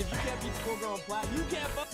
if you can't beat Schoolgirl and Plat, you can't fuck.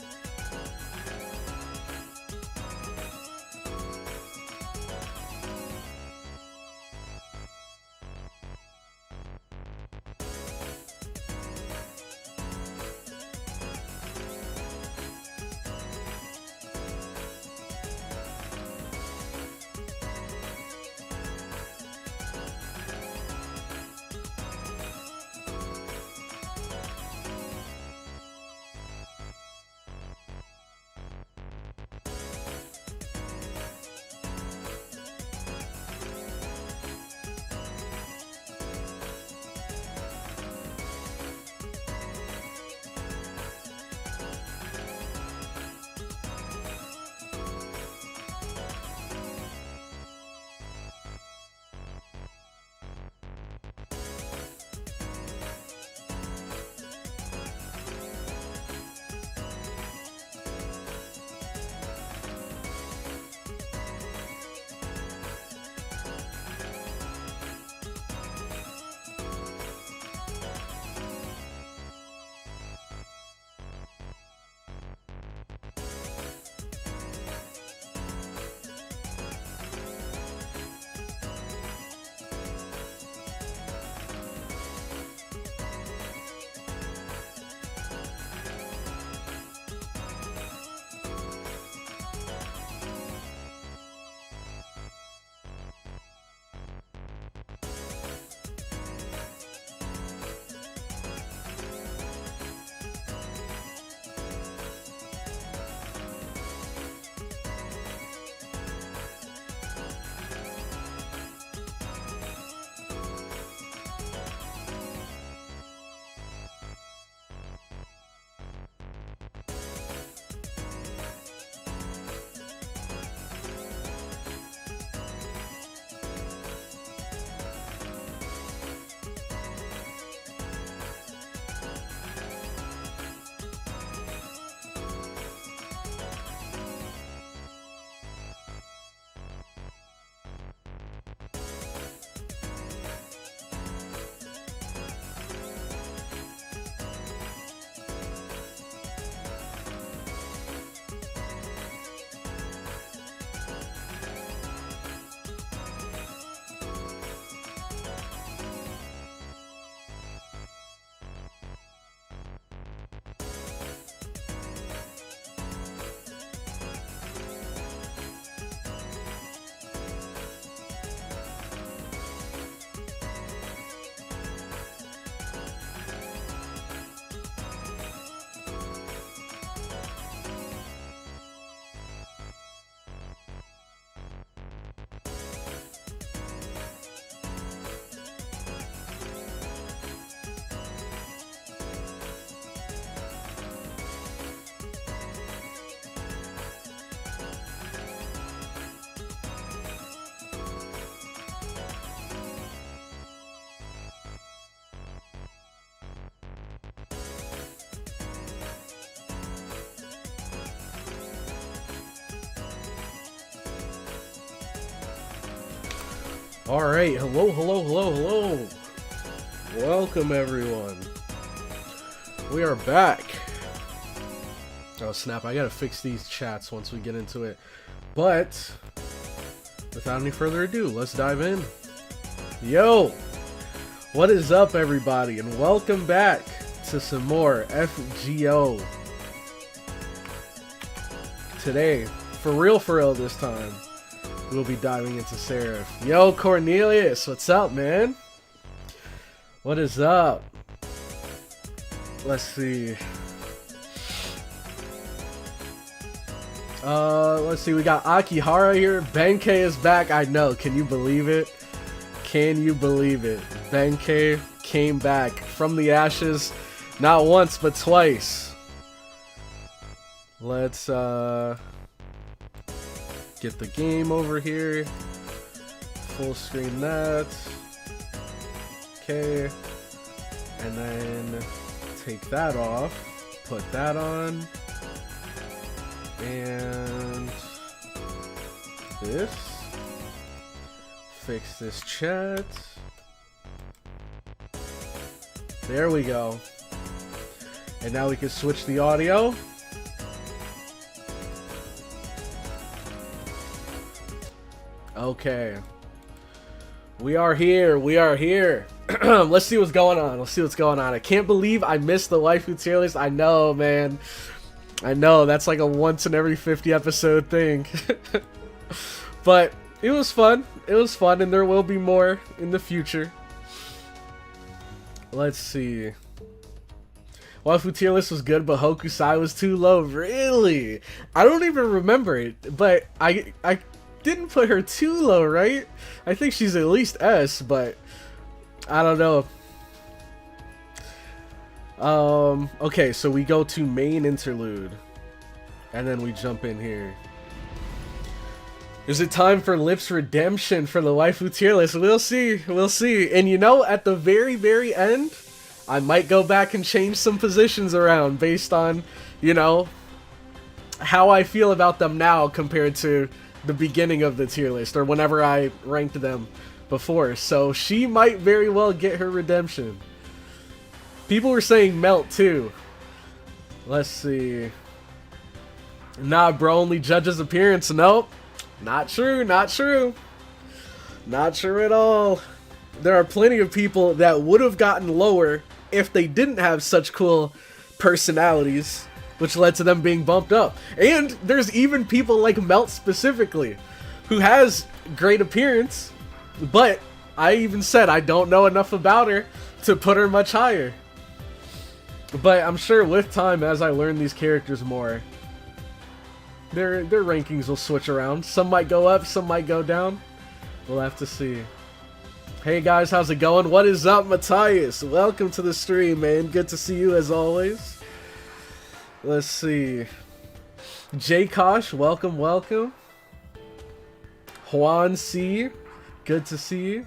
Alright, hello. Welcome everyone. We are back. Oh snap, I gotta fix these chats once we get into it. But, without any further ado, let's dive in. Yo! What is up everybody, and welcome back to some more FGO. Today, for real this time, we'll be diving into Seraph. Yo, Cornelius, what's up, man? What is up? Let's see. Let's see. We got Akihara here. Benkei is back. I know. Can you believe it? Can you believe it? Benkei came back from the ashes, not once but twice. Let's get the game over here. Full screen that. Okay. And then take that off. Put that on. And this. Fix this chat. There we go. And now we can switch the audio. Okay. We are here. We are here. Let's see what's going on. Let's see what's going on. I can't believe I missed the waifu tier list. I know, man. I know. That's like a once in every 50 episode thing. But it was fun. It was fun, and there will be more in the future. Let's see. Waifu tier list was good, but Hokusai was too low. Really? I don't even remember it, but I didn't put her too low, right? I think she's at least S, but I don't know. Okay, so we go to main interlude, and then we jump in here. Is it time for Lip's redemption for the waifu tier list? We'll see. We'll see. And you know, at the very, very end, I might go back and change some positions around based on, you know, how I feel about them now compared to the beginning of the tier list or whenever I ranked them before. So she might very well get her redemption. People were saying Melt too. Let's see. Nah, bro, only judges appearance. Nope. Not true, not true. Not true at all. There are plenty of people that would have gotten lower if they didn't have such cool personalities, which led to them being bumped up. And there's even people like Melt specifically, who has great appearance, but I even said I don't know enough about her to put her much higher. But I'm sure with time, as I learn these characters more, their rankings will switch around. Some might go up, some might go down. We'll have to see. Hey guys, how's it going? What is up, Matthias? Welcome to the stream, man. Good to see you as always. Let's see. J Kosh, welcome, welcome. Juan C, good to see you.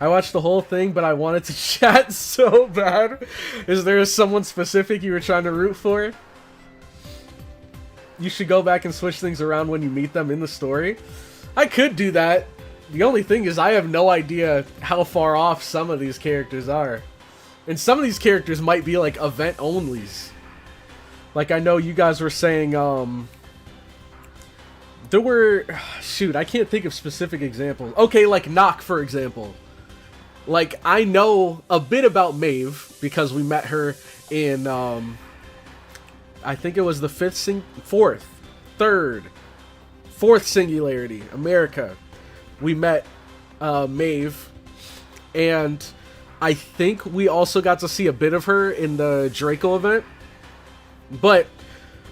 I watched the whole thing, but I wanted to chat so bad. Is there someone specific you were trying to root for? You should go back and switch things around when you meet them in the story. I could do that. The only thing is I have no idea how far off some of these characters are. And some of these characters might be like event onlys. Like I know you guys were saying, there were, shoot, I can't think of specific examples. Okay, like Nock, for example. Like, I know a bit about Maeve because we met her in, I think it was the fourth Singularity, America. We met Maeve, and I think we also got to see a bit of her in the Draco event, but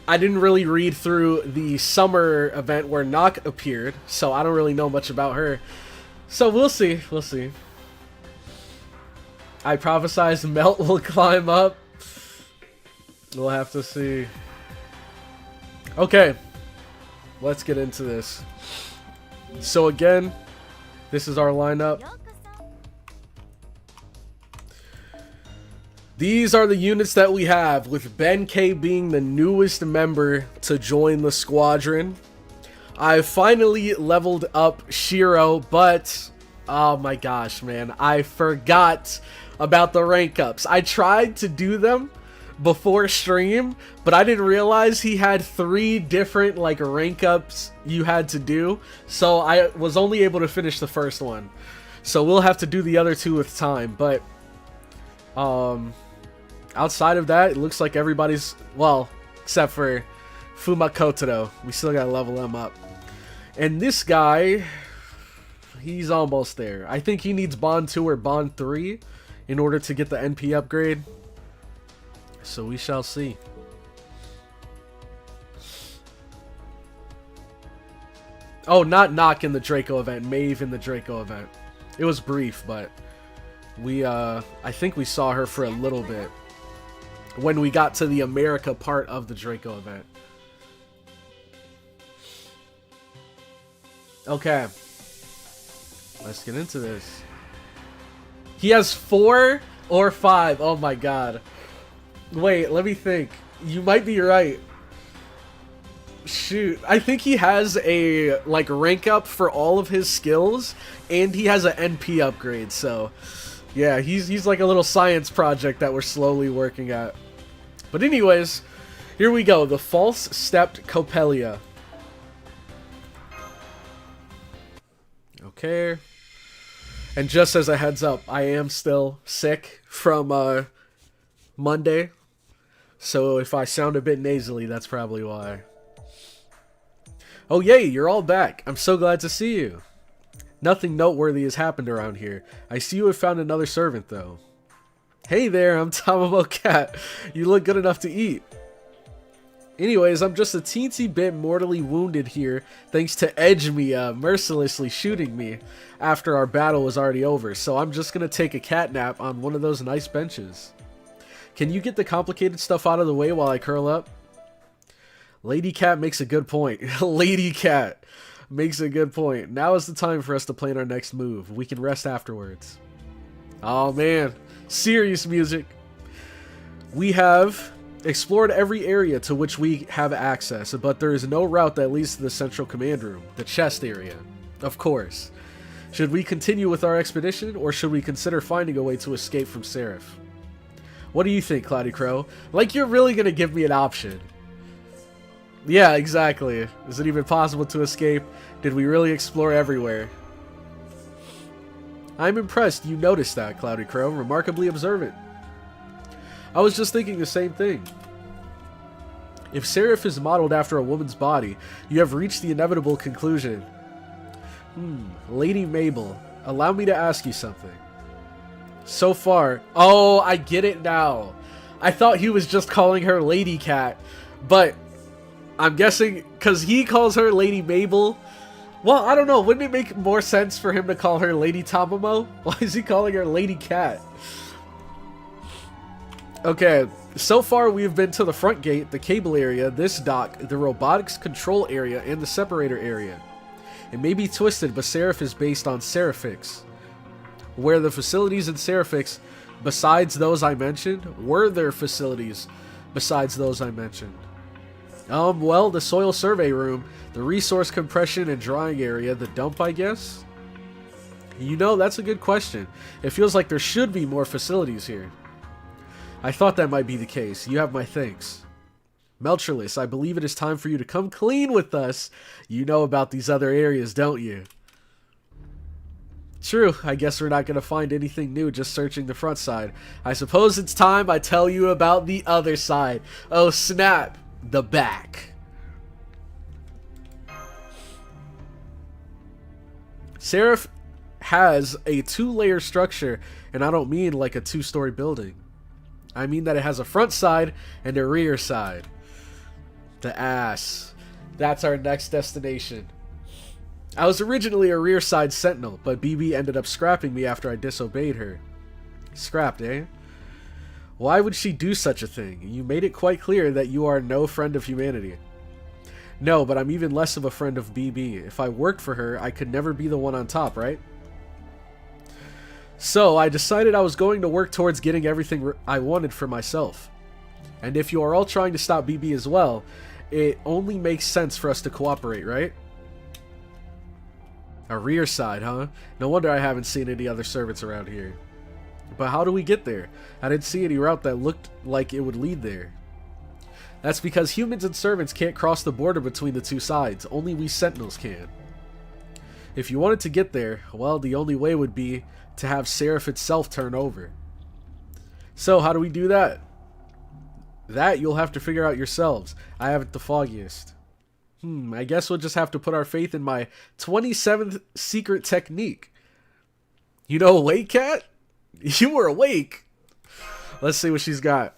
I didn't really read through the summer event where Nock appeared, so I don't really know much about her. So we'll see, we'll see. I prophesize Melt will climb up. We'll have to see. Okay, let's get into this. So again, this is our lineup. These are the units that we have, with Ben K being the newest member to join the squadron. I finally leveled up Shiro, but oh my gosh, man, I forgot about the rank ups. I tried to do them before stream, but I didn't realize he had 3 different like rank ups you had to do, so I was only able to finish the first one. So we'll have to do the other 2 with time, but outside of that, it looks like everybody's, well, except for Fuma Kotaro. We still gotta level him up. And this guy, he's almost there. I think he needs Bond 2 or Bond 3 in order to get the NP upgrade. So we shall see. Oh, not Nock in the Draco event, Maeve in the Draco event. It was brief, but we, I think we saw her for a little bit when we got to the America part of the Draco event. Okay. Let's get into this. He has 4 or 5. Oh my god. Wait, let me think. You might be right. Shoot, I think he has a like rank up for all of his skills, and he has an NP upgrade. So, yeah, he's like a little science project that we're slowly working at. But anyways, here we go. The false-stepped Copelia. Okay. And just as a heads up, I am still sick from Monday. So if I sound a bit nasally, that's probably why. Oh yay, you're all back. I'm so glad to see you. Nothing noteworthy has happened around here. I see you have found another servant though. Hey there, I'm Tamamo Cat. You look good enough to eat. Anyways, I'm just a teensy bit mortally wounded here thanks to Edge mercilessly shooting me after our battle was already over, so I'm just gonna take a cat nap on one of those nice benches. Can you get the complicated stuff out of the way while I curl up? Lady Cat makes a good point. Lady Cat makes a good point. Now is the time for us to plan our next move. We can rest afterwards. Oh man, serious music. We have explored every area to which we have access, but there is no route that leads to the central command room, the chest area. Of course. Should we continue with our expedition, or should we consider finding a way to escape from Seraph? What do you think, CloudyCrow? Like, you're really gonna give me an option. Yeah, exactly. Is it even possible to escape? Did we really explore everywhere? I'm impressed you noticed that, CloudyCrow. Remarkably observant. I was just thinking the same thing. If Seraph is modeled after a woman's body, you have reached the inevitable conclusion. Lady Mabel, allow me to ask you something. So far... Oh, I get it now. I thought he was just calling her Lady Cat, but I'm guessing because he calls her Lady Mabel. Well, I don't know. Wouldn't it make more sense for him to call her Lady Tamamo? Why is he calling her Lady Cat? Okay, so far we have been to the front gate, the cable area, this dock, the robotics control area, and the separator area. It may be twisted, but Seraph is based on Seraphix. Where the facilities in Seraphix, besides those I mentioned, were there facilities besides those I mentioned? Well, the soil survey room, the resource compression and drying area, the dump, I guess? You know, that's a good question. It feels like there should be more facilities here. I thought that might be the case. You have my thanks. Meltrellis, I believe it is time for you to come clean with us. You know about these other areas, don't you? True, I guess we're not going to find anything new just searching the front side. I suppose it's time I tell you about the other side. Oh snap, the back. Seraph has a 2-layer structure, and I don't mean like a 2-story building. I mean that it has a front side and a rear side. The ass. That's our next destination. I was originally a rear side sentinel, but BB ended up scrapping me after I disobeyed her. Scrapped, eh? Why would she do such a thing? You made it quite clear that you are no friend of humanity. No, but I'm even less of a friend of BB. If I worked for her, I could never be the one on top, right? So, I decided I was going to work towards getting everything I wanted for myself. And if you are all trying to stop BB as well, it only makes sense for us to cooperate, right? A rear side, huh? No wonder I haven't seen any other servants around here. But how do we get there? I didn't see any route that looked like it would lead there. That's because humans and servants can't cross the border between the two sides. Only we sentinels can. If you wanted to get there, well, the only way would be to have Seraph itself turn over. So, how do we do that? That you'll have to figure out yourselves. I haven't the foggiest. I guess we'll just have to put our faith in my 27th secret technique. You know, awake, cat? You were awake. Let's see what she's got.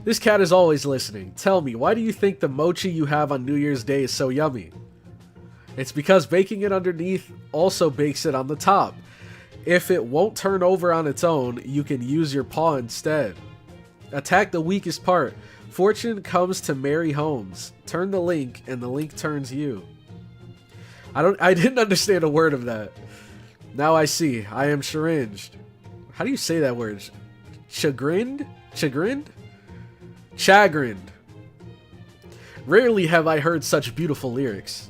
This cat is always listening. Tell me, why do you think the mochi you have on New Year's Day is so yummy? It's because baking it underneath also bakes it on the top. If it won't turn over on its own, you can use your paw instead. Attack the weakest part. Fortune comes to merry homes. Turn the link, and the link turns you. I didn't understand a word of that. Now I see. I am chagrined. How do you say that word? Chagrined? Chagrined? Chagrined. Rarely have I heard such beautiful lyrics.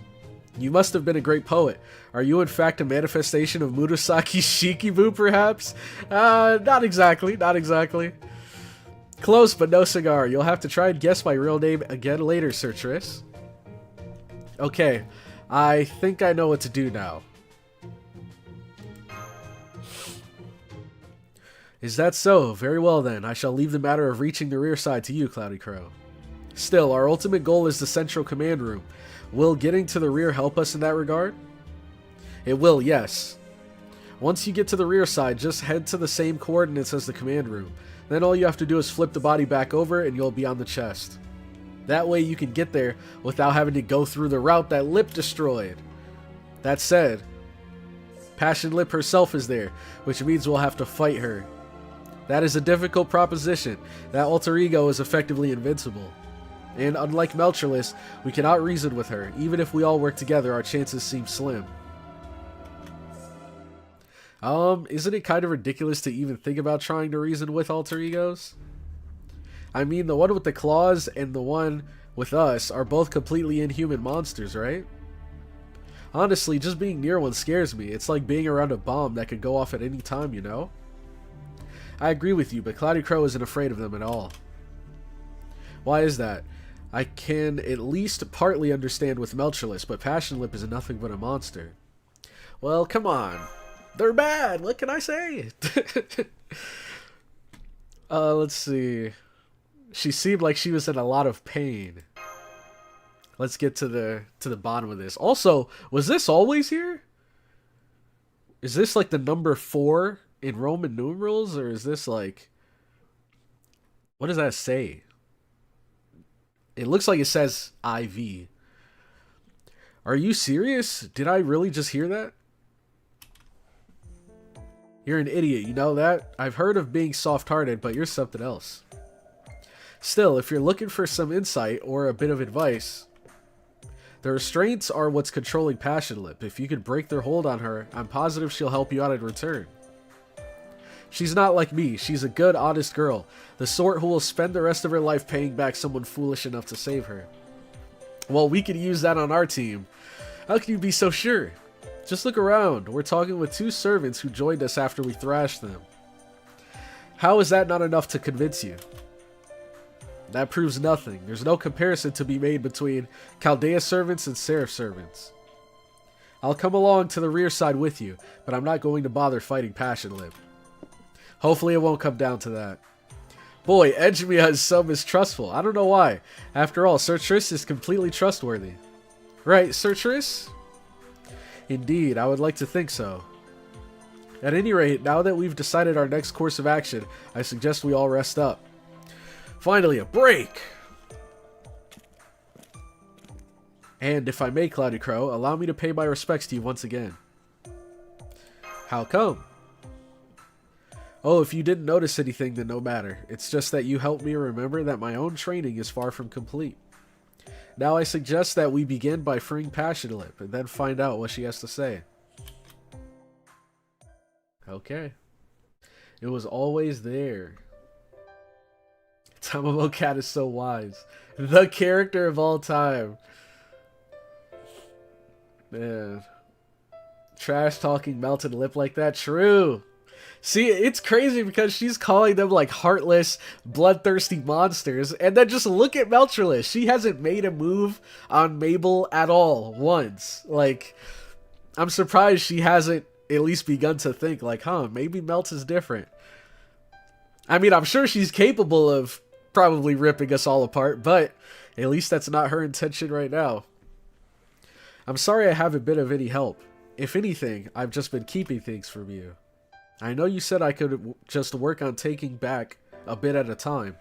You must have been a great poet. Are you in fact a manifestation of Murasaki's Shikibu, perhaps? Not exactly, not exactly. Close, but no cigar. You'll have to try and guess my real name again later, Sir Triss. Okay, I think I know what to do now. Is that so? Very well then. I shall leave the matter of reaching the rear side to you, CloudyCrow. Still, our ultimate goal is the central command room. Will getting to the rear help us in that regard? It will, yes. Once you get to the rear side, just head to the same coordinates as the command room. Then all you have to do is flip the body back over and you'll be on the chest. That way you can get there without having to go through the route that Lip destroyed. That said, Passion Lip herself is there, which means we'll have to fight her. That is a difficult proposition. That alter ego is effectively invincible. And unlike Melchorless, we cannot reason with her. Even if we all work together, our chances seem slim. Isn't it kind of ridiculous to even think about trying to reason with alter egos? I mean, the one with the claws and the one with us are both completely inhuman monsters, right? Honestly, just being near one scares me. It's like being around a bomb that could go off at any time, you know? I agree with you, but CloudyCrow isn't afraid of them at all. Why is that? I can at least partly understand with Melchorless, but Passion Lip is nothing but a monster. Well, come on. They're bad! What can I say? Let's see. She seemed like she was in a lot of pain. Let's get to the bottom of this. Also, was this always here? Is this like the number 4 in Roman numerals, or is this like... What does that say? It looks like it says IV. Are you serious? Did I really just hear that? You're an idiot, you know that? I've heard of being soft-hearted, but you're something else. Still, if you're looking for some insight or a bit of advice, the restraints are what's controlling Passion Lip. If you could break their hold on her, I'm positive she'll help you out in return. She's not like me. She's a good, honest girl. The sort who will spend the rest of her life paying back someone foolish enough to save her. Well, we could use that on our team. How can you be so sure? Just look around. We're talking with 2 servants who joined us after we thrashed them. How is that not enough to convince you? That proves nothing. There's no comparison to be made between Chaldea servants and Seraph servants. I'll come along to the rear side with you, but I'm not going to bother fighting Passion Lip. Hopefully it won't come down to that. Boy, Edgemia is so mistrustful. I don't know why. After all, Sir Triss is completely trustworthy. Right, Sir Triss? Indeed, I would like to think so. At any rate, now that we've decided our next course of action, I suggest we all rest up. Finally, a break! And if I may, CloudyCrow, allow me to pay my respects to you once again. How come? Oh, if you didn't notice anything, then no matter. It's just that you helped me remember that my own training is far from complete. Now I suggest that we begin by freeing Passion Lip, and then find out what she has to say. Okay. It was always there. Tamamo Cat is so wise. The character of all time. Man. Trash talking melted lip like that. True. See, it's crazy because she's calling them like heartless, bloodthirsty monsters. And then just look at Melchorless. She hasn't made a move on Mabel at all once. Like, I'm surprised she hasn't at least begun to think like, huh, maybe Melt is different. I mean, I'm sure she's capable of probably ripping us all apart, but at least that's not her intention right now. I'm sorry I haven't been of any help. If anything, I've just been keeping things from you. I know you said I could just work on taking back a bit at a time.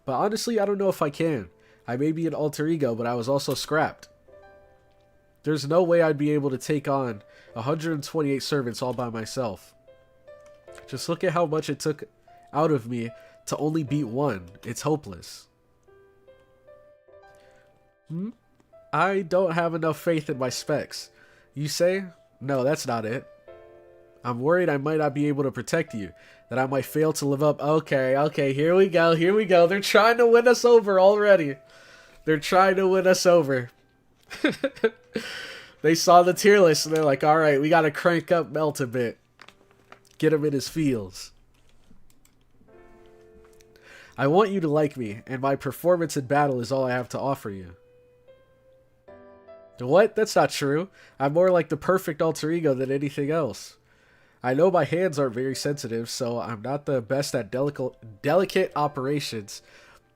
But honestly, I don't know if I can. I may be an alter ego, but I was also scrapped. There's no way I'd be able to take on 128 servants all by myself. Just look at how much it took out of me to only beat one. It's hopeless. I don't have enough faith in my specs. You say? No, that's not it. I'm worried I might not be able to protect you. That I might fail to live up. Okay, here we go. They're trying to win us over already. They're trying to win us over. They saw the tier list and they're like, alright, we gotta crank up Melt a bit. Get him in his feels. I want you to like me, and my performance in battle is all I have to offer you. What? That's not true. I'm more like the perfect alter ego than anything else. I know my hands aren't very sensitive, so I'm not the best at delicate operations,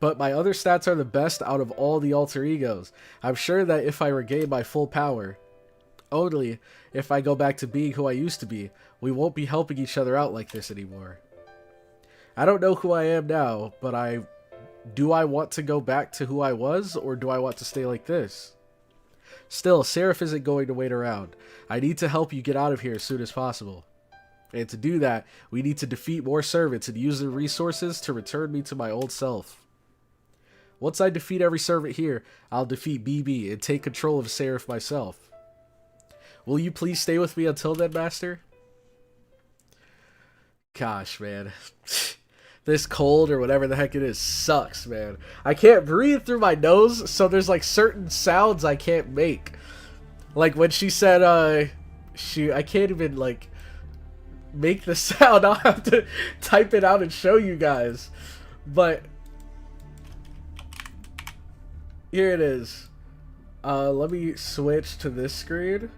but my other stats are the best out of all the alter egos. I'm sure that if I regain my full power, only if I go back to being who I used to be, we won't be helping each other out like this anymore. I don't know who I am now, but do I want to go back to who I was, or do I want to stay like this? Still, Seraph isn't going to wait around. I need to help you get out of here as soon as possible. And to do that, we need to defeat more servants and use their resources to return me to my old self. Once I defeat every servant here, I'll defeat BB and take control of Seraph myself. Will you please stay with me until then, Master? Gosh, man. This cold or whatever the heck it is sucks, man. I can't breathe through my nose, so there's like certain sounds I can't make. Like when she said, I can't even like make the sound. I'll have to type it out and show you guys. But here it is. Let me switch to this screen.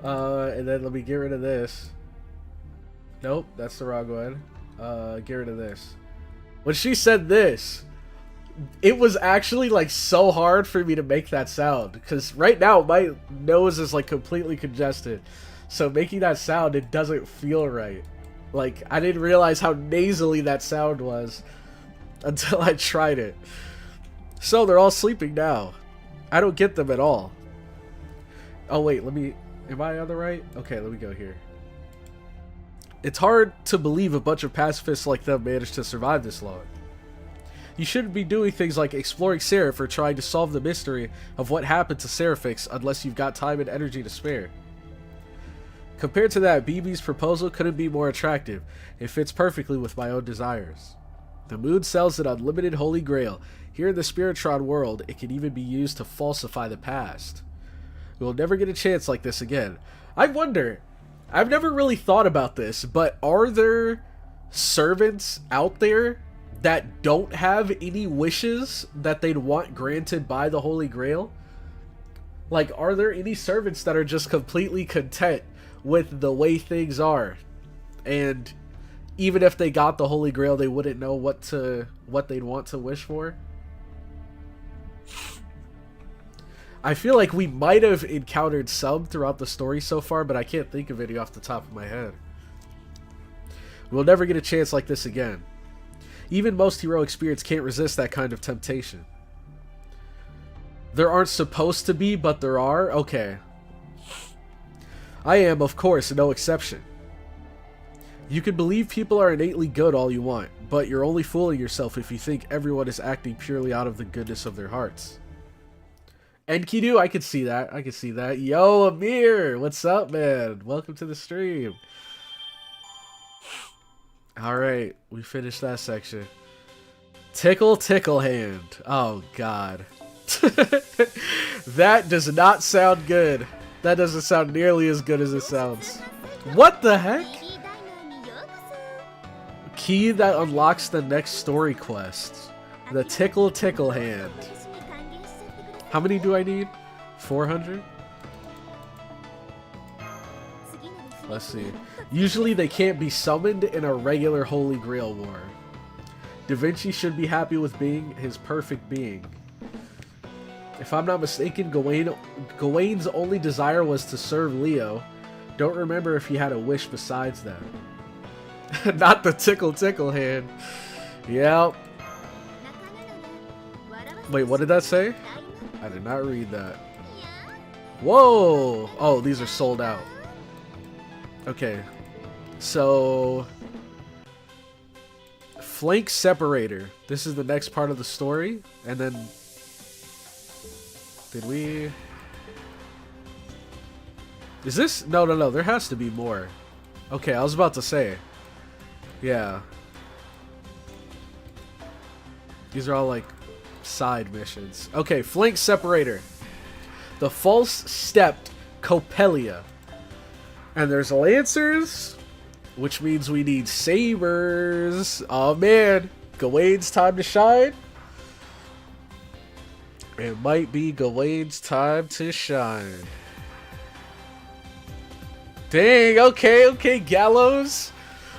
And then let me get rid of this. Nope, that's the wrong one. Get rid of this. When she said this, it was actually like so hard for me to make that sound, because right now my nose is like completely congested, so making that sound, it doesn't feel right. Like, I didn't realize how nasally that sound was until I tried it. So they're all sleeping now. I don't get them at all. Oh wait, am I on the right? Okay, let me go here. It's hard to believe a bunch of pacifists like them managed to survive this long. You shouldn't be doing things like exploring Seraph or trying to solve the mystery of what happened to Seraphix unless you've got time and energy to spare. Compared to that, BB's proposal couldn't be more attractive. It fits perfectly with my own desires. The moon sells an unlimited holy grail. Here in the Spiritron world, it can even be used to falsify the past. We'll never get a chance like this again. I wonder, I've never really thought about this, but are there servants out there that don't have any wishes that they'd want granted by the Holy Grail? Like, are there any servants that are just completely content with the way things are, and even if they got the Holy Grail, they wouldn't know what they'd want to wish for? I feel like we might have encountered some throughout the story so far, but I can't think of any off the top of my head. We'll never get a chance like this again. Even most heroic spirits can't resist that kind of temptation. There aren't supposed to be, but there are? Okay. I am, of course, no exception. You can believe people are innately good all you want, but you're only fooling yourself if you think everyone is acting purely out of the goodness of their hearts. Enkidu, I can see that. I can see that. Yo, Amir! What's up, man? Welcome to the stream. Alright, we finished that section. Tickle, tickle hand. Oh, God. That does not sound good. That doesn't sound nearly as good as it sounds. What the heck? Key that unlocks the next story quest. The tickle, tickle hand. How many do I need? 400? Let's see. Usually they can't be summoned in a regular Holy Grail war. Da Vinci should be happy with being his perfect being. If I'm not mistaken, Gawain's only desire was to serve Leo. Don't remember if he had a wish besides that. Not the tickle tickle hand. Yep. Wait, what did that say? I did not read that. Whoa! Oh, these are sold out. Okay. So... Flank Separator. This is the next part of the story. And then... Did we... Is this... No, no, no. There has to be more. Okay, I was about to say. Yeah. These are all like... side missions. Okay, Flank Separator. The False Stepped Copelia. And there's Lancers, which means we need sabers. Oh man, Gawain's time to shine. It might be Gawain's time to shine. Dang, okay, Gallows.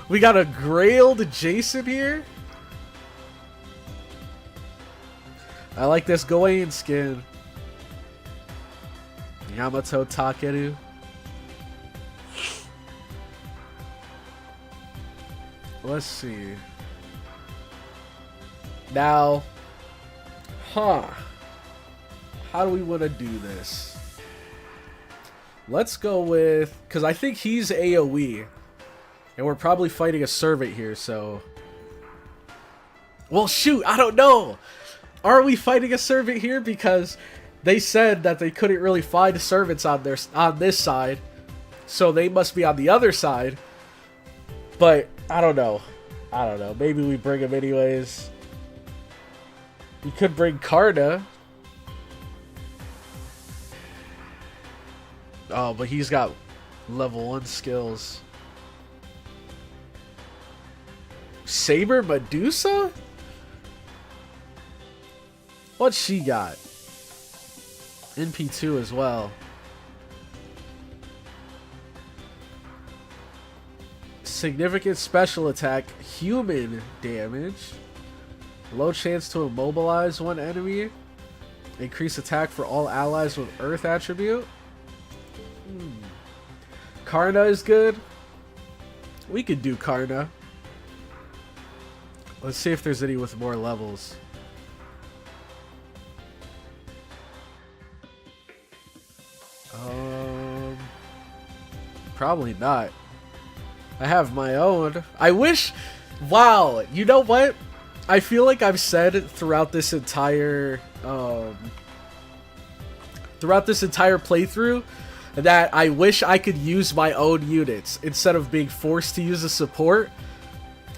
We got a grailed Jason here. I like this Gawain skin. Yamato Takeru. Let's see. Now, how do we want to do this? Let's go with, because I think he's AoE, and we're probably fighting a servant here, so. Well, shoot, I don't know. Are we fighting a servant here? Because they said that they couldn't really find servants on this side, so they must be on the other side. But I don't know. Maybe we bring him anyways. We could bring Karna. Oh, but he's got level 1 skills. Saber Medusa? What's she got? NP2 as well. Significant special attack, human damage. Low chance to immobilize one enemy. Increase attack for all allies with Earth attribute. Karna is good. We could do Karna. Let's see if there's any with more levels. Probably not. I have my own. I wish. Wow. You know what? I feel like I've said throughout this entire playthrough that I wish I could use my own units instead of being forced to use a support.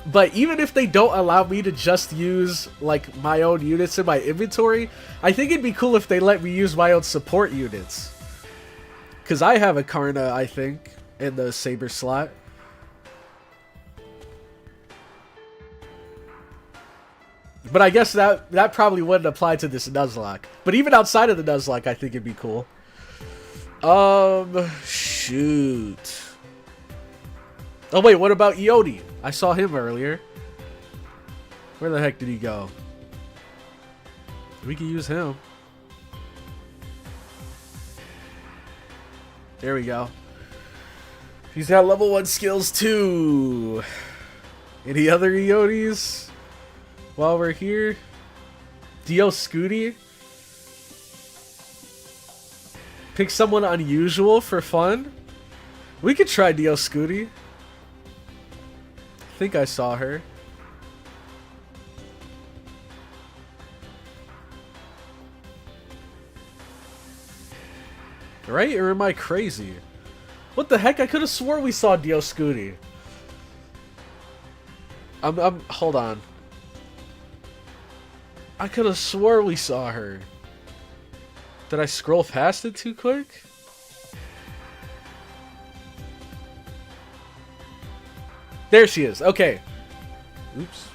But even if they don't allow me to just use like my own units in my inventory, I think it'd be cool if they let me use my own support units. Because I have a Karna, I think, in the Saber slot. But I guess that probably wouldn't apply to this Nuzlocke. But even outside of the Nuzlocke, I think it'd be cool. Shoot. Oh wait, what about Ioni? I saw him earlier. Where the heck did he go? We can use him. There we go. He's got level 1 skills too. Any other Ionis? While we're here, Dio Scooty. Pick someone unusual for fun. We could try Dio Scooty. I think I saw her. Right? Or am I crazy? What the heck? I could have swore we saw Dio Scooty. Hold on. I could have swore we saw her. Did I scroll past it too quick? There she is. Okay. Oops.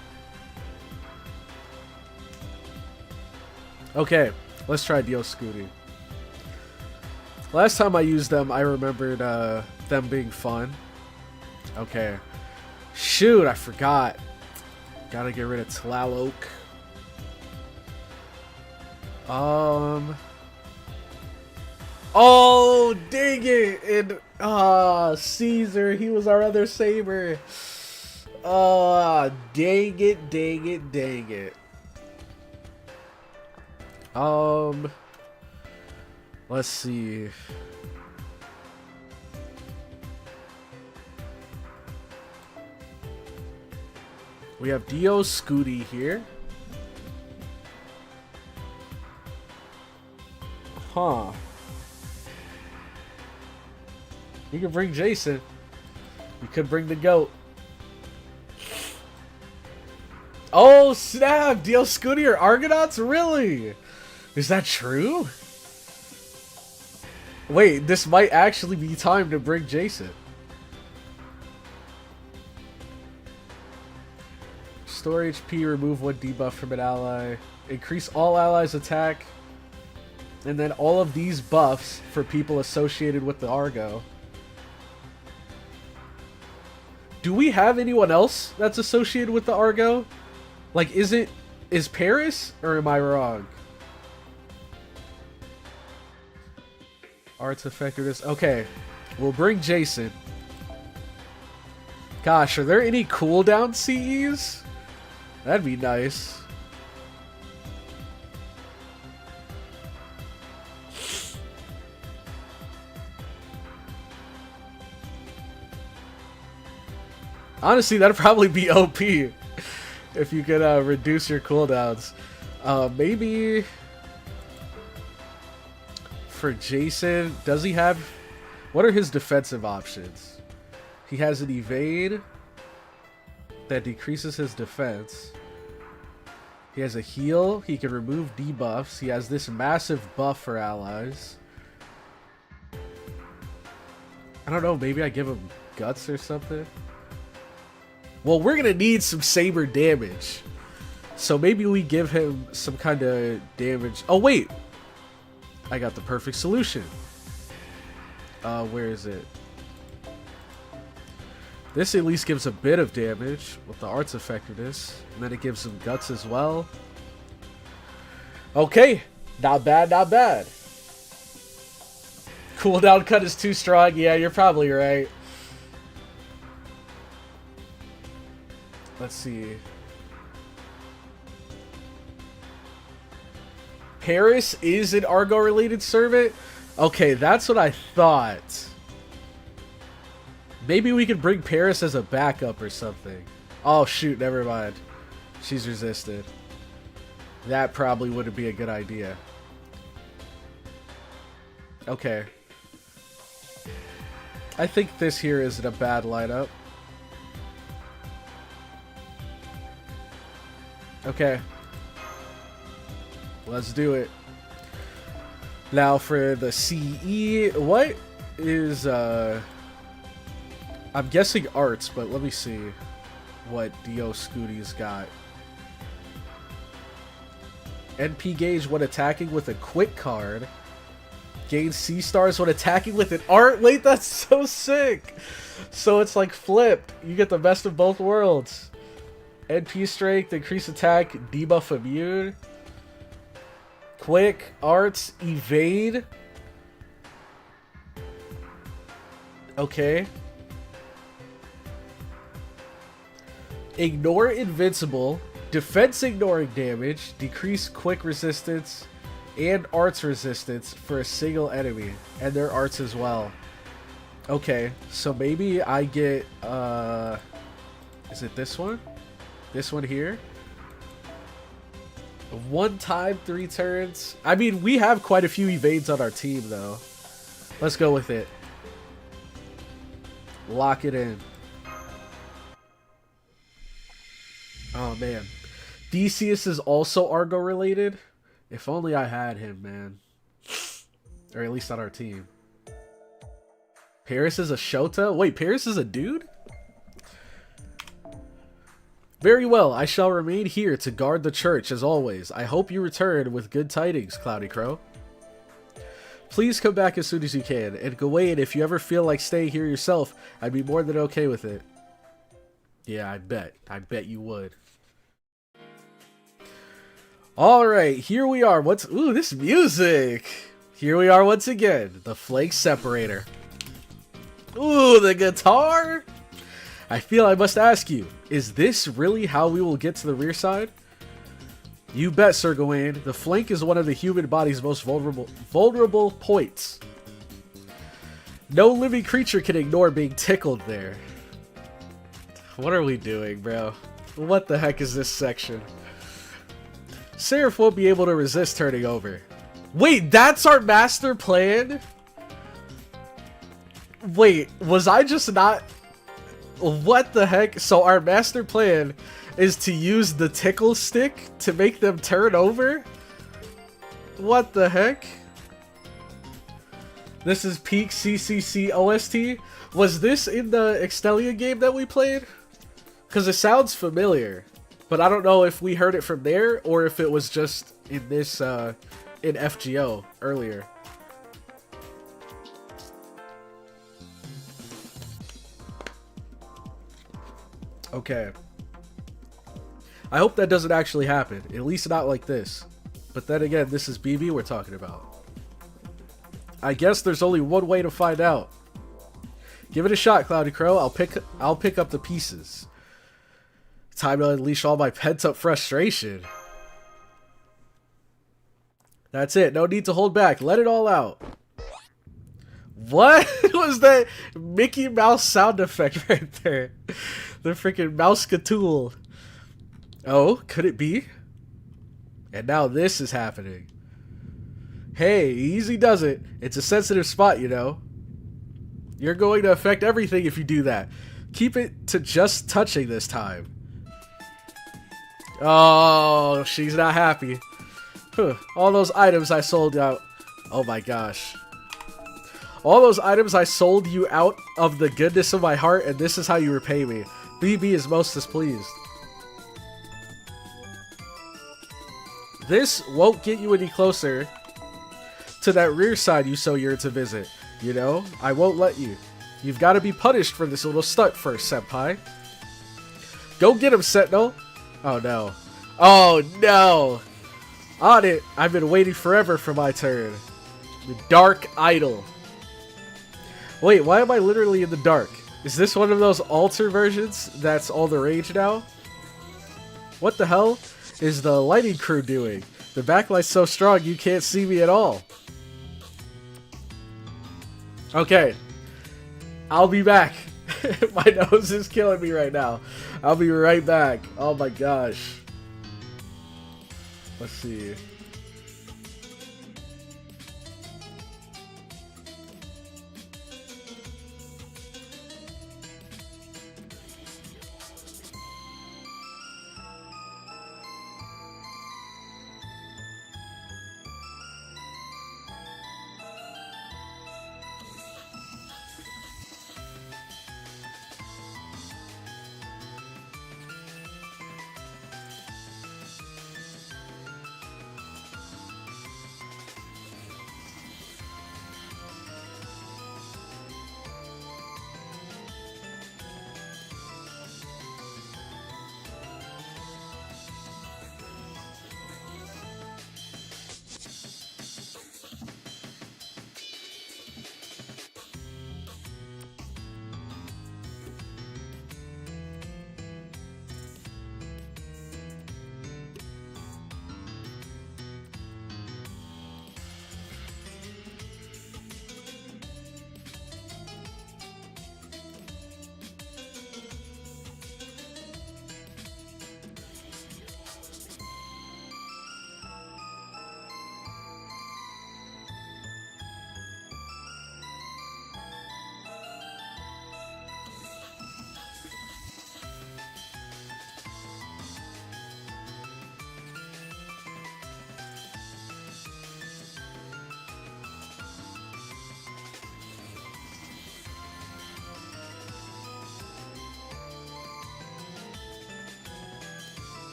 Okay. Let's try Dio Scooty. Last time I used them, I remembered them being fun. Okay. Shoot, I forgot. Gotta get rid of Tlaloc. Oh, dang it. And Caesar, he was our other Saber. Dang it. Let's see. We have Dio Scooty here. Huh. You could bring Jason. You could bring the goat. Oh, snap! Dio Scooty or Argonauts? Really? Is that true? Wait, this might actually be time to bring Jason. Restore HP, remove 1 debuff from an ally. Increase all allies' attack. And then all of these buffs for people associated with the Argo. Do we have anyone else that's associated with the Argo? Like, is Paris, or am I wrong? Arts effectiveness. Okay, we'll bring Jason. Gosh, are there any cooldown CEs? That'd be nice. Honestly, that'd probably be OP if you could reduce your cooldowns. Maybe for Jason, does he have... What are his defensive options? He has an evade that decreases his defense. He has a heal. He can remove debuffs. He has this massive buff for allies. I don't know, maybe I give him guts or something? Well, we're gonna need some saber damage. So maybe we give him some kind of damage. Oh, wait! I got the perfect solution. Where is it? This at least gives a bit of damage with the arts effectiveness. And then it gives him guts as well. Okay. Not bad, not bad. Cooldown cut is too strong. Yeah, you're probably right. Let's see. Paris is an Argo-related servant? Okay, that's what I thought. Maybe we could bring Paris as a backup or something. Oh, shoot, never mind. She's resisted. That probably wouldn't be a good idea. Okay. I think this here isn't a bad lineup. Okay. Let's do it. Now for the CE, what is, I'm guessing arts, but let me see what Dio Scooty's got. NP gauge when attacking with a quick card. Gain C stars when attacking with an art. Wait, that's so sick. So it's like flipped. You get the best of both worlds. NP strength, increase attack, debuff immune. Quick, arts, evade. Okay. Ignore invincible, defense ignoring damage, decrease quick resistance, and arts resistance for a single enemy, and their arts as well. Okay, so maybe I get, is it this one? This one here? 1 time, 3 turns. I mean, we have quite a few evades on our team, though. Let's go with it. Lock it in. Oh, man. Theseus is also Argo related. If only I had him, man. Or at least on our team. Paris is a Shota? Wait, Paris is a dude? Very well, I shall remain here to guard the church as always. I hope you return with good tidings, CloudyCrow. Please come back as soon as you can, and Gawain, if you ever feel like staying here yourself, I'd be more than okay with it. Yeah, I bet you would. Alright, here we are. Ooh, this music! Here we are once again, the Flank Separator. Ooh, the guitar! I feel I must ask you, is this really how we will get to the rear side? You bet, Sir Gawain. The flank is one of the human body's most vulnerable points. No living creature can ignore being tickled there. What are we doing, bro? What the heck is this section? Seraph won't be able to resist turning over. Wait, that's our master plan? Wait, was I just not... What the heck? So our master plan is to use the tickle stick to make them turn over? What the heck? This is peak CCC OST? Was this in the Extelia game that we played? Because it sounds familiar. But I don't know if we heard it from there or if it was just in this, in FGO earlier. Okay. I hope that doesn't actually happen. At least not like this. But then again, this is BB we're talking about. I guess there's only one way to find out. Give it a shot, CloudyCrow. I'll pick up the pieces. Time to unleash all my pent-up frustration. That's it. No need to hold back. Let it all out. What was that Mickey Mouse sound effect right there? The freaking mouse-catool. Oh, could it be? And now this is happening. Hey, easy does it. It's a sensitive spot, you know. You're going to affect everything if you do that. Keep it to just touching this time. Oh, she's not happy. All those items I sold out. Oh my gosh. All those items I sold you out of the goodness of my heart, and this is how you repay me. BB is most displeased. This won't get you any closer to that rear side you so yearn to visit. You know, I won't let you. You've got to be punished for this little stunt first, senpai. Go get him, Sentinel. Oh no. Oh no. On it. I've been waiting forever for my turn. The Dark Idol. Wait, why am I literally in the dark? Is this one of those alter versions that's all the rage now? What the hell is the lighting crew doing? The backlight's so strong you can't see me at all. Okay. I'll be back. My nose is killing me right now. I'll be right back. Oh my gosh. Let's see.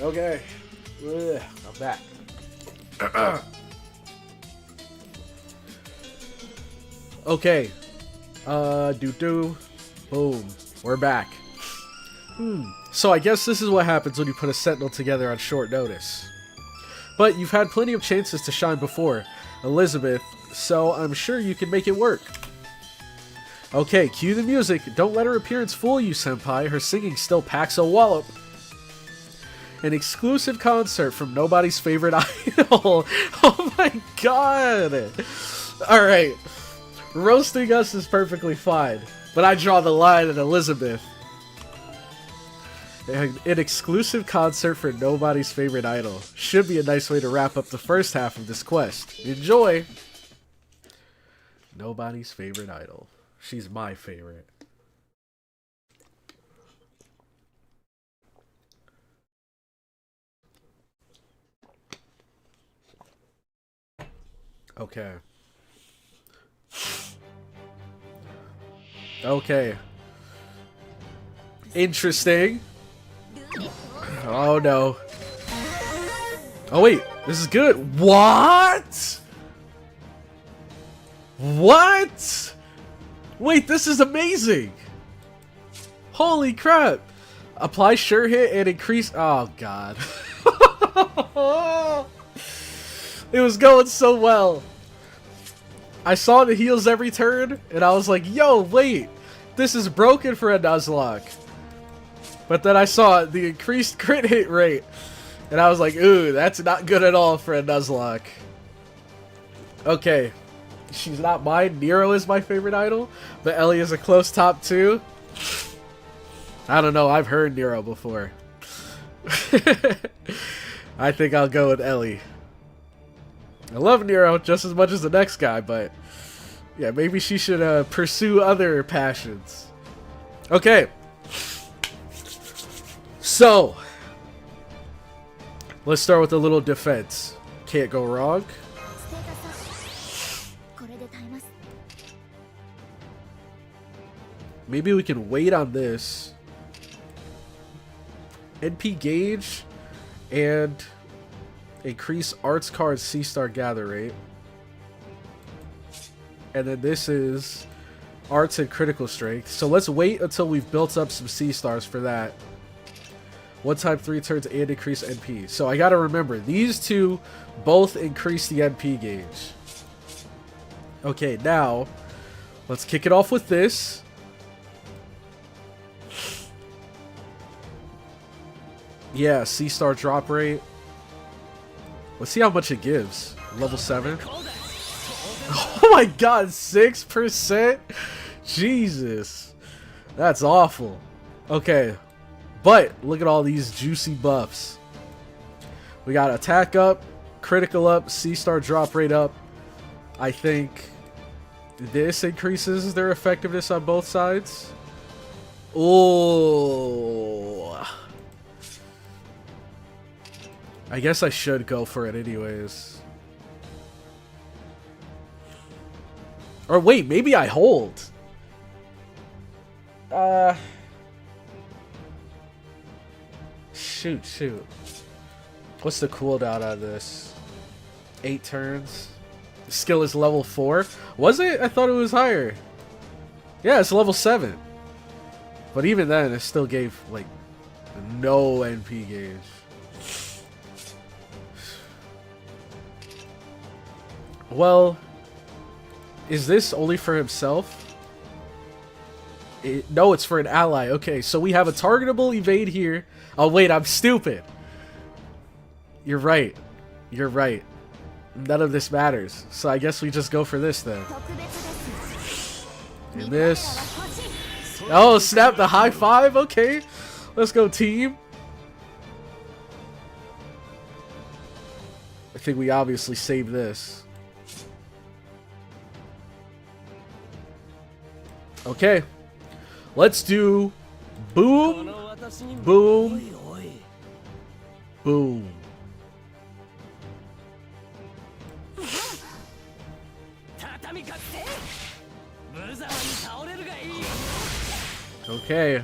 Okay. Ugh, I'm back. Okay. Boom. We're back. So I guess this is what happens when you put a sentinel together on short notice. But you've had plenty of chances to shine before, Elizabeth, so I'm sure you can make it work. Okay, cue the music. Don't let her appearance fool you, senpai. Her singing still packs a wallop. An exclusive concert from nobody's favorite idol. Oh my god. Alright. Roasting us is perfectly fine. But I draw the line at Elizabeth. An exclusive concert for nobody's favorite idol. Should be a nice way to wrap up the first half of this quest. Enjoy! Nobody's favorite idol. She's my favorite. Okay. Okay. Interesting. Oh no. Oh wait, this is good. What? What? Wait, this is amazing. Holy crap. Apply sure hit and increase. Oh god. It was going so well. I saw the heals every turn, and I was like, yo, wait, this is broken for a Nuzlocke. But then I saw the increased crit hit rate, and I was like, ooh, that's not good at all for a Nuzlocke. Okay, she's not mine. Nero is my favorite idol, but Ellie is a close top 2. I don't know, I've heard Nero before. I think I'll go with Ellie. I love Nero just as much as the next guy, but yeah, maybe she should pursue other passions. Okay. So, let's start with a little defense. Can't go wrong. Maybe we can wait on this. NP gauge and increase arts card C-star gather rate. And then this is arts and critical strength. So let's wait until we've built up some C-stars for that. 1 time 3 turns and increase NP. So I gotta remember, these two both increase the NP gauge. Okay, now let's kick it off with this. Yeah, C-star drop rate. Let's see how much it gives. Level 7. Oh my god, 6%? Jesus. That's awful. Okay. But, look at all these juicy buffs. We got attack up, critical up, C-star drop rate up. I think this increases their effectiveness on both sides. Oh. I guess I should go for it anyways. Or wait, maybe I hold. Shoot. What's the cooldown on this? 8 turns. The skill is level 4. Was it? I thought it was higher. Yeah, it's level 7. But even then, it still gave, like, no NP gauge. Well, is this only for himself? No, it's for an ally. Okay, so we have a targetable evade here. Oh, wait, I'm stupid. You're right. You're right. None of this matters. So I guess we just go for this then. And this. Oh, snap, the high five? Okay. Let's go, team. I think we obviously saved this. Okay, let's do boom, boom, boom. Okay.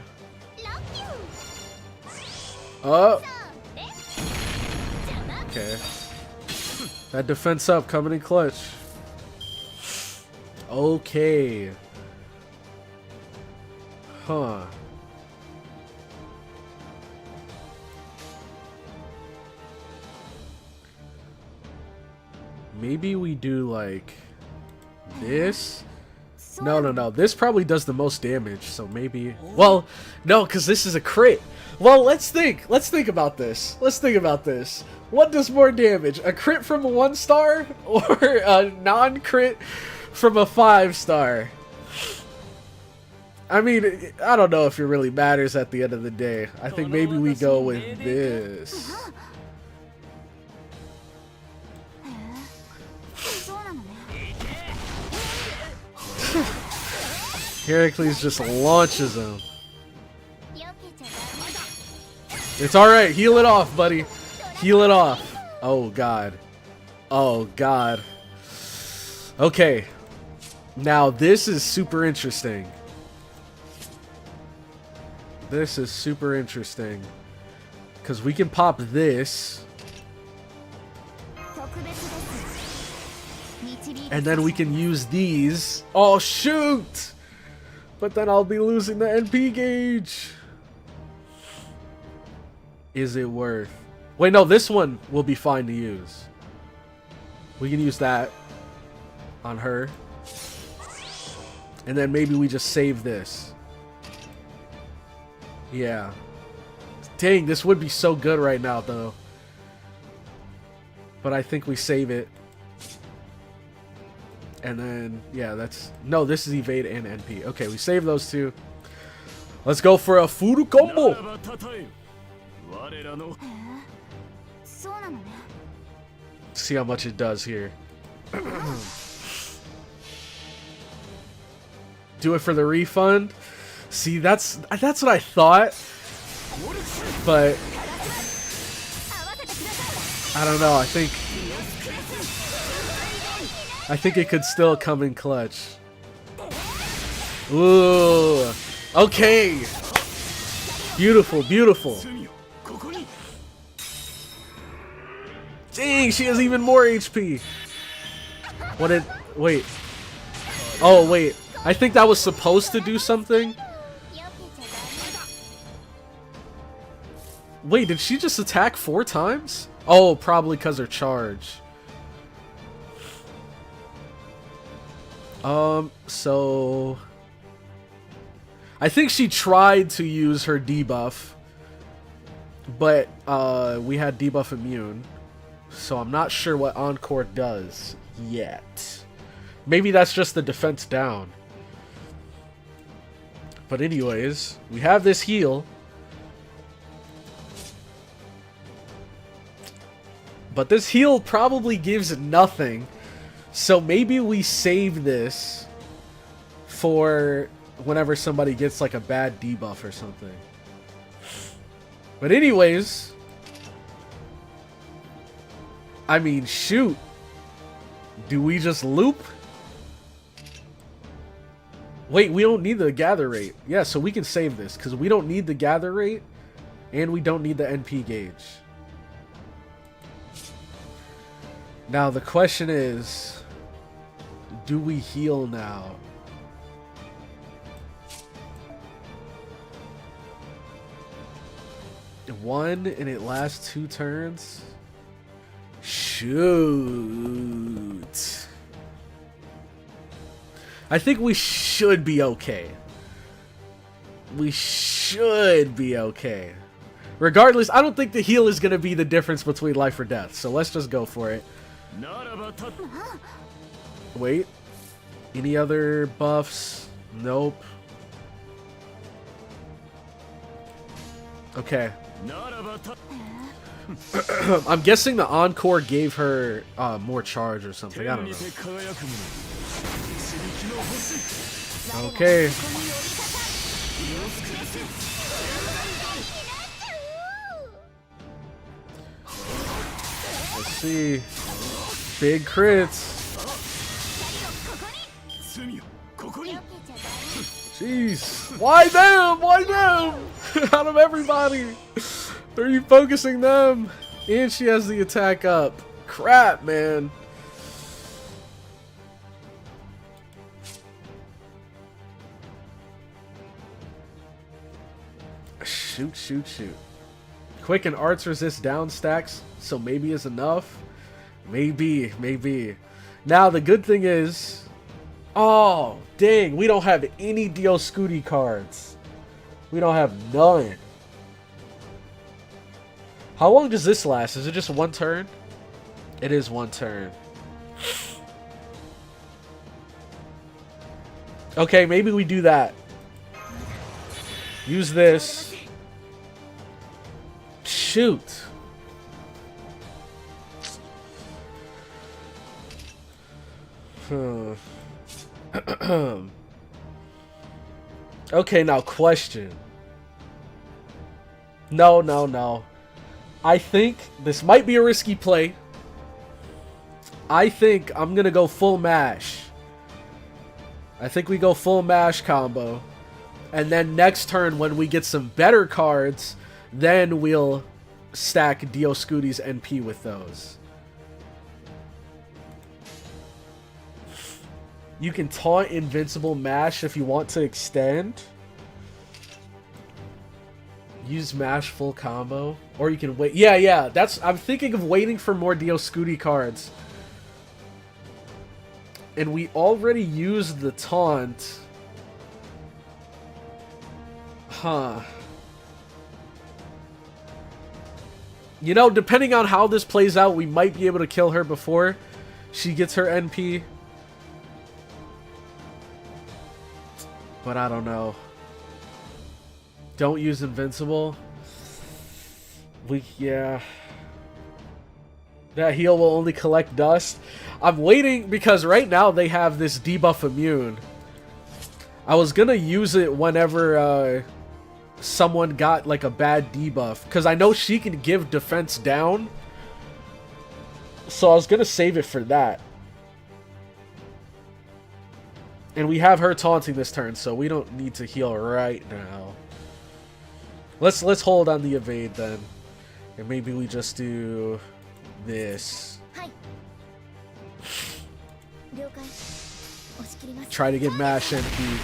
Okay. That defense up, coming in clutch. Okay. Huh. Maybe we do like this. No. This probably does the most damage, so maybe. Well, no, because this is a crit. Well, let's think. Let's think about this. What does more damage? A crit from a 1-star or a non-crit from a 5-star? I mean, I don't know if it really matters at the end of the day. I think maybe we go with this. Heracles just launches him. It's alright, heal it off, buddy. Heal it off. Oh god. Oh god. Okay. Now this is super interesting. This is super interesting. Because we can pop this. And then we can use these. Oh shoot! But then I'll be losing the NP gauge. Is it worth? Wait, no, this one will be fine to use. We can use that on her. And then maybe we just save this. Yeah. Dang, this would be so good right now, though. But I think we save it. And then, yeah, that's... No, this is evade and NP. Okay, we save those two. Let's go for a Fudu combo! See how much it does here. Do it for the refund. See, that's what I thought. But I don't know. I think it could still come in clutch. Ooh. Okay. Beautiful, beautiful. Dang, she has even more HP. What did... Wait. Oh, wait. I think that was supposed to do something. Wait, did she just attack 4 times? Oh, probably because her charge. So... I think she tried to use her debuff. But, we had debuff immune. So I'm not sure what Encore does yet. Maybe that's just the defense down. But anyways, we have this heal. But this heal probably gives nothing. So maybe we save this for whenever somebody gets like a bad debuff or something. But anyways... I mean, shoot. Do we just loop? Wait, we don't need the gather rate. Yeah, so we can save this because we don't need the gather rate and we don't need the NP gauge. Now the question is, do we heal now? One and it lasts 2 turns? Shoot. I think we should be okay. We should be okay. Regardless, I don't think the heal is going to be the difference between life or death. So let's just go for it. Wait. Any other buffs? Nope. Okay. I'm guessing the Encore gave her more charge or something. I don't know. Okay. Let's see. Big crits. Jeez. Why them? Why them? Out of everybody. Are you focusing them? And she has the attack up. Crap, man. Shoot, shoot, shoot. Quick and arts resist down stacks, so maybe is enough. Maybe, maybe. Now, the good thing is... Oh, dang. We don't have any Dio Scooty cards. We don't have none. How long does this last? Is it just one turn? It is one turn. Okay, maybe we do that. Use this. Shoot. Okay, now question. No, no, no. I think this might be a risky play. I think I'm gonna go full mash. I think we go full mash combo. And then next turn when we get some better cards, then we'll stack Dio Scooty's NP with those. You can taunt invincible mash if you want to extend. Use mash full combo. Or you can wait. Yeah. I'm thinking of waiting for more Dio Scooty cards. And we already used the taunt. Huh. You know, depending on how this plays out, we might be able to kill her before she gets her NP. But I don't know. Don't use invincible. Yeah. That heal will only collect dust. I'm waiting because right now they have this debuff immune. I was gonna use it whenever someone got like a bad debuff, because I know she can give defense down. So I was gonna save it for that. And we have her taunting this turn, so we don't need to heal right now. Let's hold on the evade then. And maybe we just do this. Try to get mash NP.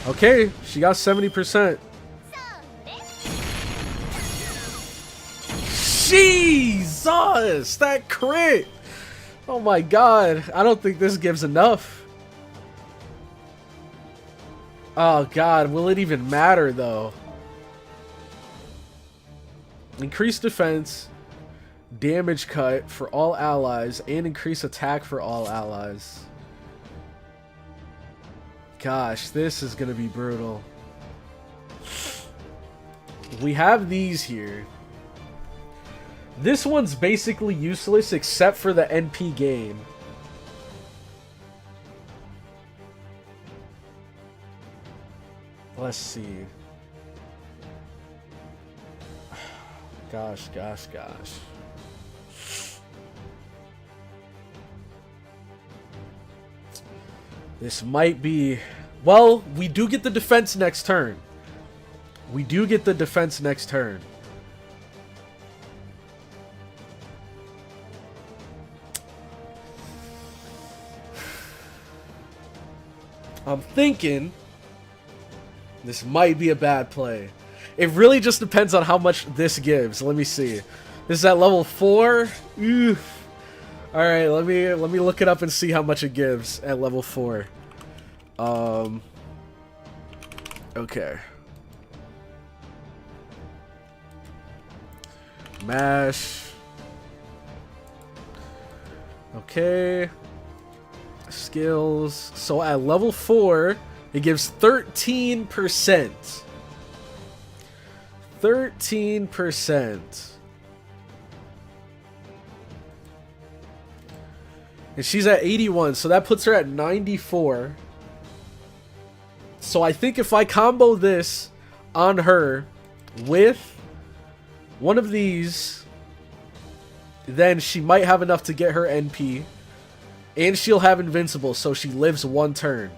Okay, she got 70%. Jesus! That crit! Oh my god. I don't think this gives enough. Oh god, will it even matter though? Increase defense, damage cut for all allies, and increase attack for all allies. Gosh, this is gonna be brutal. We have these here. This one's basically useless except for the NP game. Let's see. Gosh. This might be... Well, we do get the defense next turn. I'm thinking this might be a bad play. It really just depends on how much this gives. Let me see. This is at level 4. Oof. All right, let me look it up and see how much it gives at level 4. Okay. Mash. Okay. Skills. So at level 4, it gives 13%. 13%. And she's at 81, so that puts her at 94. So I think if I combo this on her with one of these, then she might have enough to get her NP. And she'll have invincible, so she lives one turn.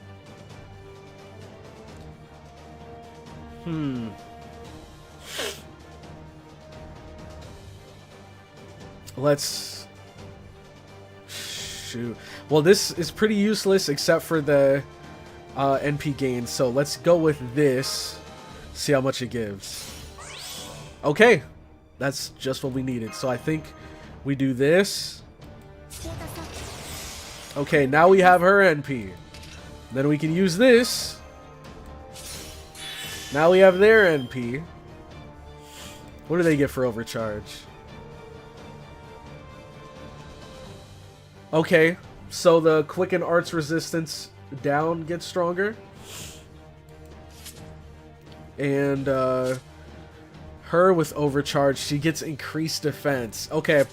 let's shoot. Well, this is pretty useless except for the NP gain. So let's go with this. See how much it gives. Okay, that's just what we needed. So I think we do this. Okay, now we have her NP. Then we can use this. Now we have their NP. What do they get for overcharge? Okay, so the Quicken Arts resistance down gets stronger. And her with overcharge, she gets increased defense. Okay.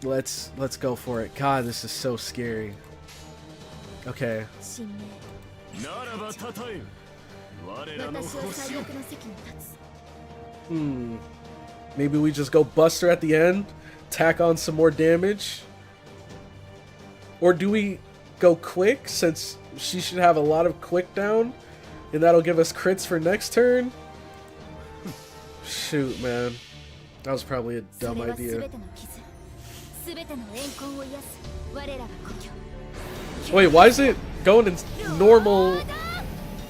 Let's go for it. God, this is so scary. Okay. Maybe we just go Buster at the end, tack on some more damage. Or do we go quick, since she should have a lot of quick down, and that'll give us crits for next turn? Shoot, man. That was probably a dumb idea. Wait, why is it going in normal?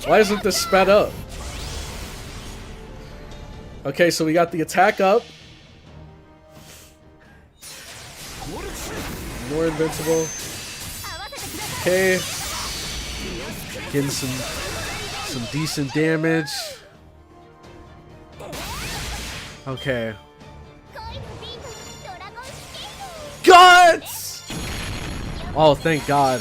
Why isn't this sped up? Okay, so we got the attack up. More invincible. Okay. Getting some decent damage. Okay. Guts! Oh, thank God.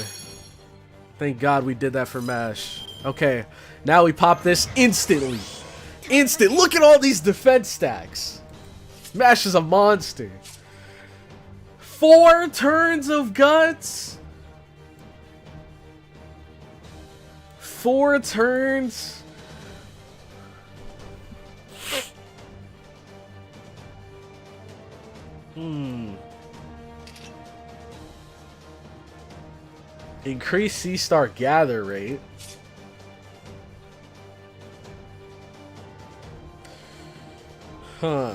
Thank God we did that for MASH. Okay, now we pop this instantly. Instant. Look at all these defense stacks. MASH is a monster. 4 turns of Guts. 4 turns. Increase C-Star gather rate. Huh.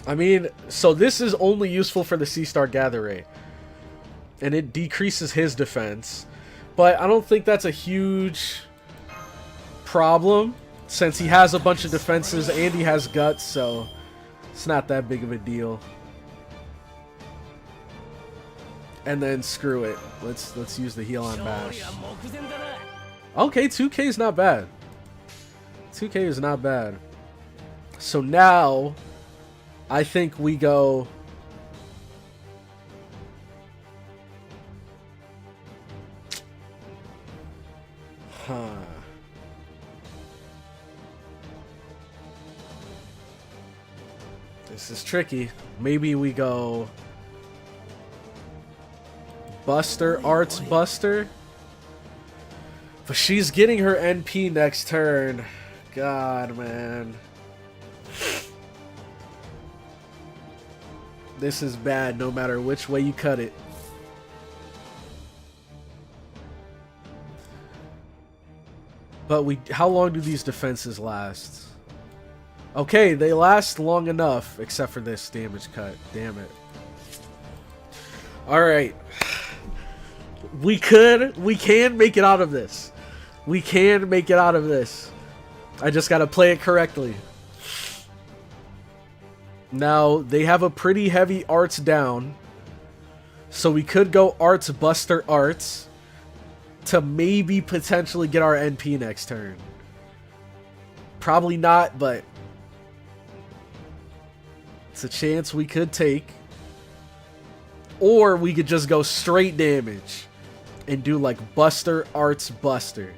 I mean, so this is only useful for the C-Star gather rate. And it decreases his defense. But I don't think that's a huge problem, since he has a bunch of defenses and he has Guts, so it's not that big of a deal. And then screw it. Let's use the heal on MASH. Okay, 2K is not bad. 2K is not bad. So now I think we go This is tricky. Maybe we go Buster, Arts Buster. But she's getting her NP next turn. God, man. This is bad no matter which way you cut it. But how long do these defenses last? Okay, they last long enough, except for this damage cut. Damn it. Alright. We can make it out of this. We can make it out of this. I just gotta play it correctly. Now, they have a pretty heavy arts down. So we could go Arts Buster Arts to maybe potentially get our NP next turn. Probably not, but it's a chance we could take. Or we could just go straight damage and do like Buster Arts Buster.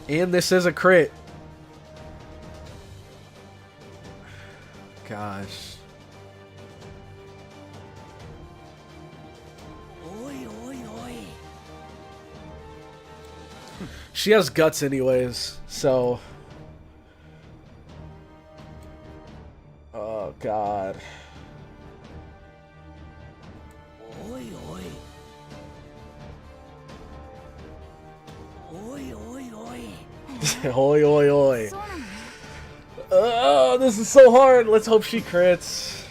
And this is a crit. Gosh. She has Guts anyways, so... Oh, God. Oi, oi, oi. Oh, this is so hard. Let's hope she crits.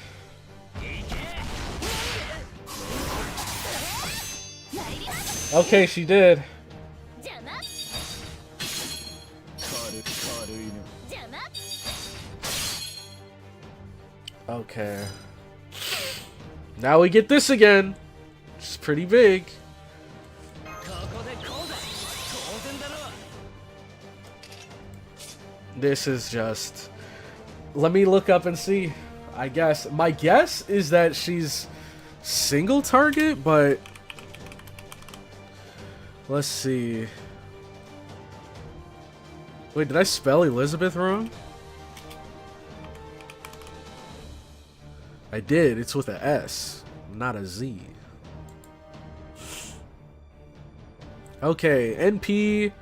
Okay, she did. Okay. Now we get this again. Which is pretty big. This is just... Let me look up and see. I guess. My guess is that she's single target, but... Let's see. Wait, did I spell Elizabeth wrong? I did. It's with a S, not a Z. Okay, NP.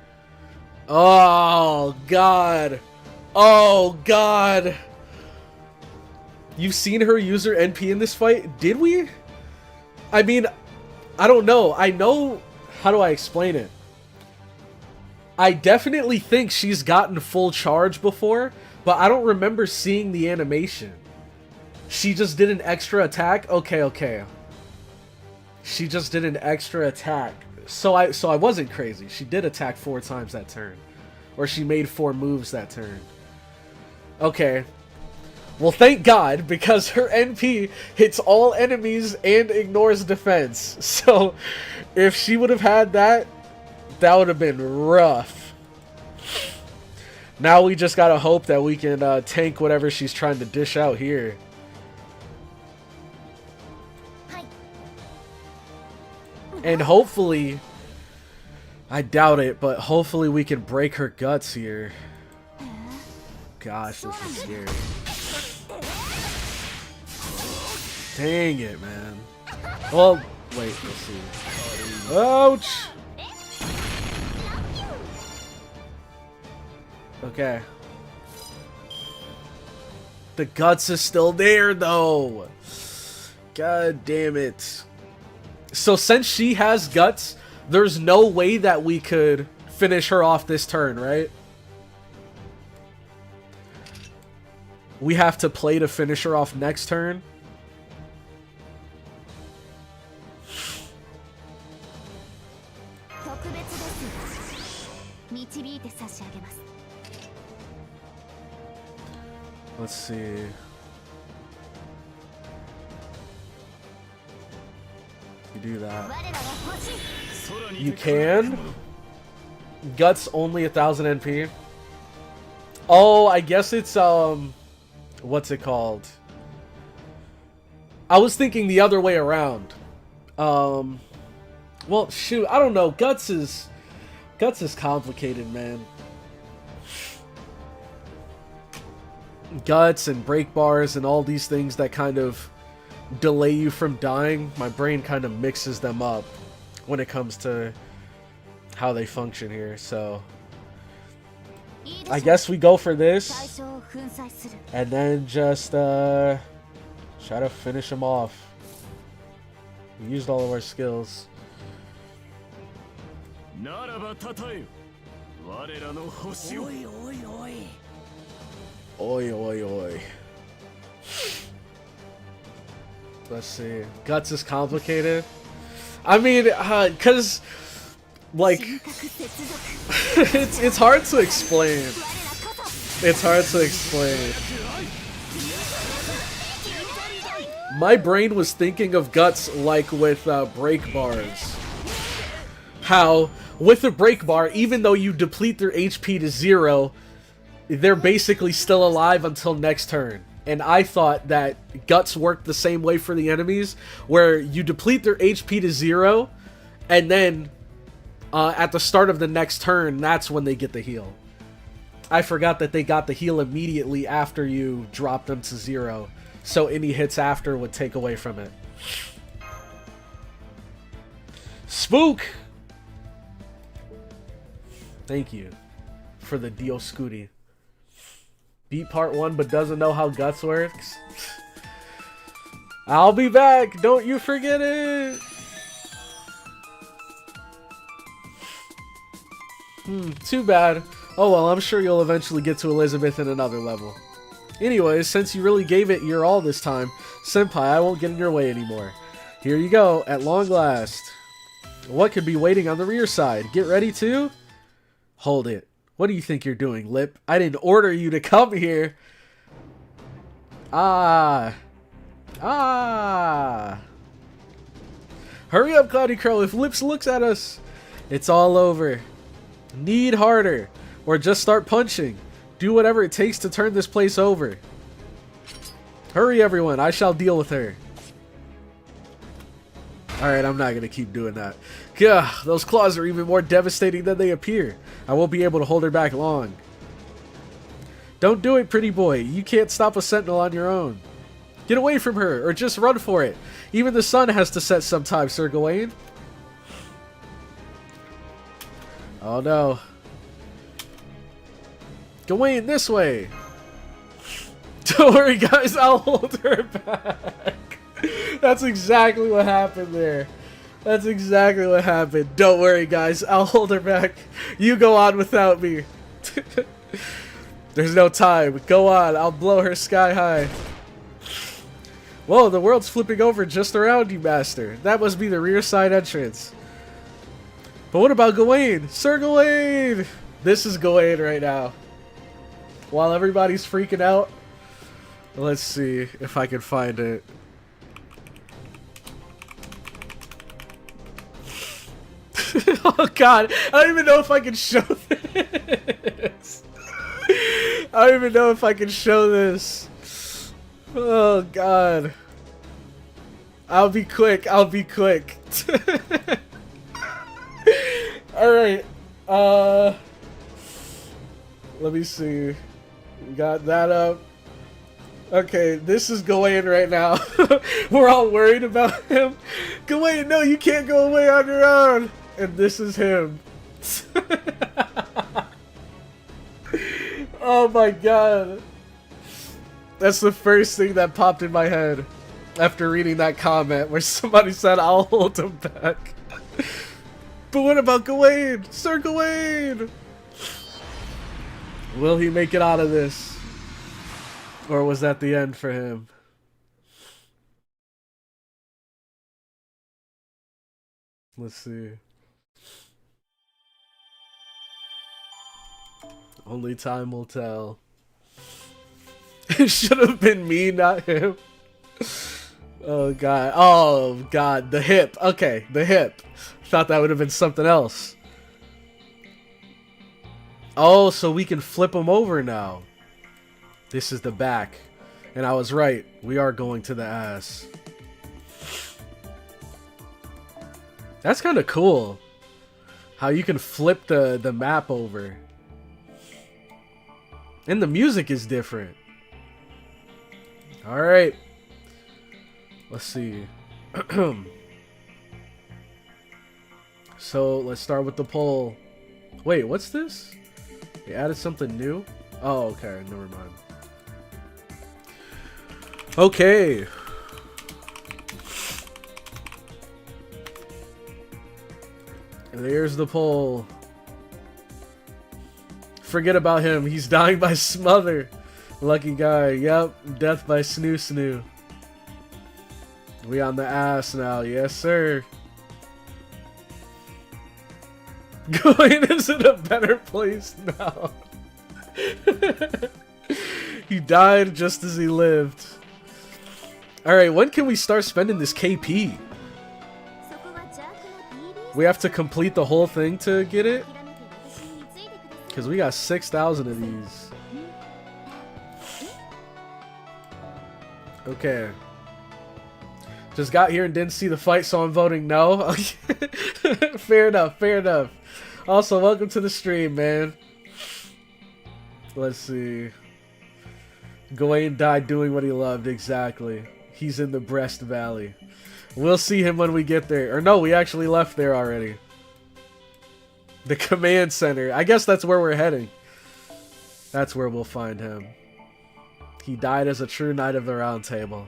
Oh, God. Oh, God. You've seen her use her NP in this fight? Did we? I mean, I don't know. I know... How do I explain it? I definitely think she's gotten full charge before, but I don't remember seeing the animation. She just did an extra attack? Okay, okay. She just did an extra attack. So I wasn't crazy. She did attack 4 times that turn. Or she made 4 moves that turn. Okay. Well, thank God, because her NP hits all enemies and ignores defense. So, if she would have had that, that would have been rough. Now we just gotta hope that we can tank whatever she's trying to dish out here. And hopefully, I doubt it, but hopefully we can break her guts here. Gosh, this is scary. Dang it, man. Well, wait, let's see. Ouch! Okay. The guts is still there, though. God damn it. So since she has guts, there's no way that we could finish her off this turn, right? We have to play to finish her off next turn. Let's see. You do that. You can. Guts only 1000 NP. Oh, I guess it's what's it called? I was thinking the other way around. Well, shoot, I don't know. Guts is complicated, man. Guts and break bars and all these things that kind of delay you from dying, my brain kind of mixes them up when it comes to how they function here. So I guess we go for this and then just try to finish him off. We used all of our skills. Oi, oi, oi. Let's see. Guts is complicated. I mean, cause like it's hard to explain. It's hard to explain. My brain was thinking of Guts like with break bars. How with a break bar, even though you deplete their HP to 0, they're basically still alive until next turn. And I thought that Guts worked the same way for the enemies, where you deplete their HP to 0, and then at the start of the next turn, that's when they get the heal. I forgot that they got the heal immediately after you drop them to 0, so any hits after would take away from it. Spook! Thank you for the Dioscuri. Beat part 1 but doesn't know how Guts works. I'll be back, don't you forget it. Too bad. Oh well, I'm sure you'll eventually get to Elizabeth in another level. Anyways, since you really gave it your all this time, Senpai, I won't get in your way anymore. Here you go, at long last. What could be waiting on the rear side? Get ready to... Hold it. What do you think you're doing, Lip? I didn't order you to come here. Ah. Hurry up, CloudyCrow. If Lips looks at us, it's all over. Need harder. Or just start punching. Do whatever it takes to turn this place over. Hurry, everyone. I shall deal with her. Alright, I'm not going to keep doing that. Gah, those claws are even more devastating than they appear. I won't be able to hold her back long. Don't do it, pretty boy. You can't stop a sentinel on your own. Get away from her, or just run for it. Even the sun has to set sometime, Sir Gawain. Oh no. Gawain, this way. Don't worry, guys. I'll hold her back. That's exactly what happened there. That's exactly what happened. Don't worry, guys. I'll hold her back. You go on without me. There's no time. Go on. I'll blow her sky high. Whoa, the world's flipping over just around you, Master. That must be the rear side entrance. But what about Gawain? Sir Gawain! This is Gawain right now. While everybody's freaking out. Let's see if I can find it. Oh god, I don't even know if I can show this. I don't even know if I can show this. Oh god. I'll be quick, I'll be quick. Alright, let me see. We got that up. Okay, this is Gawain right now. We're all worried about him. Gawain, no, you can't go away on your own. And this is him. Oh my god. That's the first thing that popped in my head after reading that comment where somebody said, I'll hold him back. But what about Gawain? Sir Gawain! Will he make it out of this? Or was that the end for him? Let's see. Only time will tell. It should have been me, not him. Oh god. Oh god. The hip. Okay, the hip. Thought that would have been something else. Oh, so we can flip him over now. This is the back. And I was right. We are going to the ass. That's kind of cool. How you can flip the map over. And the music is different. Alright. Let's see. So, let's start with the poll. Wait, what's this? They added something new? Oh, okay. Never mind. Okay. There's the poll. Forget about him. He's dying by smother. Lucky guy. Yep. Death by snoo snoo. We on the ass now. Yes, sir. Going is in a better place now. He died just as he lived. Alright, when can we start spending this KP? We have to complete the whole thing to get it? Because we got 6,000 of these. Okay. Just got here and didn't see the fight, so I'm voting no. Fair enough, fair enough. Also, welcome to the stream, man. Let's see. Gawain died doing what he loved, exactly. He's in the Breast Valley. We'll see him when we get there. Or no, we actually left there already. The command center. I guess that's where we're heading. That's where we'll find him. He died as a true knight of the Round Table.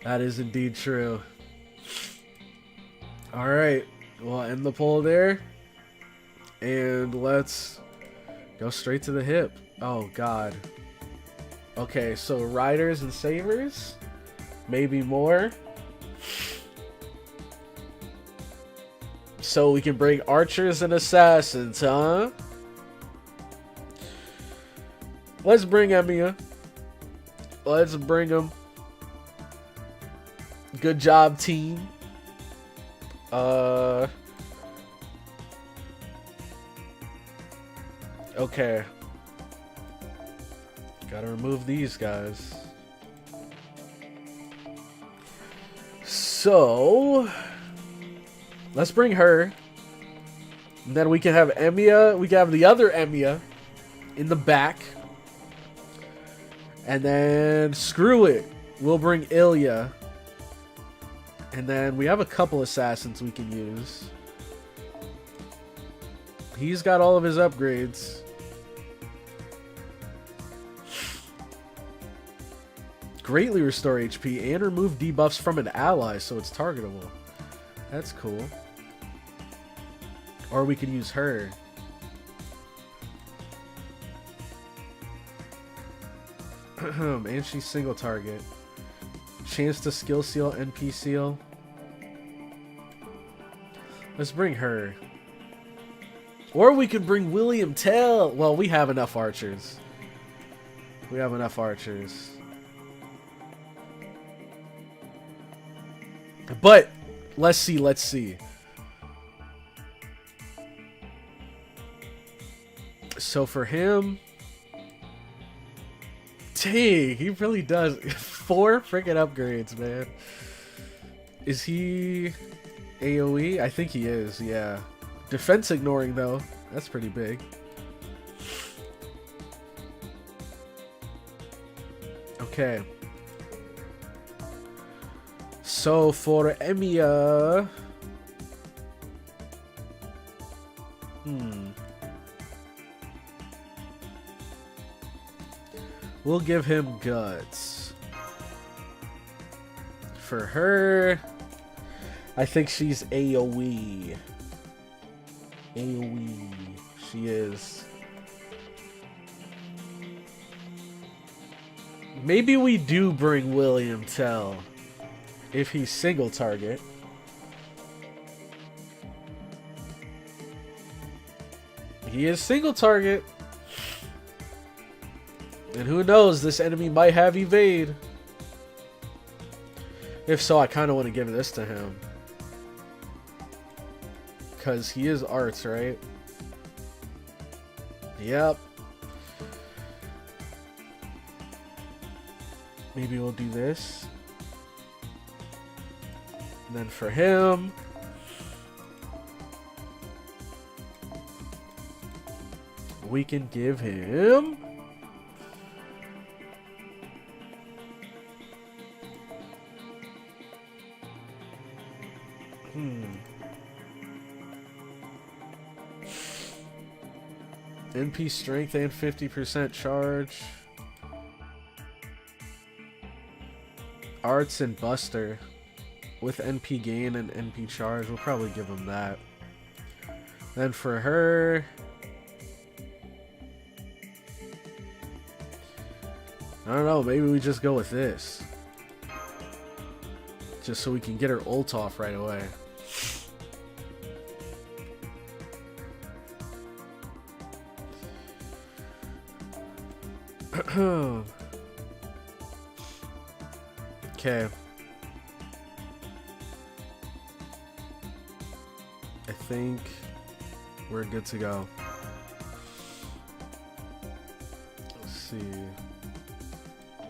That is indeed true. Alright. We'll end the poll there. And let's Go straight to the hip. Oh, God. Okay, so riders and savers? Maybe more. So we can bring archers and assassins, huh? Let's bring Emiya. Let's bring them. Good job, team. Okay. Gotta remove these guys. So let's bring her. And then we can have Emiya. We can have the other Emiya in the back. And then screw it. We'll bring Ilya. And then we have a couple assassins we can use. He's got all of his upgrades. Greatly restore HP and remove debuffs from an ally so it's targetable. That's cool. Or we could use her. And she's single target. Chance to skill seal, NP seal. Let's bring her. Or we could bring William Tell. Well, we have enough archers. We have enough archers. But let's see, let's see. So for him, dang, he really does 4 freaking upgrades, man. Is he AoE? I think he is, yeah. Defense ignoring though, that's pretty big. Okay. So for Emiya, we'll give him guts. For her, I think she's AoE. AoE, she is. Maybe we do bring William Tell. If he's single target. He is single target. And who knows, this enemy might have evade. If so, I kind of want to give this to him. Because he is arts, right? Yep. Maybe we'll do this. And then for him, we can give him NP strength and 50% charge. Arts and Buster. With NP gain and NP charge, we'll probably give him that. Then for her, I don't know, maybe we just go with this. Just so we can get her ult off right away. Okay. I think we're good to go. Let's see.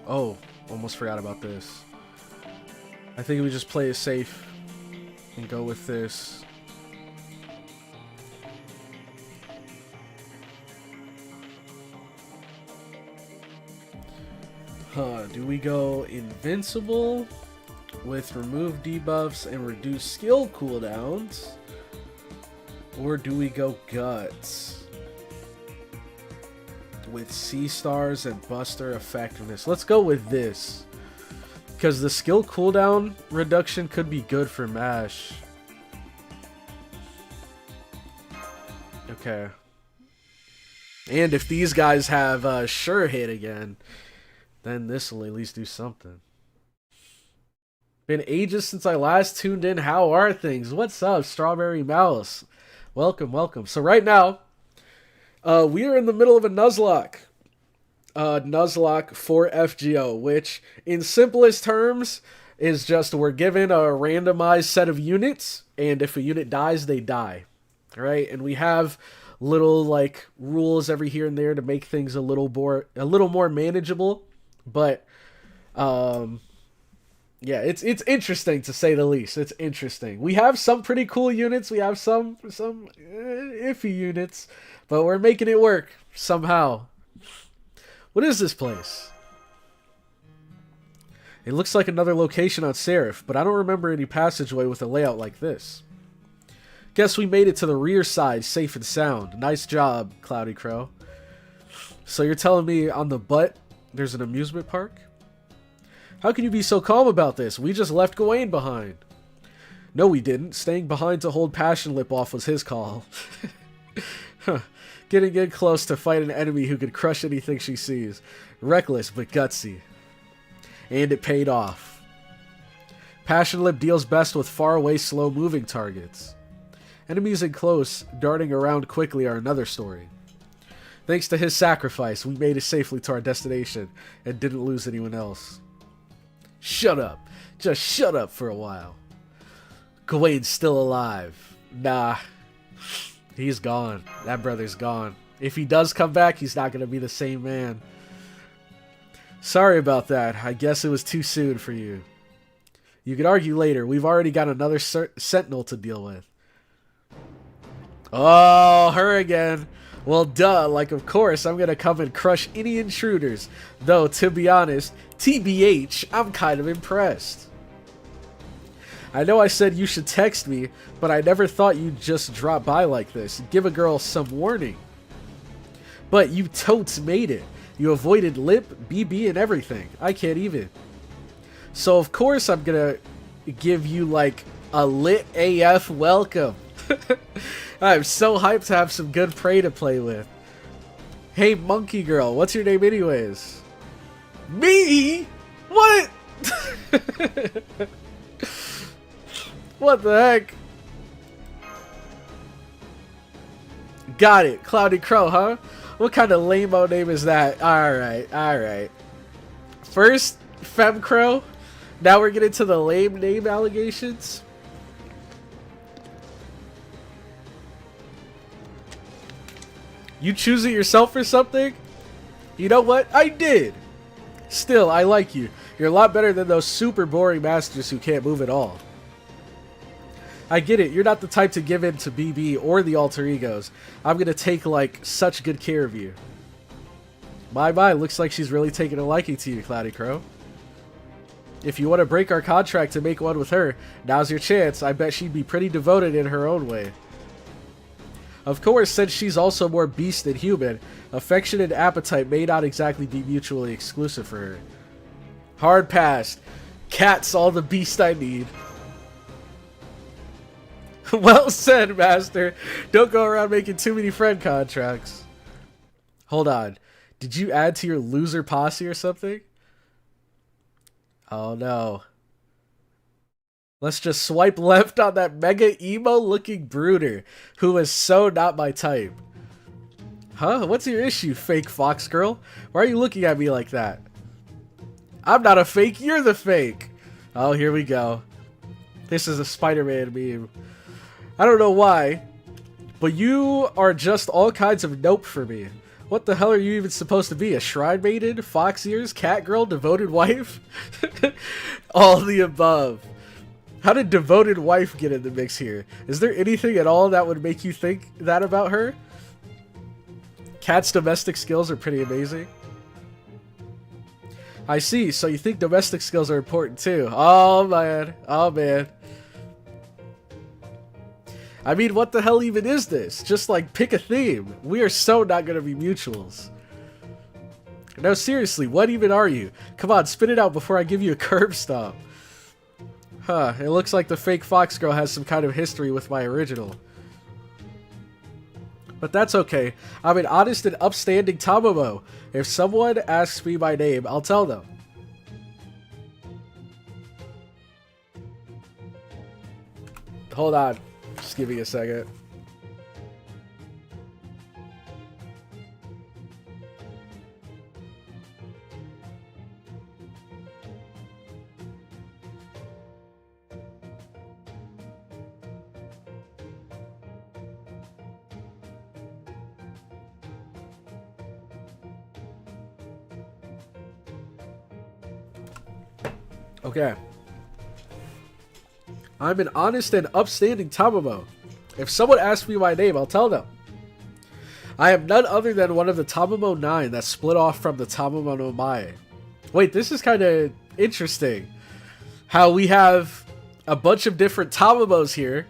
Oh, almost forgot about this. I think we just play it safe and go with this. Do we go invincible with remove debuffs and reduce skill cooldowns? Or do we go guts with C stars and Buster effectiveness? Let's go with this. Because the skill cooldown reduction could be good for MASH. Okay. And if these guys have sure hit again, then this will at least do something. Been ages since I last tuned in. How are things? What's up, Strawberry Mouse? Welcome, welcome. So right now, we are in the middle of a Nuzlocke. Nuzlocke for FGO, which in simplest terms is just we're given a randomized set of units, and if a unit dies, they die. Right? And we have little like rules every here and there to make things a little more manageable. But yeah, it's interesting to say the least. It's interesting. We have some pretty cool units. We have some iffy units, but we're making it work somehow. What is this place? It looks like another location on Seraph, but I don't remember any passageway with a layout like this. Guess we made it to the rear side safe and sound. Nice job, CloudyCrow. So you're telling me on the butt there's an amusement park? How can you be so calm about this? We just left Gawain behind. No, we didn't. Staying behind to hold Passion Lip off was his call. Getting in close to fight an enemy who could crush anything she sees. Reckless, but gutsy. And it paid off. Passion Lip deals best with far-away, slow-moving targets. Enemies in close, darting around quickly are another story. Thanks to his sacrifice, we made it safely to our destination and didn't lose anyone else. Shut up. Just shut up for a while. Gawain's still alive. Nah. He's gone. That brother's gone. If he does come back, he's not going to be the same man. Sorry about that. I guess it was too soon for you. You can argue later. We've already got another sentinel to deal with. Oh, her again. Well, duh. Like, of course, I'm going to come and crush any intruders. Though, to be honest, TBH, I'm kind of impressed. I know I said you should text me, but I never thought you'd just drop by like this. Give a girl some warning. But you totes made it. You avoided Lip, BB, and everything. I can't even. So, of course, I'm going to give you, like, a lit AF welcome. I'm so hyped to have some good prey to play with. Hey, monkey girl, what's your name anyways? Me? What? What the heck? Got it. CloudyCrow, huh? What kind of lame-o name is that? Alright, alright. First, FemCrow. Now we're getting to the lame name allegations. You choose it yourself or something? You know what? I did. Still, I like you. You're a lot better than those super boring masters who can't move at all. I get it. You're not the type to give in to BB or the alter egos. I'm going to take, like, such good care of you. My, looks like she's really taking a liking to you, CloudyCrow. If you want to break our contract to make one with her, now's your chance. I bet she'd be pretty devoted in her own way. Of course, since she's also more beast than human, affection and appetite may not exactly be mutually exclusive for her. Hard pass. Cat's all the beast I need. Well said, Master. Don't go around making too many friend contracts. Hold on. Did you add to your loser posse or something? Oh no. Let's just swipe left on that mega emo looking brooder who is so not my type. Huh? What's your issue, fake fox girl? Why are you looking at me like that? I'm not a fake, you're the fake. Oh, here we go. This is a Spider-Man meme. I don't know why, but you are just all kinds of nope for me. What the hell are you even supposed to be? A shrine maiden? Fox ears? Cat girl? Devoted wife? All the above. How did devoted wife get in the mix here? Is there anything at all that would make you think that about her? Cat's domestic skills are pretty amazing. I see, so you think domestic skills are important too. Oh man, oh man. I mean, what the hell even is this? Just like pick a theme. We are so not gonna be mutuals. No, seriously, what even are you? Come on, spit it out before I give you a curb stomp. Huh, it looks like the fake fox girl has some kind of history with my original. But that's okay. I'm an honest and upstanding Tamamo. If someone asks me my name, I'll tell them. Hold on. Just give me a second. Okay. I'm an honest and upstanding Tamamo. If someone asks me my name, I'll tell them. I am none other than one of the Tamamo 9 that split off from the Tamamo no Mae. Wait, this is kind of interesting. How we have a bunch of different Tamamos here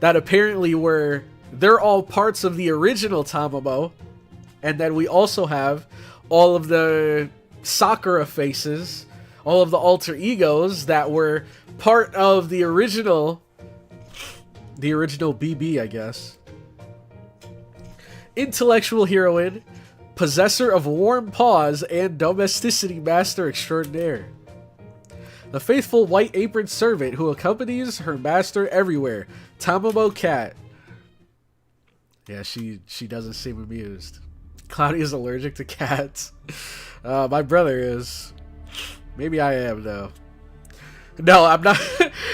that apparently they're all parts of the original Tamamo. And then we also have all of the Sakura faces, all of the alter egos that were part of the original BB, I guess. Intellectual heroine, possessor of warm paws, and domesticity master extraordinaire. The faithful white apron servant who accompanies her master everywhere, Tamamo Cat. Yeah, she doesn't seem amused. Cloudy is allergic to cats. My brother is. Maybe I am though. No, I'm not.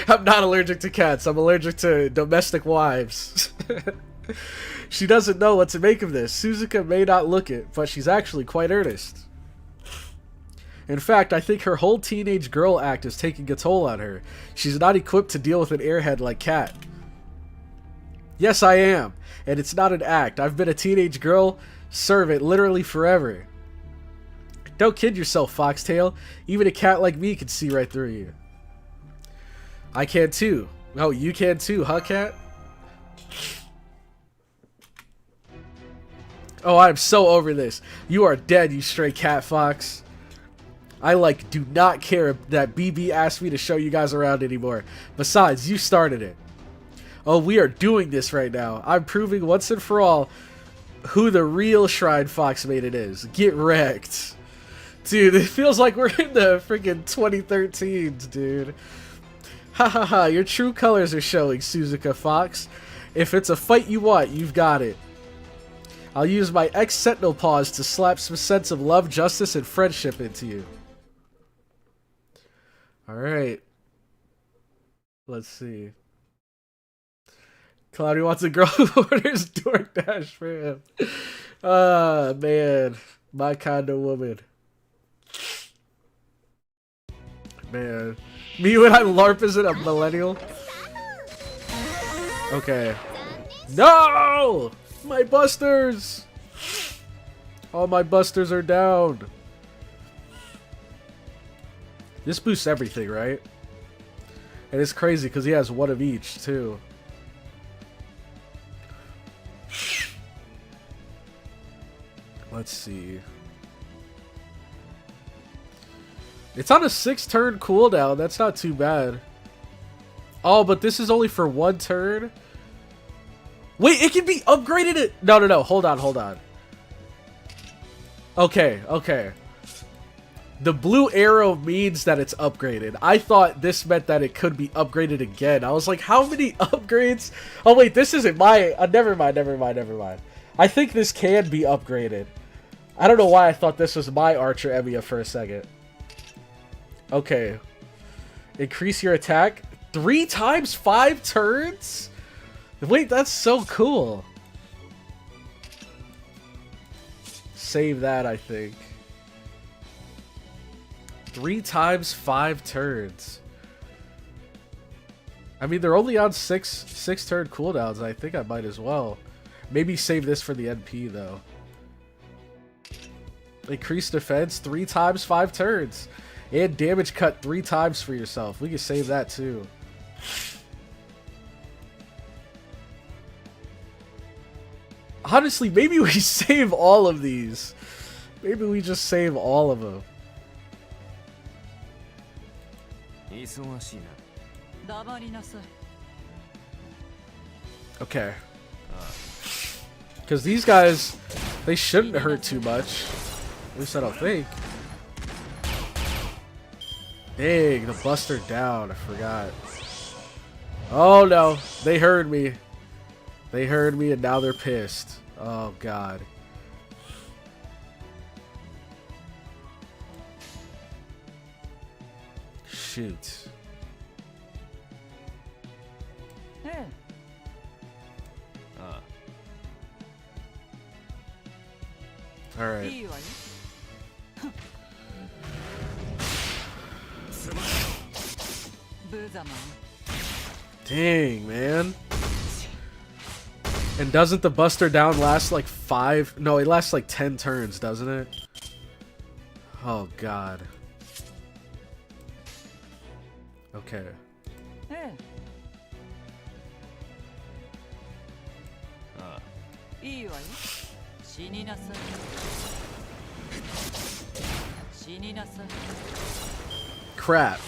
I'm not allergic to cats. I'm allergic to domestic wives. She doesn't know what to make of this. Suzuka may not look it, but she's actually quite earnest. In fact, I think her whole teenage girl act is taking a toll on her. She's not equipped to deal with an airhead like Cat. Yes, I am. And it's not an act. I've been a teenage girl servant literally forever. Don't kid yourself, Foxtail. Even a cat like me can see right through you. I can too. Oh, you can too, huh, Cat? Oh, I'm so over this. You are dead, you stray cat fox. I, do not care that BB asked me to show you guys around anymore. Besides, you started it. Oh, we are doing this right now. I'm proving once and for all who the real Shrine Fox Maiden is. Get wrecked. Dude, it feels like we're in the freaking 2013s, dude. Ha ha ha, your true colors are showing, Suzuka Fox. If it's a fight you want, you've got it. I'll use my ex-sentinel paws to slap some sense of love, justice, and friendship into you. Alright. Let's see. Cloudy wants a girl who orders DoorDash for him. Ah, man. My kind of woman. Man. Me when I LARP isn't a millennial? Okay. No! My busters! All my busters are down. This boosts everything, right? And it's crazy because he has one of each, too. Let's see. It's on a 6-turn cooldown. That's not too bad. Oh, but this is only for 1 turn? Wait, it can be upgraded. No. Hold on. Okay. The blue arrow means that it's upgraded. I thought this meant that it could be upgraded again. I was like, how many upgrades? Oh, wait, this isn't my... never mind. I think this can be upgraded. I don't know why I thought this was my Archer Emiya for a second. Okay. Increase your attack 3 times 5 turns? Wait, that's so cool. Save that, I think. 3 times 5 turns. I mean, they're only on 6 turn cooldowns. I think I might as well. Maybe save this for the NP, though. Increase defense 3 times 5 turns. And damage cut 3 times for yourself. We can save that, too. Honestly, maybe we save all of these. Maybe we just save all of them. Okay. Because Because these guys, they shouldn't hurt too much. At least I don't think. Dang, the Buster down. I forgot. Oh no, they heard me. They heard me and now they're pissed. Oh god. Shoot. Alright. Dang, man. And doesn't the Buster down last like 5? No, it lasts like 10 turns, doesn't it? Oh, God. Okay. Crap.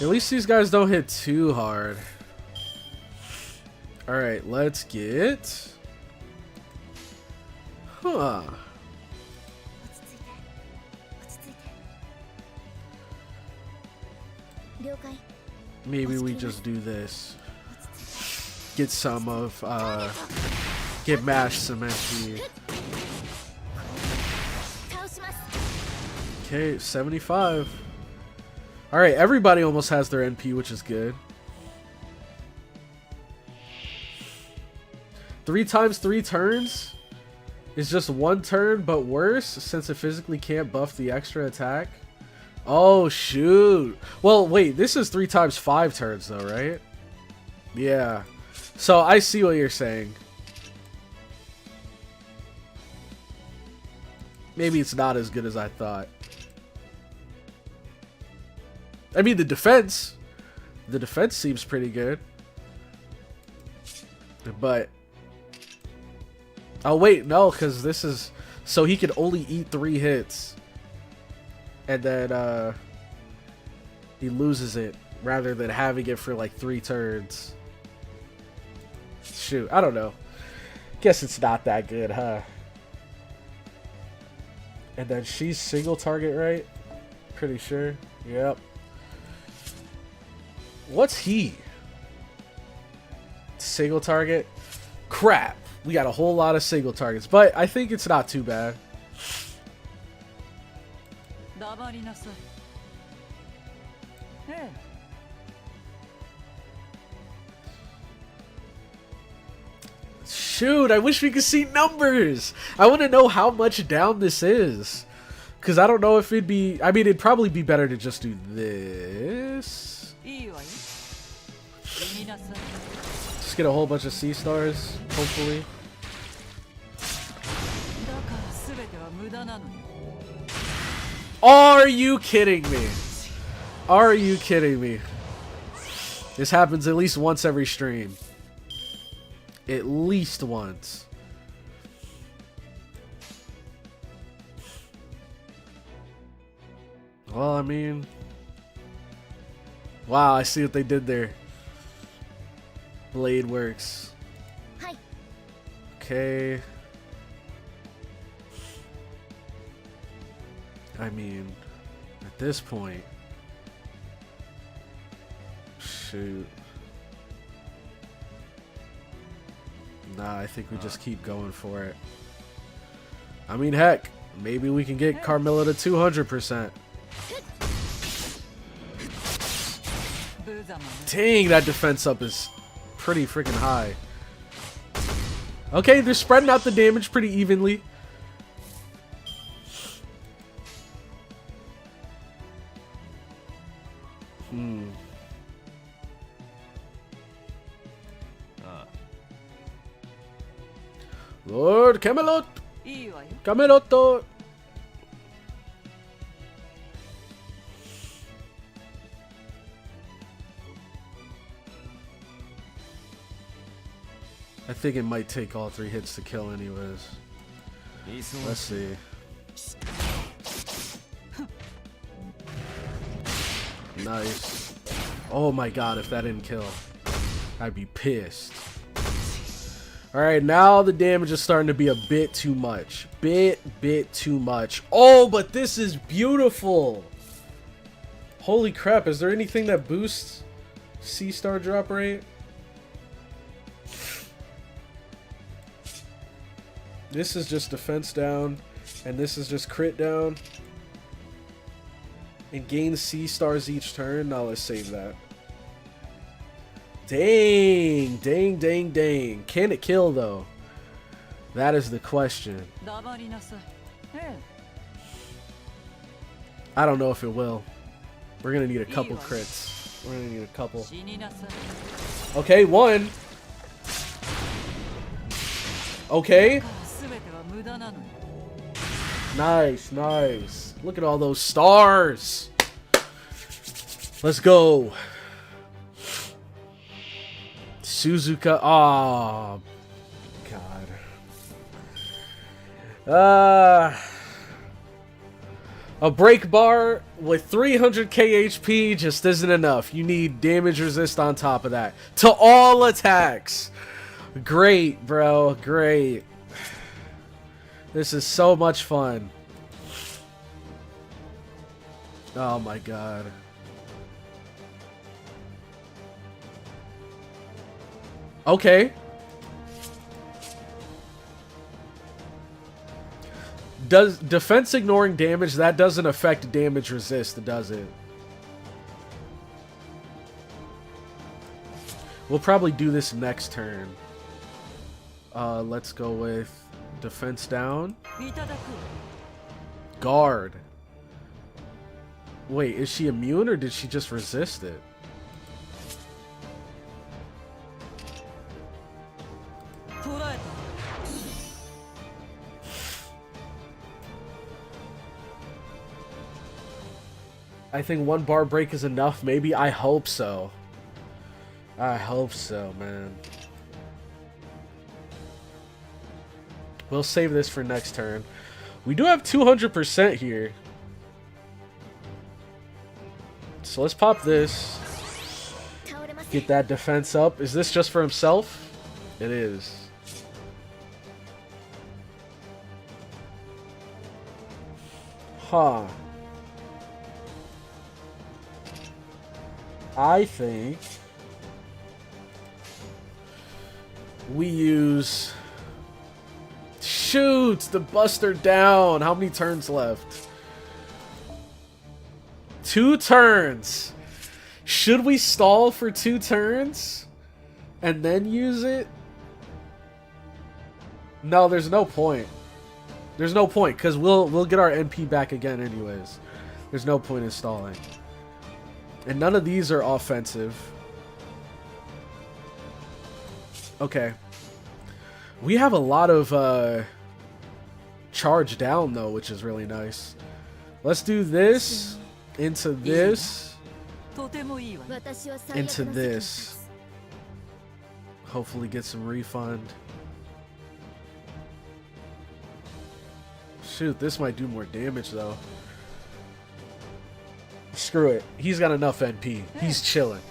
At least these guys don't hit too hard. Alright, let's get... Huh. Maybe we just do this. Get some of, get mashed some MP. Okay, 75. Alright, everybody almost has their NP, which is good. 3 times 3 turns is just 1 turn, but worse since it physically can't buff the extra attack. Oh, shoot. Well, wait, this is 3 times 5 turns, though, right? Yeah. So, I see what you're saying. Maybe it's not as good as I thought. I mean, the defense seems pretty good. But... Oh, wait, no, because this is... So he can only eat 3 hits. And then, he loses it, rather than having it for, like, 3 turns. Shoot, I don't know. Guess it's not that good, huh? And then she's single target, right? Pretty sure. Yep. What's he? Single target? Crap. We got a whole lot of single targets, but I think it's not too bad. Shoot, I wish we could see numbers. I want to know how much down this is. Because I don't know if it'd be... I mean, it'd probably be better to just do this. Just get a whole bunch of C stars, hopefully. Are you kidding me? Are you kidding me? This happens at least once every stream. At least once. Well, I mean... Wow, I see what they did there. Blade works. Okay. I mean, at this point... Shoot. Nah, I think we just keep going for it. I mean, heck, maybe we can get Carmilla to 200%. Dang, that defense up is pretty freaking high. Okay, they're spreading out the damage pretty evenly. Lord Camelot! Camelotto! I think it might take all 3 hits to kill anyways. Let's see. Nice. Oh my god, if that didn't kill, I'd be pissed. Alright, now the damage is starting to be a bit too much. Bit too much. Oh, but this is beautiful! Holy crap, is there anything that boosts C-star drop rate? This is just defense down, and this is just crit down. And gain C-stars each turn. Now let's save that. Dang, dang, dang, dang. Can it kill though? That is the question. I don't know if it will. We're gonna need a couple crits. We're gonna need a couple. Okay, one. Okay. Nice, nice. Look at all those stars. Let's go. Suzuka. Oh, God. A break bar with 300k HP just isn't enough. You need damage resist on top of that. To all attacks. Great, bro. Great. This is so much fun. Oh my god. Okay. Does defense ignoring damage, that doesn't affect damage resist, does it? We'll probably do this next turn. Let's go with defense down. Guard. Wait, is she immune or did she just resist it? I think one bar break is enough, maybe. I hope so. I hope so, man. We'll save this for next turn. We do have 200% here. So let's pop this. Get that defense up. Is this just for himself? It is. Huh. I think we use... Shoot! The Buster down! How many turns left? 2 turns! Should we stall for 2 turns? And then use it? No, there's no point. There's no point, because we'll get our NP back again anyways. There's no point in stalling. And none of these are offensive. Okay. We have a lot of charge down though, which is really nice. Let's do this into this into this. Hopefully get some refund. Shoot, this might do more damage though. Screw it. He's got enough NP. He's chilling.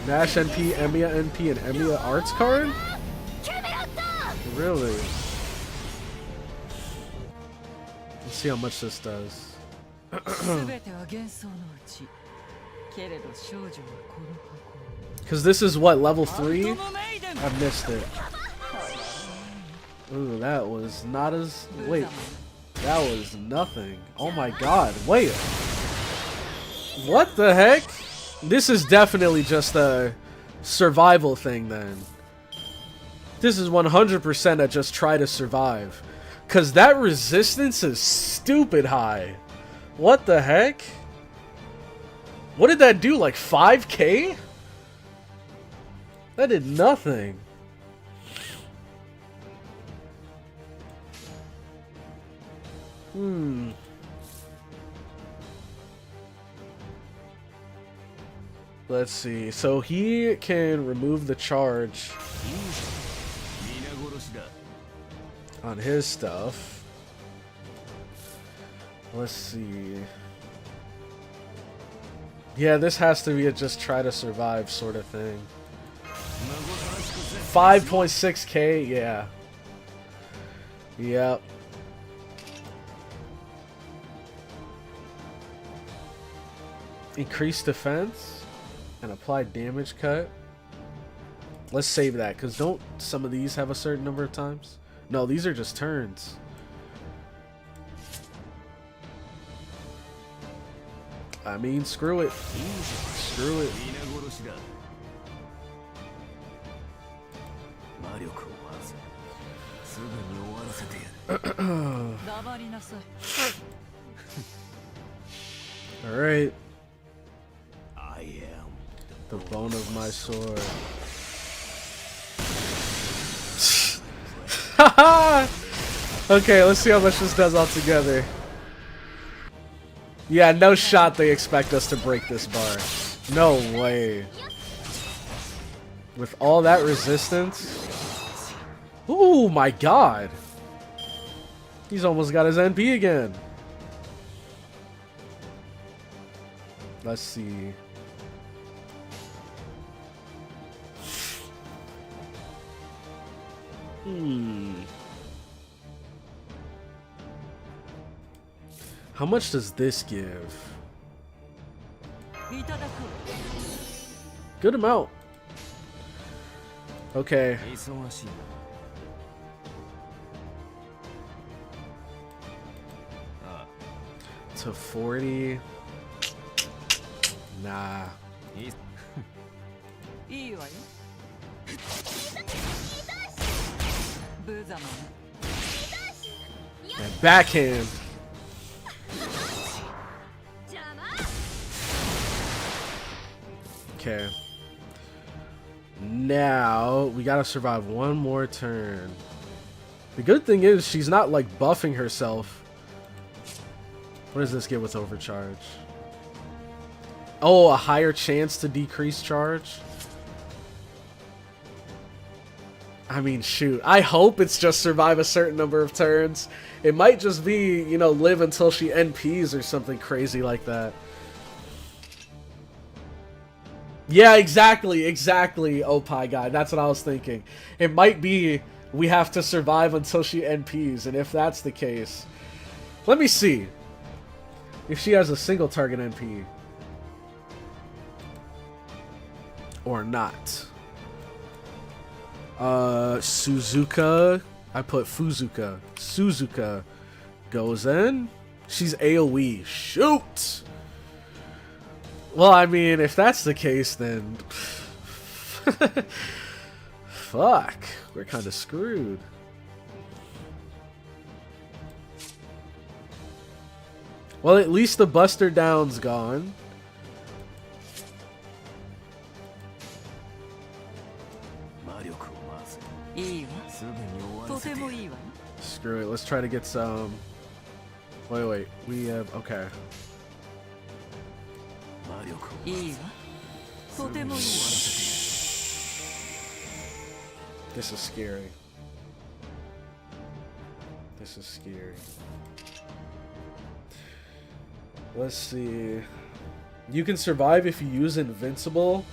Nash NP, Emiya NP, and Emiya Arts card? Really? Let's see how much this does. Because this is what, level 3? I missed it. Ooh, that was not as... Wait. That was nothing. Oh my god. Wait. What the heck? This is definitely just a survival thing then. This is 100% a just try to survive. Because that resistance is stupid high. What the heck? What did that do? Like 5k? That did nothing. Let's see. So he can remove the charge on his stuff. Let's see. Yeah, this has to be a just try to survive sort of thing. 5.6k, yeah. Yep. Increase defense and apply damage cut. Let's save that, because don't some of these have a certain number of times? No, these are just turns. I mean, screw it. Screw it. Alright. I am The bone of my sword. Okay, let's see how much this does altogether. Yeah, no shot they expect us to break this bar. No way. With all that resistance? Oh my god. He's almost got his NP again. Let's see. How much does this give? Good amount. Okay. To 40. Nah. And backhand. Okay. Now we gotta survive one more turn. The good thing is she's not like buffing herself. What does this get with overcharge? Oh, a higher chance to decrease charge? I mean, shoot. I hope it's just survive a certain number of turns. It might just be, you know, live until she NPs or something crazy like that. Yeah, exactly, Opie guy. That's what I was thinking. It might be we have to survive until she NPs, and if that's the case... Let me see. If she has a single target NP. Or not. Suzuka. I put Fuzuka. Suzuka goes in. She's AoE. Shoot! Well, I mean, if that's the case, then... Fuck. We're kind of screwed. Well, at least the Buster Down's gone. Screw it. Let's try to get some... Wait. We have... Okay. This is scary. This is scary. Let's see. You can survive if you use Invincible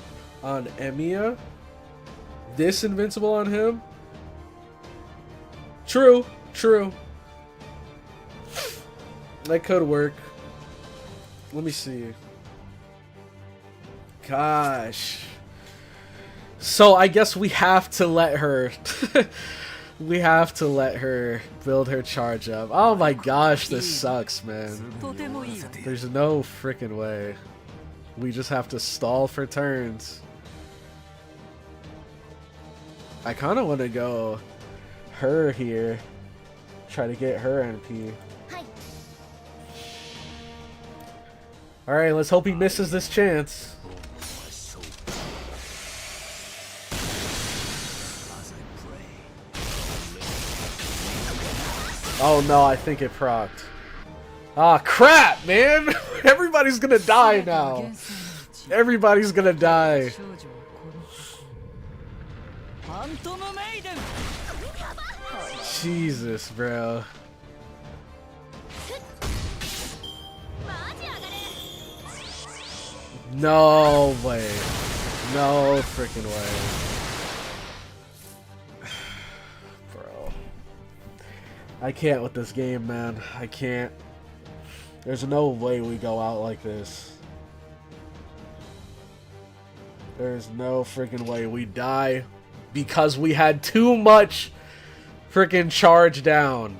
on Emiya. This Invincible on him? True. That could work. Let me see. Gosh. So I guess we have to let her... we have to let her build her charge up. Oh my gosh, this sucks, man. There's no freaking way. We just have to stall for turns. I kind of want to go her here. Try to get her NP. Alright, let's hope he misses this chance. Oh no, I think it procced. Ah, crap, man! Everybody's gonna die now. Everybody's gonna die. Jesus, bro. No way. No freaking way. Bro. I can't with this game, man. I can't. There's no way we go out like this. There's no freaking way we die because we had too much freaking charge down.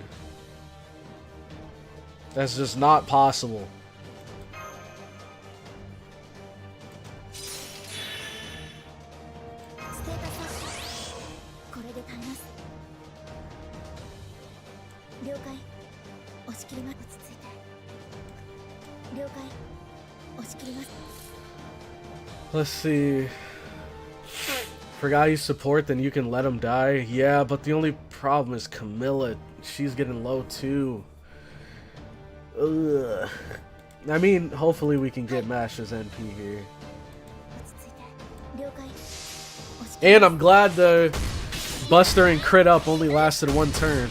That's just not possible. Let's see. Forgot you support, then you can let him die. Yeah, but the only problem is Camilla. She's getting low too. Ugh. I mean, hopefully we can get Mash's NP here. And I'm glad the Buster and crit up only lasted one turn.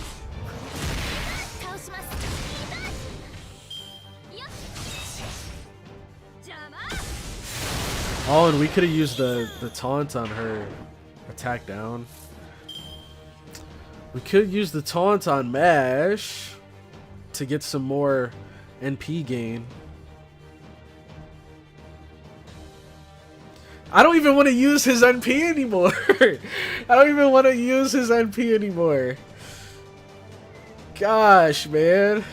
Oh, and we could have used the taunt on her. Attack down. We could use the taunt on Mash to get some more NP gain. I don't even want to use his NP anymore. I don't even want to use his NP anymore. Gosh, man.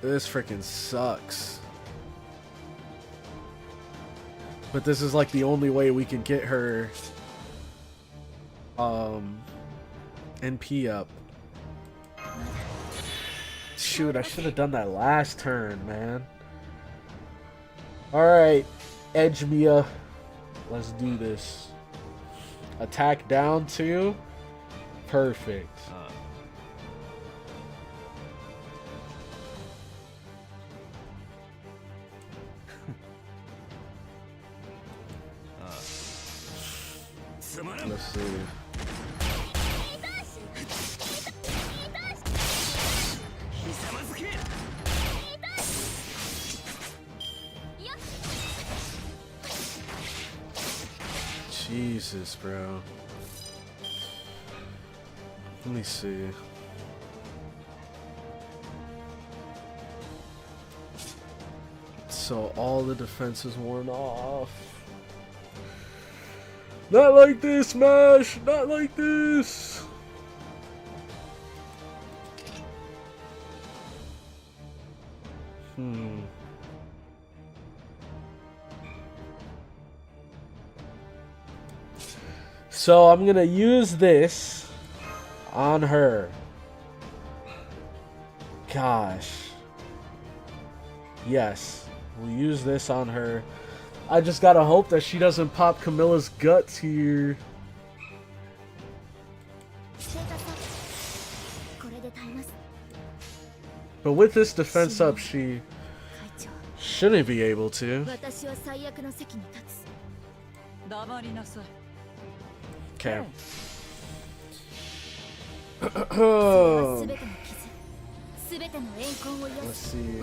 This freaking sucks. But this is like the only way we can get her NP up. Shoot, I should have done that last turn, man. Alright, edge Mia. Let's do this. Attack down 2. Perfect. Let's see. Jesus, bro. Let me see. So all the defense is worn off. Not like this, Mash! Not like this! So I'm gonna use this on her. Gosh. Yes, we'll use this on her. I just gotta hope that she doesn't pop Camilla's guts here. But with this defense up, she shouldn't be able to. Okay. Let's see.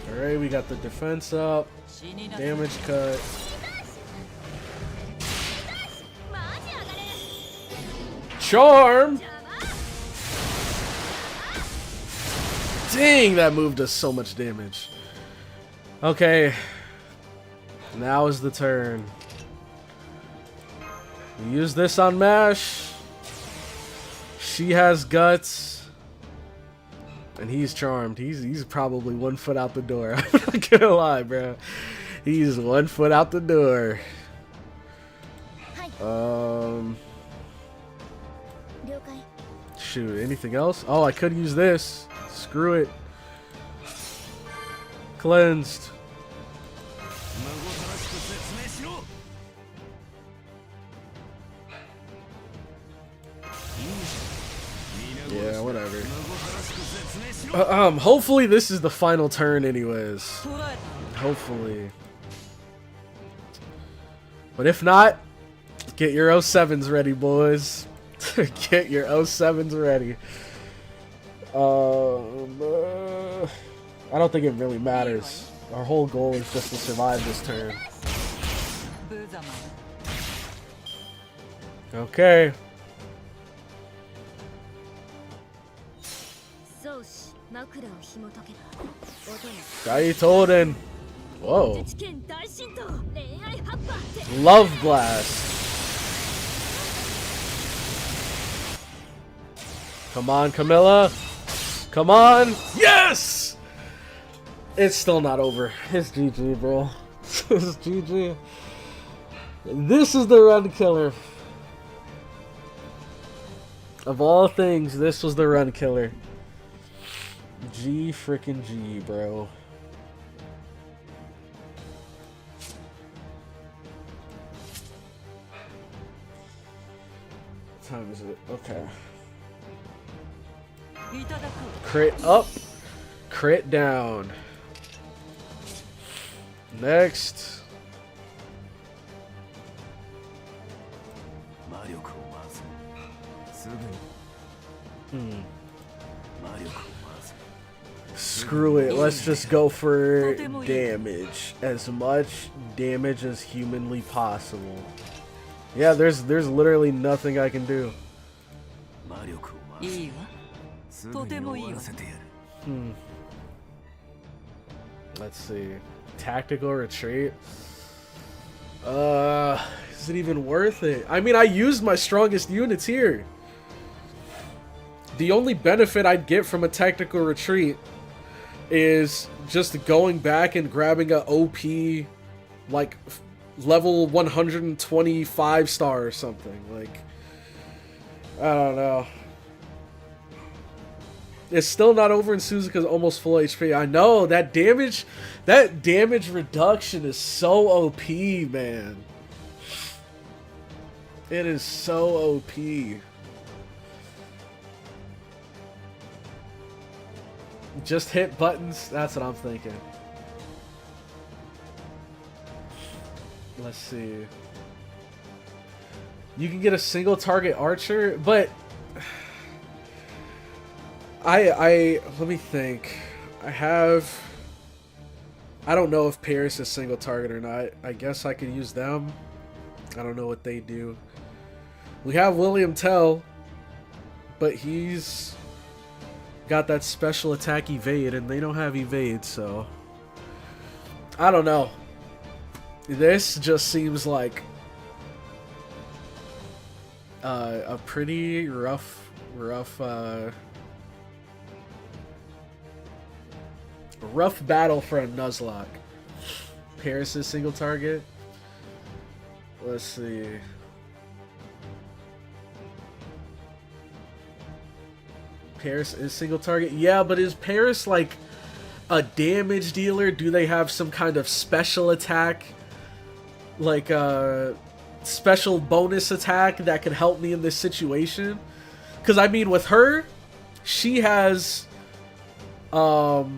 Alright, we got the defense up. Damage cut. Charm! Dang, that move does so much damage. Okay. Now is the turn. We use this on Mash. She has guts. And he's charmed. He's probably 1 foot out the door. I'm not gonna lie, bro. He's 1 foot out the door. Shoot, anything else? Oh, I could use this. Screw it. Cleansed. Yeah, whatever. Hopefully this is the final turn anyways. Hopefully. But if not, get your 07s ready, boys. Get your 07s ready. I don't think it really matters. Our whole goal is just to survive this turn. Okay. Gaitoden. Whoa. Love Blast. Come on, Camilla. Come on. Yes! It's still not over. It's GG, bro. It's GG. This is the run killer. Of all things, this was the run killer. G freaking G, bro. What time is it? Okay. Crit up, crit down. Next. Screw it, let's just go for damage. As much damage as humanly possible. Yeah, there's literally nothing I can do. Let's see. Tactical retreat. Is it even worth it? I mean, I used my strongest units here. The only benefit I'd get from a tactical retreat is just going back and grabbing a OP, like, level 125 star or something. Like, I don't know. It's still not over and Suzuka's almost full HP. I know, that damage reduction is so OP, man. It is so OP. Just hit buttons, that's what I'm thinking. Let's see. You can get a single target archer, but I let me think. I don't know if Paris is single target or not. I guess I could use them. I don't know what they do. We have William Tell, but he's got that special attack evade, and they don't have evade, so I don't know. This just seems like a pretty rough battle for a Nuzlocke. Paris is single target. Let's see. Paris is single target. Yeah, but is Paris like a damage dealer? Do they have some kind of special attack? Like a special bonus attack that could help me in this situation? Because I mean, with her, she has what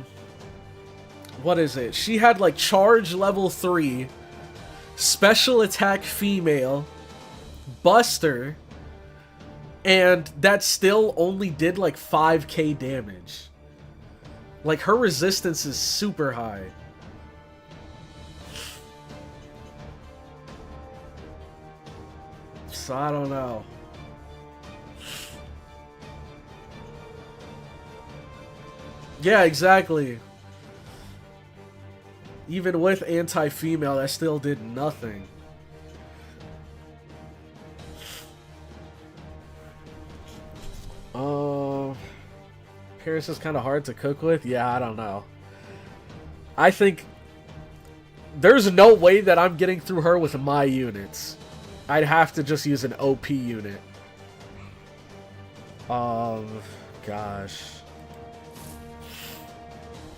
is it? She had like charge level 3, special attack female, buster, and that still only did like 5k damage. Like, her resistance is super high. So I don't know. Yeah, exactly. Even with anti-female, that still did nothing. Paris is kind of hard to cook with. Yeah, I don't know. I think there's no way that I'm getting through her with my units. I'd have to just use an OP unit. Gosh.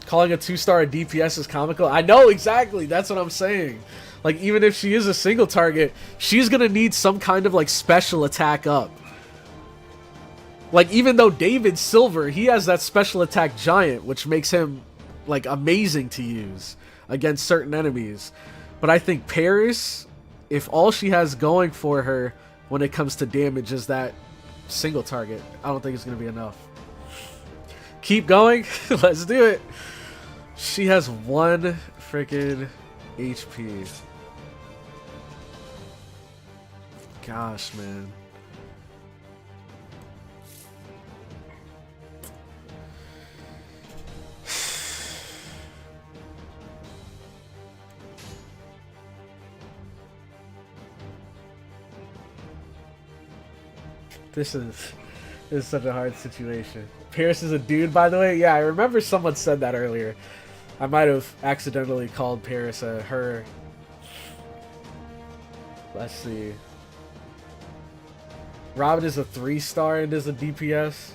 Calling a 2-star a DPS is comical. I know, exactly. That's what I'm saying. Like, even if she is a single target, she's gonna need some kind of, like, special attack up. Like, even though David's silver, he has that special attack giant, which makes him, like, amazing to use against certain enemies. But I think Paris if all she has going for her when it comes to damage is that single target, I don't think it's going to be enough. Keep going. Let's do it. She has 1 freaking HP. Gosh, man. This is such a hard situation. Paris is a dude, by the way. Yeah, I remember someone said that earlier. I might have accidentally called Paris a her. Let's see. Robin is a 3-star and is a DPS.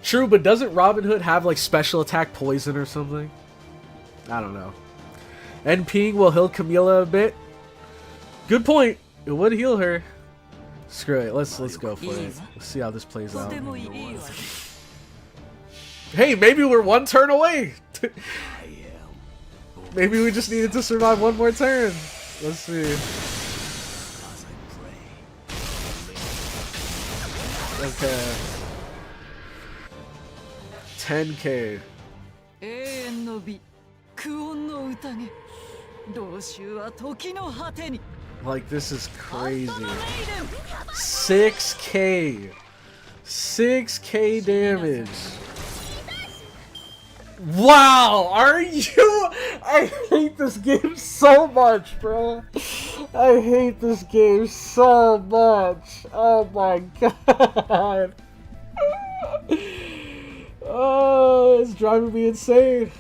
True, but doesn't Robin Hood have like special attack poison or something? I don't know. NPing will heal Camilla a bit. Good point. It would heal her. Screw it. Let's go for it. Let's see how this plays out. Hey, maybe we're 1 turn away. Maybe we just needed to survive 1 more turn. Let's see. Okay. 10k. Like, this is crazy. 6k. 6k damage. Wow, are you? I hate this game so much, bro. I hate this game so much. Oh my god. Oh, it's driving me insane.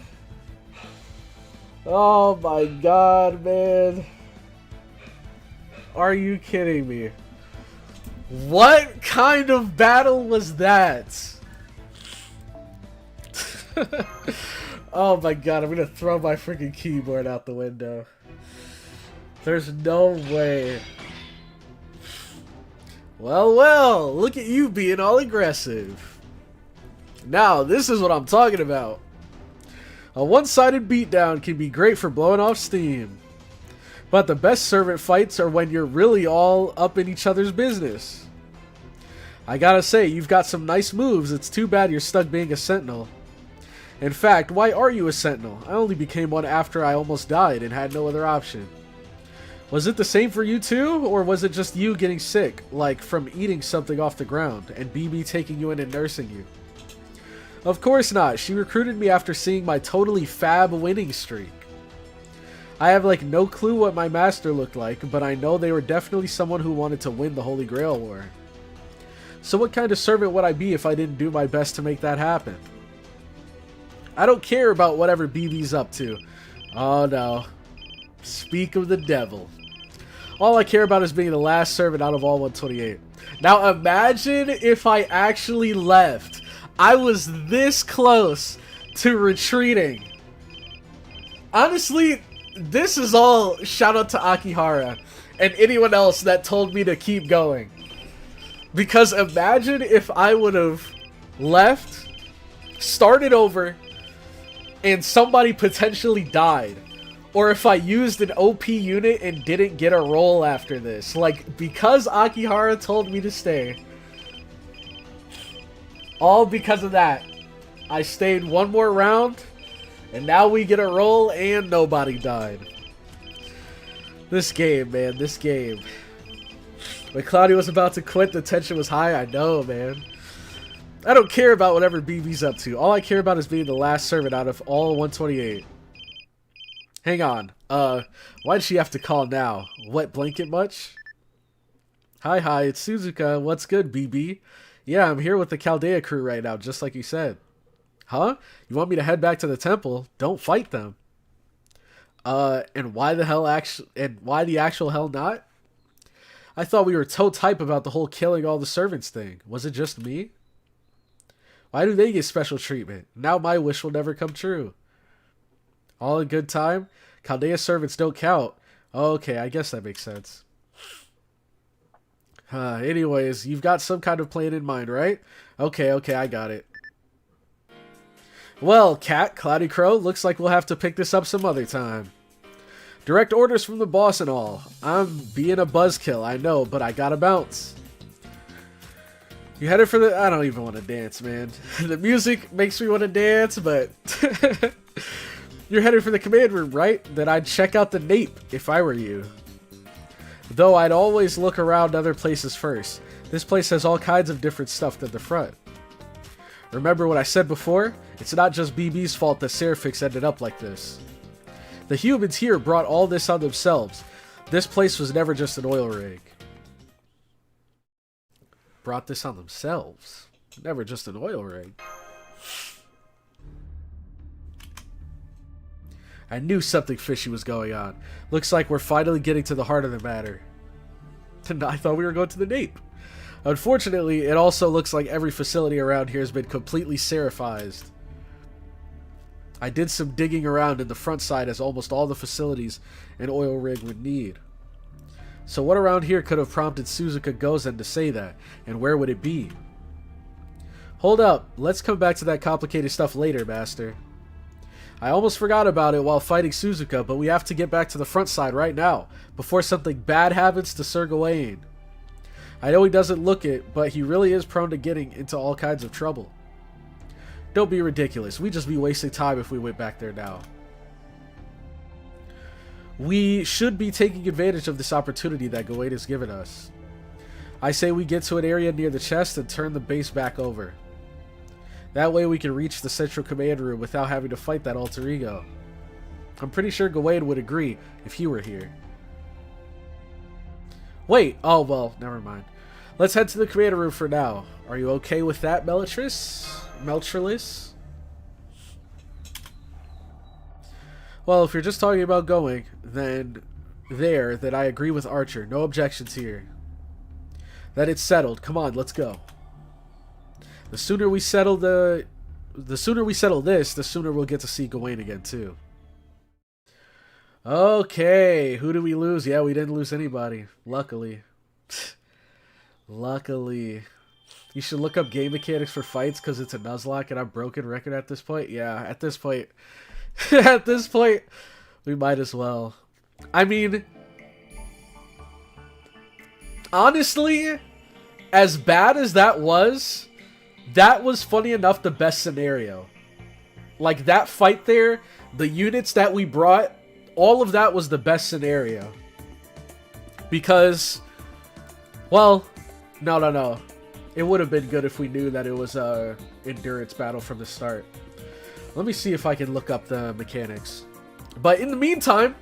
Oh my god, man. Are you kidding me? What kind of battle was that? Oh my god, I'm gonna throw my freaking keyboard out the window. There's no way. Well, look at you being all aggressive. Now, this is what I'm talking about. A one-sided beatdown can be great for blowing off steam. But the best servant fights are when you're really all up in each other's business. I gotta say, you've got some nice moves. It's too bad you're stuck being a sentinel. In fact, why are you a sentinel? I only became one after I almost died and had no other option. Was it the same for you too? Or was it just you getting sick, like from eating something off the ground, and BB taking you in and nursing you? Of course not. She recruited me after seeing my totally fab winning streak. I have like no clue what my master looked like, but I know they were definitely someone who wanted to win the Holy Grail War. So what kind of servant would I be if I didn't do my best to make that happen? I don't care about whatever BB's up to. Oh no. Speak of the devil. All I care about is being the last servant out of all 128. Now imagine if I actually left. I was this close to retreating. Honestly, this is all shout out to Akihara and anyone else that told me to keep going. Because imagine if I would have left, started over, and somebody potentially died. Or if I used an OP unit and didn't get a roll after this. Like, because Akihara told me to stay. All because of that. I stayed 1 more round. And now we get a roll and nobody died. This game, man. This game. When Cloudy was about to quit, the tension was high. I know, man. I don't care about whatever BB's up to. All I care about is being the last servant out of all 128. Hang on. Why'd she have to call now? Wet blanket much? Hi, it's Suzuka. What's good, BB? Yeah, I'm here with the Chaldea crew right now, just like you said. Huh? You want me to head back to the temple? Don't fight them. And why the actual hell not? I thought we were toe type about the whole killing all the servants thing. Was it just me? Why do they get special treatment? Now my wish will never come true. All in good time? Chaldea servants don't count. Okay, I guess that makes sense. Anyways, you've got some kind of plan in mind, right? Okay, I got it. Well, Cat, CloudyCrow, looks like we'll have to pick this up some other time. Direct orders from the boss and all. I'm being a buzzkill, I know, but I gotta bounce. You headed for the... I don't even want to dance, man. The music makes me want to dance, but... You're headed for the command room, right? Then I'd check out the nape if I were you. Though I'd always look around other places first. This place has all kinds of different stuff than the front. Remember what I said before? It's not just BB's fault that Seraphics ended up like this. The humans here brought all this on themselves. This place was never just an oil rig. Brought this on themselves. Never just an oil rig. I knew something fishy was going on. Looks like we're finally getting to the heart of the matter. I thought we were going to the nape. Unfortunately, it also looks like every facility around here has been completely seraphized. I did some digging around in the front side as almost all the facilities an oil rig would need. So what around here could have prompted Suzuka Gozen to say that, and where would it be? Hold up, let's come back to that complicated stuff later, Master. I almost forgot about it while fighting Suzuka, but we have to get back to the front side right now, before something bad happens to Sir Gawain. I know he doesn't look it, but he really is prone to getting into all kinds of trouble. Don't be ridiculous, we'd just be wasting time if we went back there now. We should be taking advantage of this opportunity that Gawain has given us. I say we get to an area near the chest and turn the base back over. That way we can reach the central command room without having to fight that alter ego. I'm pretty sure Gawain would agree if he were here. Wait, oh well, never mind. Let's head to the command room for now. Are you okay with that, Meltrilis? Well, if you're just talking about going, then I agree with Archer. No objections here. Then it's settled. Come on, let's go. The sooner we settle this, the sooner we'll get to see Gawain again too. Okay, who do we lose? Yeah, we didn't lose anybody. Luckily. Luckily. You should look up game mechanics for fights because it's a Nuzlocke and I'm broken record at this point. Yeah, at this point. At this point, we might as well. I mean, honestly, as bad as that was funny enough the best scenario. Like, that fight there, the units that we brought, all of that was the best scenario. Because, well, no. It would have been good if we knew that it was a endurance battle from the start. Let me see if I can look up the mechanics. But in the meantime,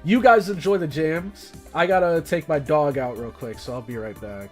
you guys enjoy the jams. I gotta take my dog out real quick, so I'll be right back.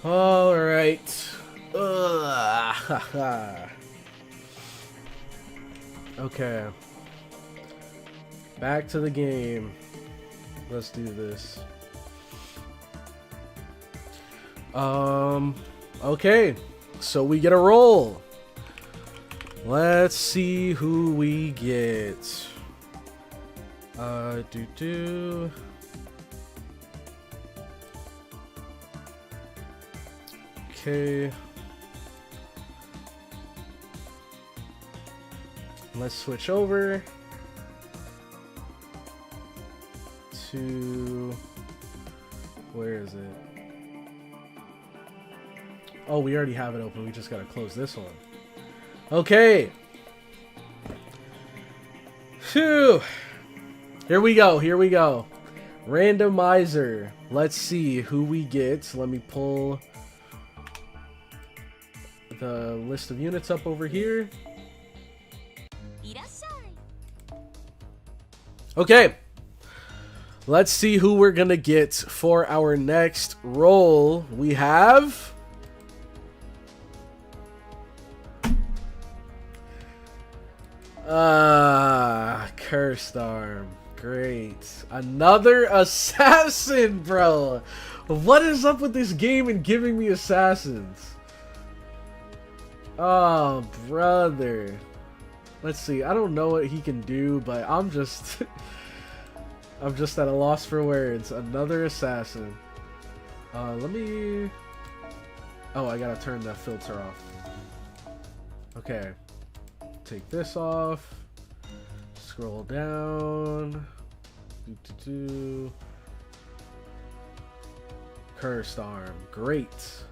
All right. Ugh. Okay. Back to the game. Let's do this. Okay. So we get a roll. Let's see who we get. Okay. Let's switch over to, where is it? Oh, we already have it open. We just gotta close this one. Okay. Phew. Here we go. Here we go. Randomizer. Let's see who we get. Let me pull the list of units up over here. Okay. Let's see who we're gonna get for our next roll. We have Cursed Arm. Great. Another assassin, bro. What is up with this game and giving me assassins? Oh, brother. Let's see. I don't know what he can do, but I'm just I'm just at a loss for words. Another assassin. Let me... Oh, I gotta turn that filter off. Okay. Take this off. Scroll down. Cursed Arm. Great.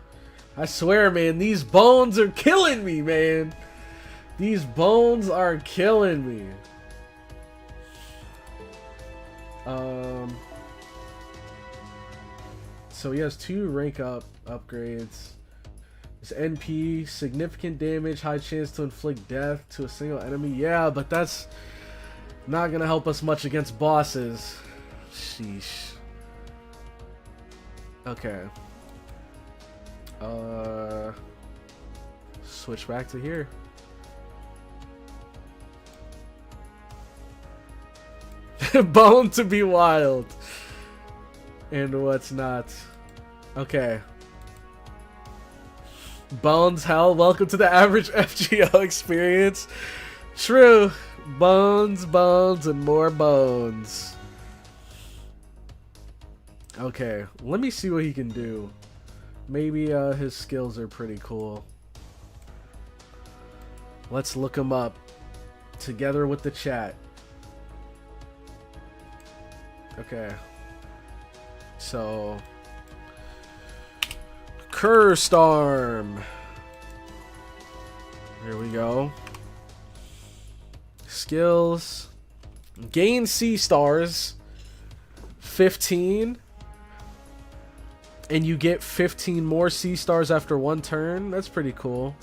I swear, man, these bones are killing me, man. These bones are killing me. So he has 2 rank up upgrades. His NP, significant damage, high chance to inflict death to a single enemy. Yeah, but that's not gonna help us much against bosses. Sheesh. Okay. Switch back to here. Bone to be wild. And what's not. Okay. Bones, hell, welcome to the average FGO experience. True. Bones, bones, and more bones. Okay, let me see what he can do. Maybe his skills are pretty cool. Let's look him up together with the chat. Okay. So, Cursed Arm. Here we go. Skills. Gain C stars. 15. And you get 15 more C stars after 1 turn. That's pretty cool.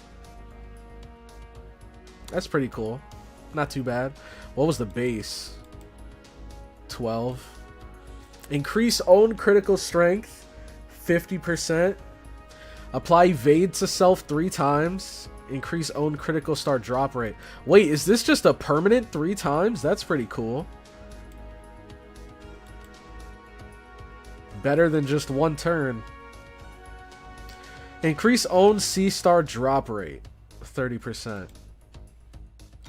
That's pretty cool. Not too bad. What was the base? 12. Increase own critical strength 50%. Apply evade to self 3 times. Increase own critical star drop rate. Wait, is this just a permanent 3 times? That's pretty cool. Better than just 1 turn. Increase own C star drop rate 30%.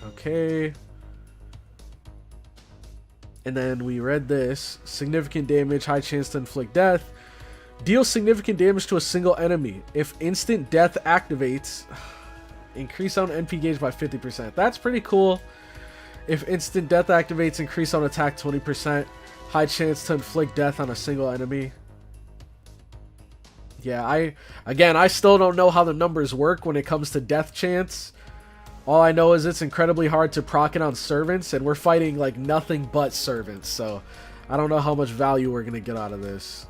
Okay. And then we read this. Significant damage, high chance to inflict death. Deal significant damage to a single enemy. If instant death activates, increase on NP gauge by 50%. That's pretty cool. If instant death activates, increase on attack 20%. High chance to inflict death on a single enemy. Yeah, I still don't know how the numbers work when it comes to death chance. All I know is it's incredibly hard to proc it on servants, and we're fighting like nothing but servants, so I don't know how much value we're gonna get out of this.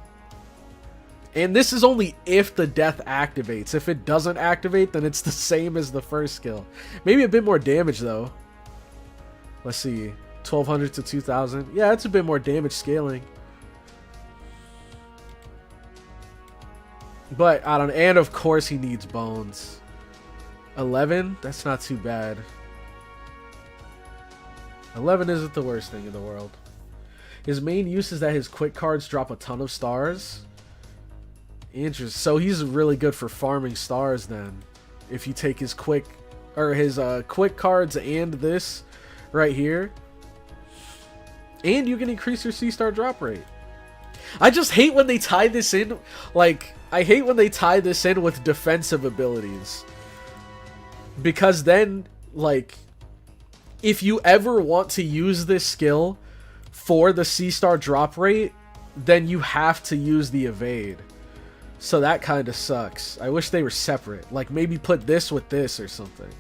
And this is only if the death activates. If it doesn't activate, then it's the same as the first skill. Maybe a bit more damage though. Let's see, 1200 to 2000. Yeah, it's a bit more damage scaling. But I don't know. And of course he needs bones. 11? That's not too bad. 11 isn't the worst thing in the world. His main use is that his quick cards drop a ton of stars. Interesting. So he's really good for farming stars then. If you take his quick cards and this right here. And you can increase your C-star drop rate. I just hate when they tie this in. Like, I hate when they tie this in with defensive abilities. Because then, like, if you ever want to use this skill for the C-star drop rate, then you have to use the evade. So that kind of sucks. I wish they were separate. Like, maybe put this with this or something.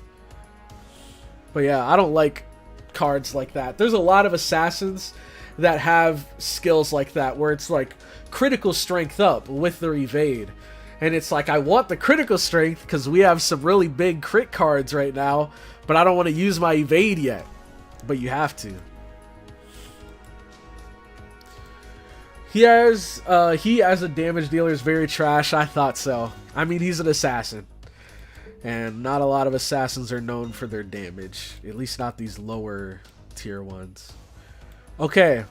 But yeah, I don't like cards like that. There's a lot of assassins that have skills like that, where it's like critical strength up with their evade. And it's like, I want the critical strength because we have some really big crit cards right now, but I don't want to use my evade yet. But you have to. He as a damage dealer is very trash. I thought so. I mean, he's an assassin. And not a lot of assassins are known for their damage. At least not these lower tier ones. Okay.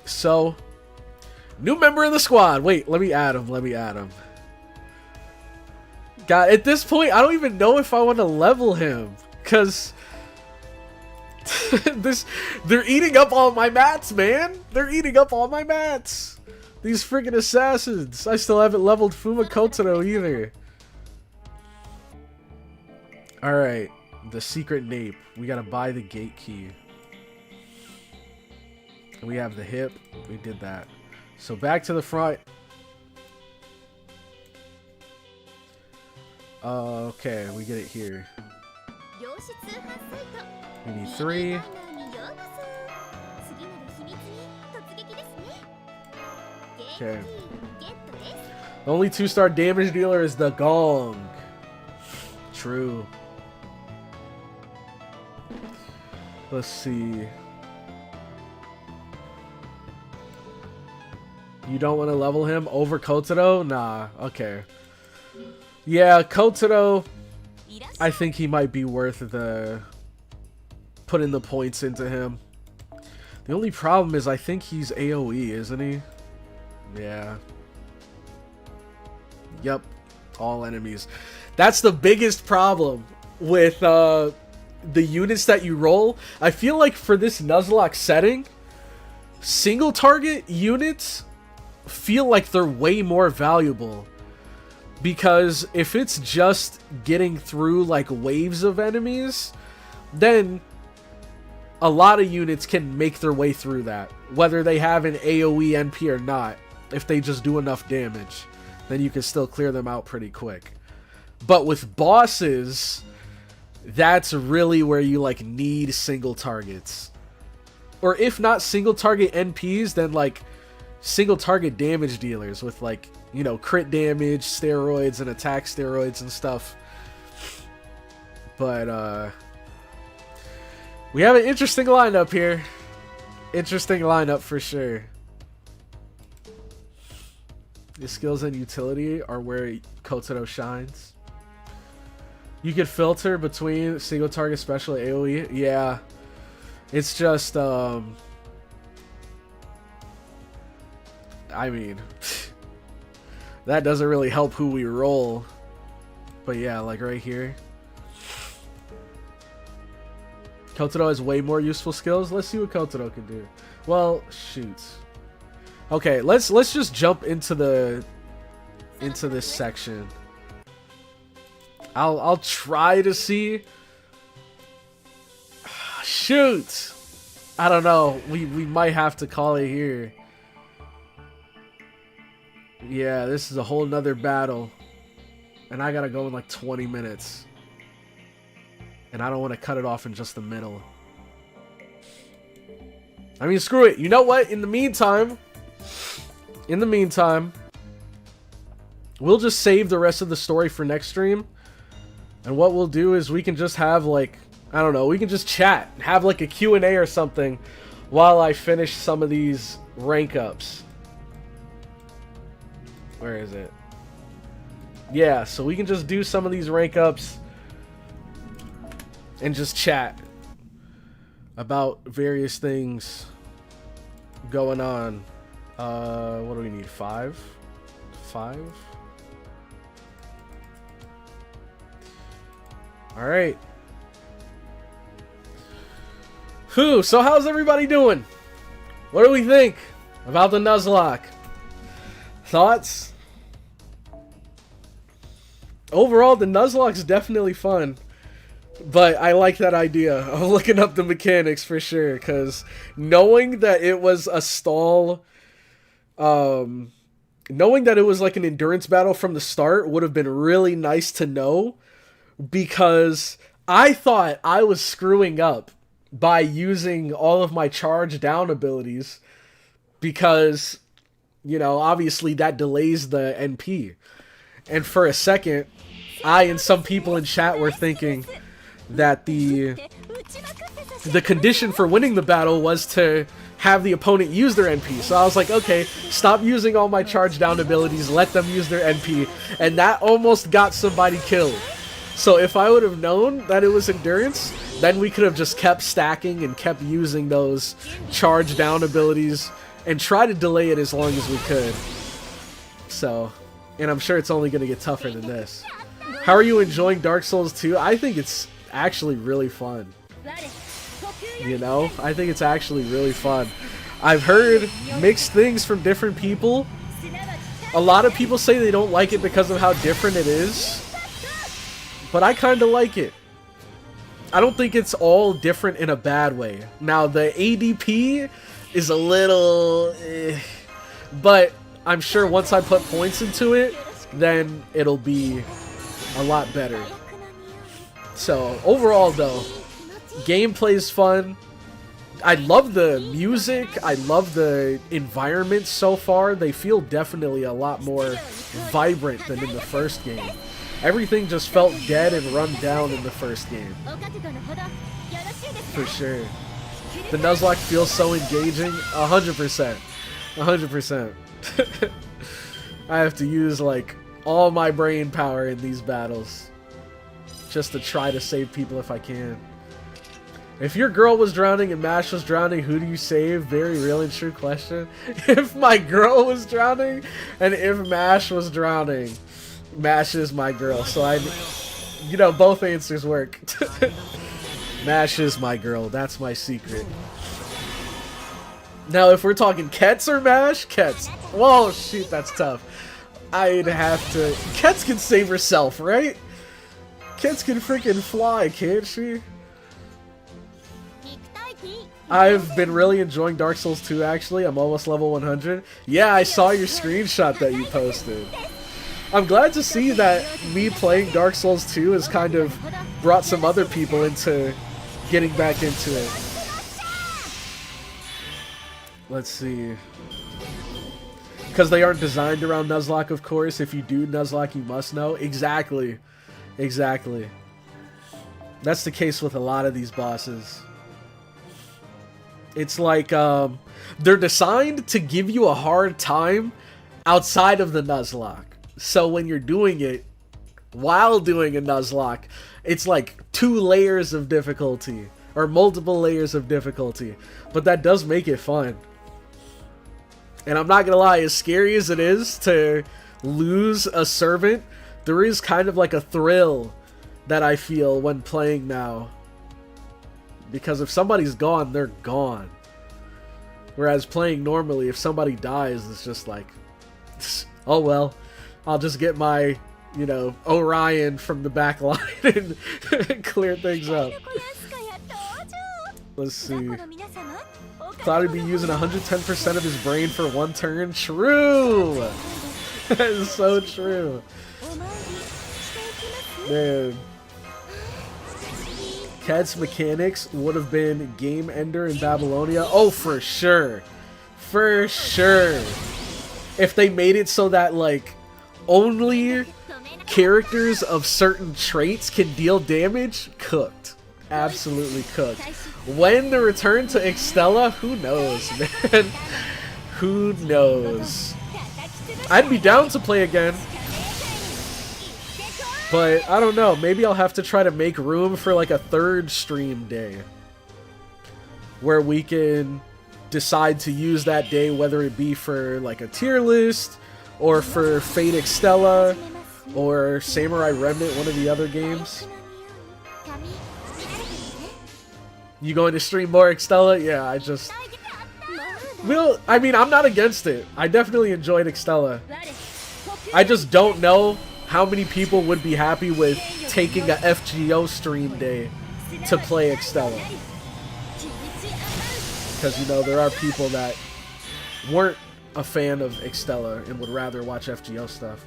So, new member of the squad. Wait, let me add him. God, at this point, I don't even know if I want to level him. Because they're eating up all my mats, man. They're eating up all my mats. These freaking assassins. I still haven't leveled Fuma Kotaro either. Alright, the secret nape. We gotta buy the gate key. We have the hip. We did that. So back to the front. Okay, we get it here. We need 3. Okay. The only 2-star damage dealer is the gong. True. Let's see. You don't want to level him over Kotaro? Nah, okay. Yeah, Kotaro, I think he might be worth the putting the points into him. The only problem is I think he's AoE, isn't he? Yeah. Yep. All enemies. That's the biggest problem with the units that you roll. I feel like for this Nuzlocke setting, single target units feel like they're way more valuable, because if it's just getting through like waves of enemies, then a lot of units can make their way through that, whether they have an AoE NP or not. If they just do enough damage, then you can still clear them out pretty quick. But with bosses, that's really where you like need single targets, or if not single target NPs, then like single target damage dealers with, like, you know, crit damage, steroids, and attack steroids and stuff. But we have an interesting lineup here. Interesting lineup for sure. The skills and utility are where Kotaro shines. You could filter between single target, special, AoE. Yeah, it's just I mean, that doesn't really help who we roll. But yeah, like right here, Kotaro has way more useful skills. Let's see what Kotaro can do. Well, shoot. Okay, let's just jump into this section. I'll try to see. Shoot. I don't know. We might have to call it here. Yeah, this is a whole nother battle. And I gotta go in like 20 minutes. And I don't want to cut it off in just the middle. I mean, screw it. You know what? In the meantime, we'll just save the rest of the story for next stream. And what we'll do is we can just have, like, I don't know, we can just chat. Have like a Q&A or something while I finish some of these rank ups. Where is it? Yeah, so we can just do some of these rank ups and just chat about various things going on. What do we need? 5? 5? Alright. Whew, so how's everybody doing? What do we think about the Nuzlocke? Thoughts? Overall, the Nuzlocke's definitely fun. But I like that idea of looking up the mechanics for sure, because knowing that it was a stall, knowing that it was like an endurance battle from the start would have been really nice to know, because I thought I was screwing up by using all of my charge down abilities, because, you know, obviously that delays the NP. And for a second, I and some people in chat were thinking that the condition for winning the battle was to have the opponent use their NP. So I was like, okay, stop using all my charge down abilities, let them use their NP. And that almost got somebody killed. So if I would have known that it was endurance, then we could have just kept stacking and kept using those charge down abilities and try to delay it as long as we could. So, and I'm sure it's only going to get tougher than this. How are you enjoying Dark Souls 2? I think it's actually really fun. You know, I think it's actually really fun. I've heard mixed things from different people. A lot of people say they don't like it because of how different it is, but I kind of like it. I don't think it's all different in a bad way. Now, the ADP is a little but I'm sure once I put points into it, then it'll be a lot better. So, overall though, gameplay's fun. I love the music. I love the environment so far. They feel definitely a lot more vibrant than in the first game. Everything just felt dead and run down in the first game. For sure. The Nuzlocke feels so engaging. 100%. 100%. I have to use like all my brain power in these battles just to try to save people if I can. If your girl was drowning and Mash was drowning, who do you save? Very real and true question. If my girl was drowning and if Mash was drowning, Mash is my girl. So you know, both answers work. Mash is my girl. That's my secret. Now, if we're talking Kets or Mash, Kets. Whoa, shoot, that's tough. I'd have to... Kets can save herself, right? Kets can freaking fly, can't she? I've been really enjoying Dark Souls 2, actually. I'm almost level 100. Yeah, I saw your screenshot that you posted. I'm glad to see that me playing Dark Souls 2 has kind of brought some other people into getting back into it. Let's see. Because they aren't designed around Nuzlocke, of course. If you do Nuzlocke, you must know. Exactly. Exactly. That's the case with a lot of these bosses. It's like, they're designed to give you a hard time outside of the Nuzlocke. So when you're doing it, while doing a Nuzlocke, it's like 2 layers of difficulty. Or multiple layers of difficulty. But that does make it fun. And I'm not gonna lie, as scary as it is to lose a servant, there is kind of like a thrill that I feel when playing now. Because if somebody's gone, they're gone. Whereas playing normally, if somebody dies, it's just like, oh well, I'll just get my, you know, Orion from the back line and clear things up. Let's see. Cloudy be using 110% of his brain for 1 turn. True! That is so true. Man. Cat's mechanics would have been Game Ender in Babylonia. Oh, for sure. For sure. If they made it so that, like, only characters of certain traits can deal damage, cooked. Absolutely cooked. When the return to Extella, who knows, man? Who knows? I'd be down to play again. But I don't know, maybe I'll have to try to make room for like a third stream day where we can decide to use that day, whether it be for like a tier list or for Fate Extella or Samurai Remnant, one of the other games. You going to stream more Extella? Yeah, I mean, I'm not against it. I definitely enjoyed Extella. I just don't know how many people would be happy with taking a FGO stream day to play Extella. Because, you know, there are people that weren't a fan of Extella and would rather watch FGO stuff.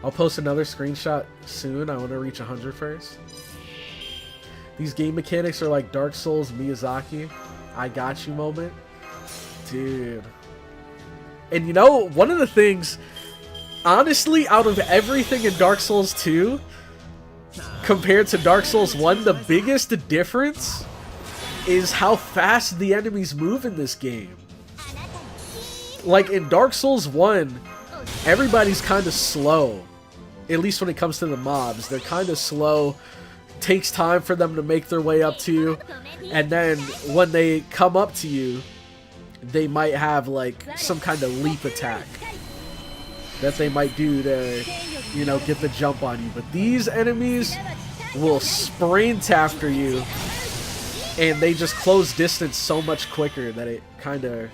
I'll post another screenshot soon. I want to reach 100 first. These game mechanics are like Dark Souls Miyazaki. I got you moment. Dude. And you know, one of the things, honestly, out of everything in Dark Souls 2, compared to Dark Souls 1, the biggest difference is how fast the enemies move in this game. Like in Dark Souls 1, everybody's kind of slow. At least when it comes to the mobs. They're kind of slow. Takes time for them to make their way up to you. And then when they come up to you, they might have like some kind of leap attack that they might do to, you know, get the jump on you. But these enemies will sprint after you. And they just close distance so much quicker that it kind of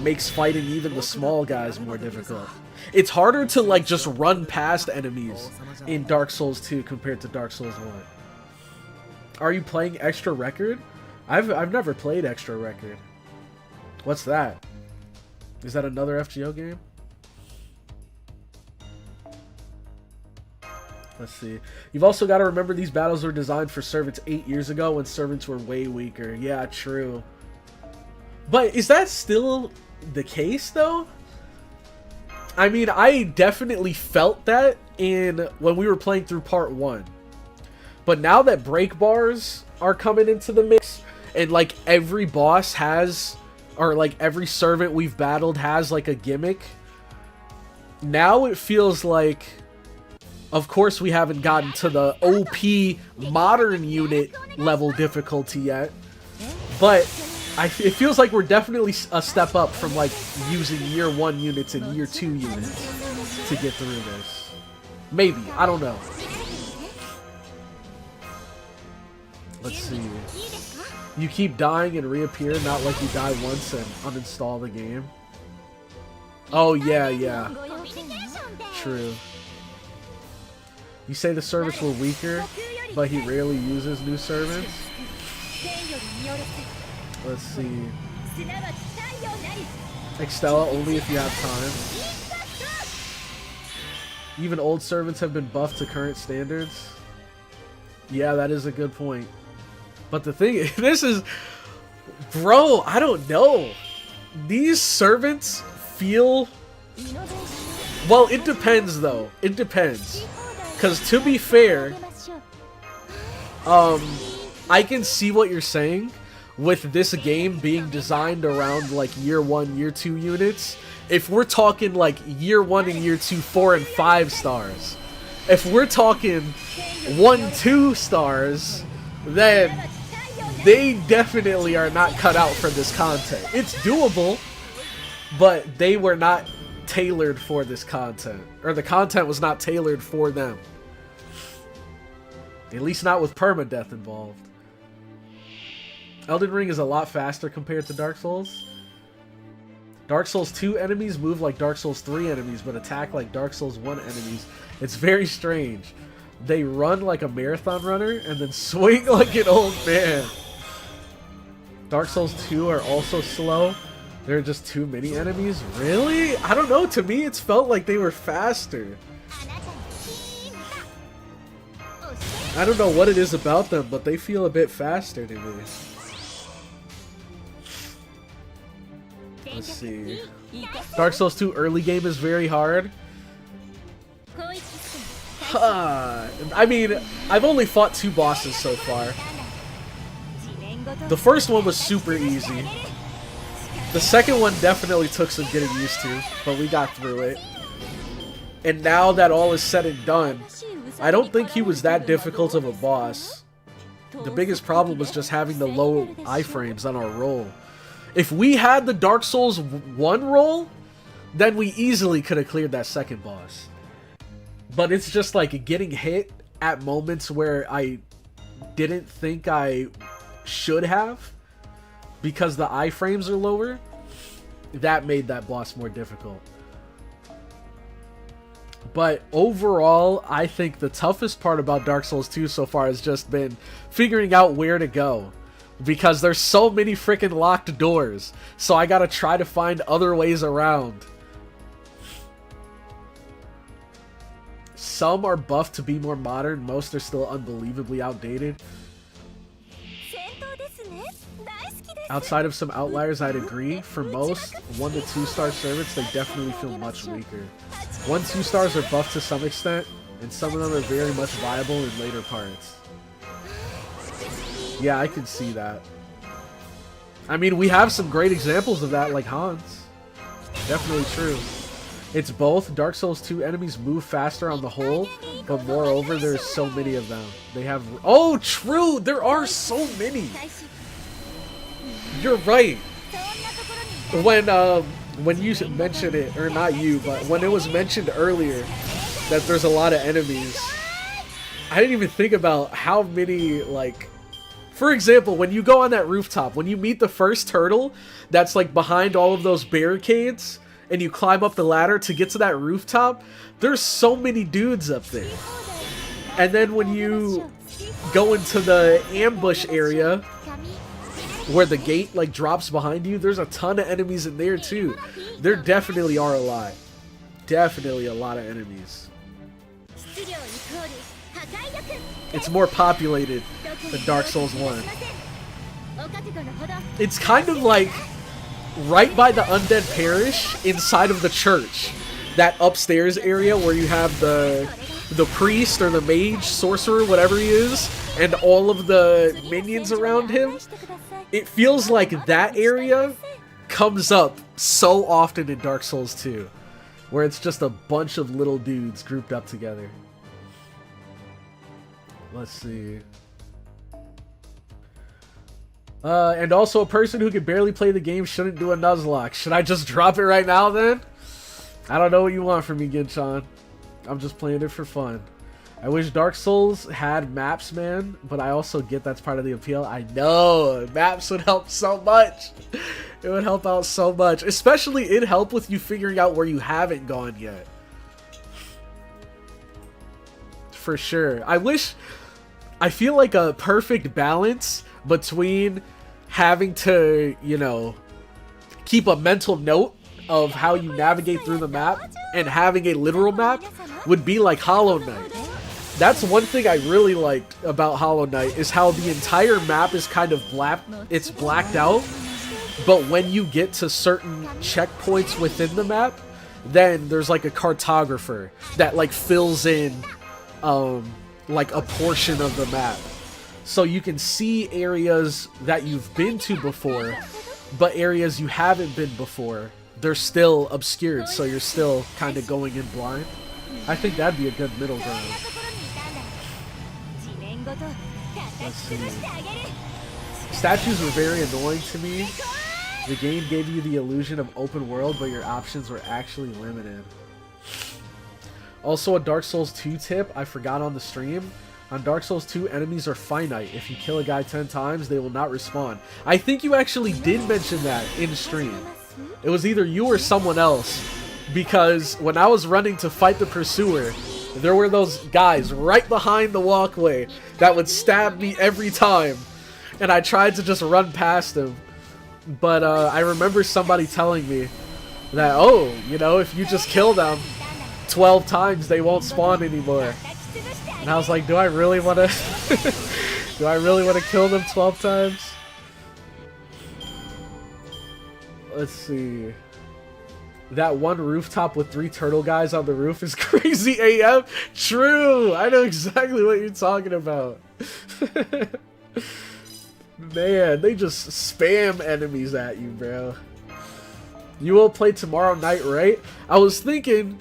makes fighting even the small guys more difficult. It's harder to like just run past enemies in Dark Souls 2 compared to Dark Souls 1. Are you playing Extra Record? I've never played Extra Record. What's that? Is that another FGO game? Let's see. You've also got to remember these battles were designed for servants 8 years ago when servants were way weaker. Yeah, true. But is that still the case, though? I mean, I definitely felt that when we were playing through part 1. But now that break bars are coming into the mix, and like every boss has, or like every servant we've battled has like a gimmick, now it feels like, of course we haven't gotten to the OP modern unit level difficulty yet, but it feels like we're definitely a step up from like using year 1 units and year 2 units to get through this. Maybe, I don't know. Let's see. You keep dying and reappear, not like you die once and uninstall the game. Oh yeah, yeah. True. You say the servants were weaker, but he rarely uses new servants? Let's see. Extella only if you have time. Even old servants have been buffed to current standards. Yeah, that is a good point. But the thing is, this is... Bro, I don't know. These servants feel... Well, it depends, though. It depends. Because, to be fair... I can see what you're saying with this game being designed around, like, year 1, year 2 units. If we're talking, like, year 1 and year 2, 4 and 5 stars. If we're talking 1, 2 stars, then they definitely are not cut out for this content. It's doable, but they were not tailored for this content. Or the content was not tailored for them. At least not with permadeath involved. Elden Ring is a lot faster compared to Dark Souls. Dark Souls 2 enemies move like Dark Souls 3 enemies, but attack like Dark Souls 1 enemies. It's very strange. They run like a marathon runner and then swing like an old man. Dark Souls 2 are also slow. There are just too many enemies. Really? I don't know. To me, it's felt like they were faster. I don't know what it is about them, but they feel a bit faster to me. Let's see. Dark Souls 2 early game is very hard. I mean, I've only fought 2 bosses so far. The first one was super easy. The second one definitely took some getting used to, but we got through it. And now that all is said and done, I don't think he was that difficult of a boss. The biggest problem was just having the low iframes on our roll. If we had the Dark Souls 1 roll, then we easily could have cleared that second boss. But it's just like getting hit at moments where I didn't think I should have, because the iframes are lower. That made that boss more difficult. But overall, I think the toughest part about Dark Souls 2 so far has just been figuring out where to go. Because there's so many freaking locked doors. So I gotta try to find other ways around. Some are buffed to be more modern. Most are still unbelievably outdated. Outside of some outliers, I'd agree. For most 1 to 2 star servants, they definitely feel much weaker. 1-2 stars are buffed to some extent, and some of them are very much viable in later parts. Yeah, I can see that. I mean, we have some great examples of that, like Hans. Definitely true. It's both. Dark Souls 2 enemies move faster on the whole, but moreover, there's so many of them. They have... Oh, true! There are so many! You're right. When you mentioned it, or not you, but when it was mentioned earlier that there's a lot of enemies, I didn't even think about how many, like... For example, when you go on that rooftop, when you meet the first turtle that's like behind all of those barricades, and you climb up the ladder to get to that rooftop, there's so many dudes up there. And then when you go into the ambush area, where the gate like drops behind you, there's a ton of enemies in there too. There definitely are a lot. Definitely a lot of enemies. It's more populated than Dark Souls 1. It's kind of like right by the Undead Parish inside of the church. That upstairs area where you have the priest or the mage, sorcerer, whatever he is, and all of the minions around him. It feels like that area comes up so often in Dark Souls 2, where it's just a bunch of little dudes grouped up together. Let's see. And also, a person who can barely play the game shouldn't do a Nuzlocke. Should I just drop it right now then? I don't know what you want from me, Ginchan. I'm just playing it for fun. I wish Dark Souls had maps, man, but I also get that's part of the appeal. I know, maps would help so much. It would help out so much. Especially, it'd help with you figuring out where you haven't gone yet. For sure. I feel like a perfect balance between having to, you know, keep a mental note of how you navigate through the map and having a literal map would be like Hollow Knight. That's one thing I really liked about Hollow Knight, is how the entire map is kind of it's blacked out, but when you get to certain checkpoints within the map, then there's like a cartographer that like fills in like a portion of the map. So you can see areas that you've been to before, but areas you haven't been before, they're still obscured, so you're still kind of going in blind. I think that'd be a good middle ground. Let's see. Statues were very annoying to me. The game gave you the illusion of open world, but your options were actually limited. Also, a Dark Souls 2 tip I forgot on the stream. On Dark Souls 2, enemies are finite. If you kill a guy 10 times, they will not respawn. I think you actually did mention that in stream. It was either you or someone else. Because when I was running to fight the pursuer, there were those guys right behind the walkway that would stab me every time. And I tried to just run past them. But I remember somebody telling me that, oh, you know, if you just kill them 12 times, they won't spawn anymore. And I was like, do I really want to do I really want to kill them 12 times? Let's see. That one rooftop with 3 turtle guys on the roof is crazy AF. True. I know exactly what you're talking about. Man, they just spam enemies at you, bro. You will play tomorrow night, right? I was thinking,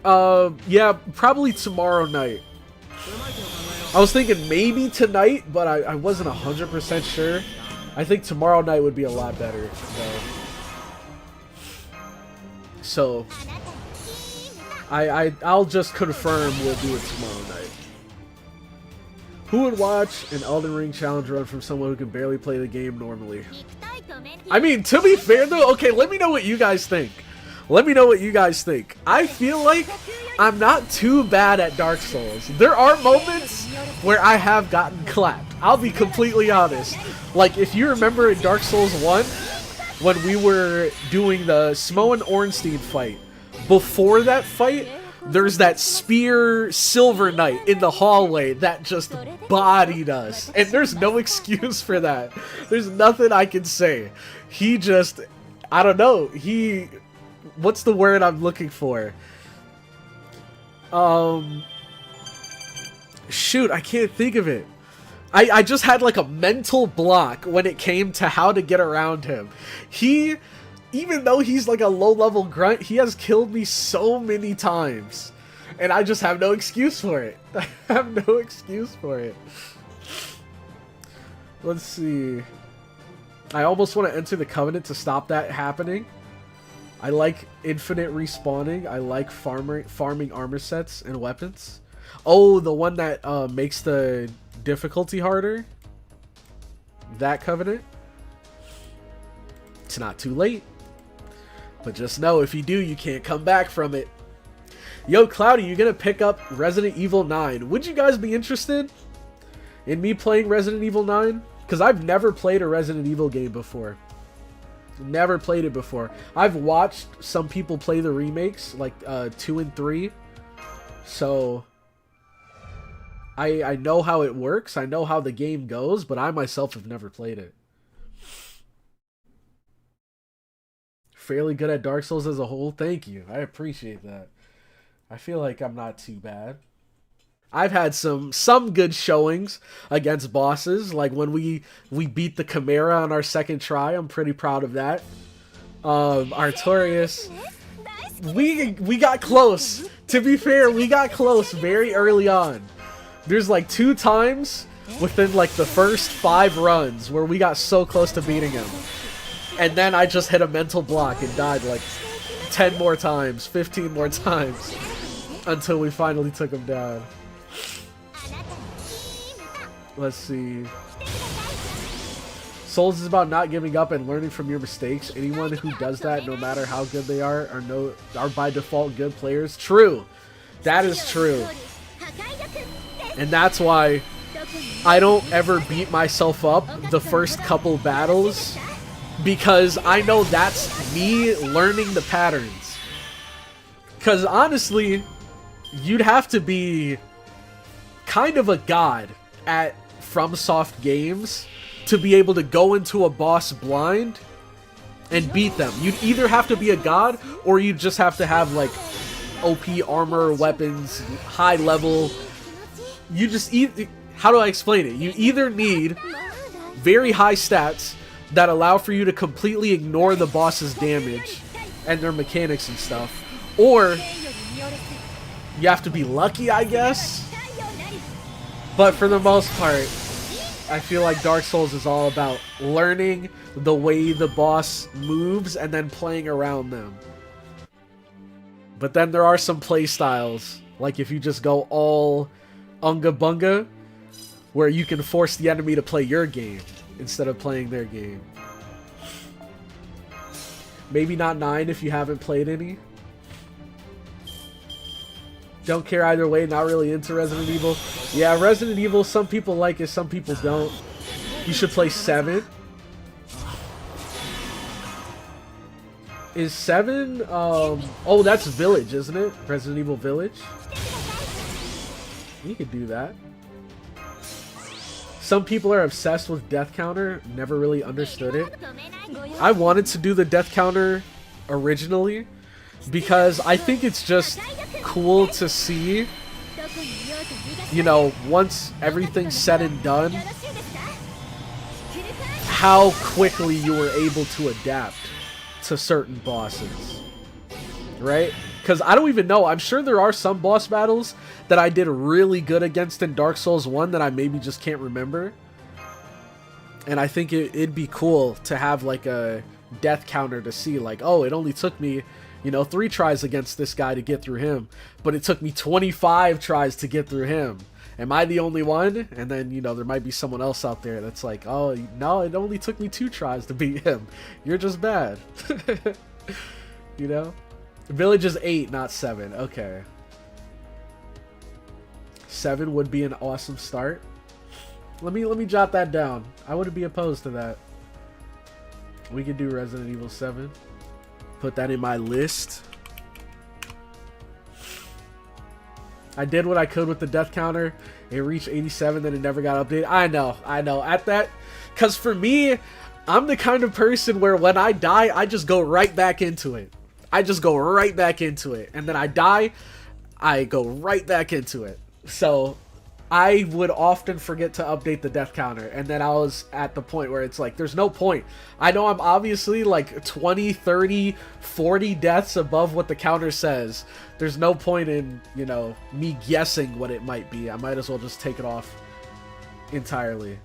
yeah, probably tomorrow night. I was thinking maybe tonight, but I wasn't 100% sure. I think tomorrow night would be a lot better, though. So, I'll just confirm we'll do it tomorrow night. Who would watch an Elden Ring challenge run from someone who can barely play the game normally? I mean, to be fair though, okay, let me know what you guys think. Let me know what you guys think. I feel like I'm not too bad at Dark Souls. There are moments where I have gotten clapped. I'll be completely honest. Like, if you remember in Dark Souls 1, when we were doing the Smo and Ornstein fight, before that fight, there's that spear Silver Knight in the hallway that just bodied us. And there's no excuse for that. There's nothing I can say. He just, I don't know, what's the word I'm looking for? Shoot, I can't think of it. I just had like a mental block when it came to how to get around him. Even though he's like a low-level grunt, he has killed me so many times. And I just have no excuse for it. I have no excuse for it. Let's see. I almost want to enter the Covenant to stop that happening. I like infinite respawning. I like farming armor sets and weapons. Oh, the one that makes the difficulty harder. That Covenant. It's not too late. But just know, if you do, you can't come back from it. Yo, Cloudy, you gonna pick up Resident Evil 9. Would you guys be interested in me playing Resident Evil 9? Because I've never played a Resident Evil game before. Never played it before. I've watched some people play the remakes, like 2 and 3. So, I know how it works. I know how the game goes, but I myself have never played it. Fairly good at Dark Souls as a whole. Thank you. I appreciate that. I feel like I'm not too bad. I've had some good showings against bosses, like when we beat the Chimera on our second try. I'm pretty proud of that. Artorias, we got close. To be fair, we got close very early on. There's like 2 times within like the first 5 runs where we got so close to beating him. And then I just hit a mental block and died like 10 more times, 15 more times, until we finally took him down. Let's see. Souls is about not giving up and learning from your mistakes. Anyone who does that, no matter how good they are by default good players. True. That is true. And that's why I don't ever beat myself up the first couple battles, because I know that's me learning the patterns. Because honestly, you'd have to be kind of a god at FromSoft games to be able to go into a boss blind and beat them. You'd either have to be a god, or you'd just have to have like OP armor, weapons, high level. You just how do I explain it? You either need very high stats that allow for you to completely ignore the boss's damage and their mechanics and stuff, or you have to be lucky, I guess. But for the most part, I feel like Dark Souls is all about learning the way the boss moves and then playing around them. But then there are some play styles, like if you just go all unga bunga, where you can force the enemy to play your game instead of playing their game. Maybe not 9 if you haven't played any. Don't care either way, not really into Resident Evil. Yeah, Resident Evil, some people like it, some people don't. You should play 7. Is 7, oh, that's Village, isn't it? Resident Evil Village? You could do that. Some people are obsessed with death counter, never really understood it. I wanted to do the death counter originally because I think it's just cool to see, you know, once everything's said and done, how quickly you were able to adapt. to certain bosses, right? Because I don't even know. I'm sure there are some boss battles that I did really good against in Dark Souls 1 that I maybe just can't remember. And I think it'd be cool to have like a death counter to see like, oh, it only took me, you know, 3 tries against this guy to get through him, but it took me 25 tries to get through him. Am I the only one? And then, you know, there might be someone else out there that's like, oh, no, it only took me 2 tries to beat him. You're just bad. You know? Village is 8, not 7. Okay. 7 would be an awesome start. Let me jot that down. I wouldn't be opposed to that. We could do Resident Evil 7. Put that in my list. I did what I could with the death counter. It reached 87, then it never got updated. I know. At that, because for me, I'm the kind of person where when I die, I just go right back into it. And then I die, I go right back into it. So I would often forget to update the death counter, and then I was at the point where it's like, there's no point. I know I'm obviously like 20, 30, 40 deaths above what the counter says. There's no point in, you know, me guessing what it might be. I might as well just take it off entirely.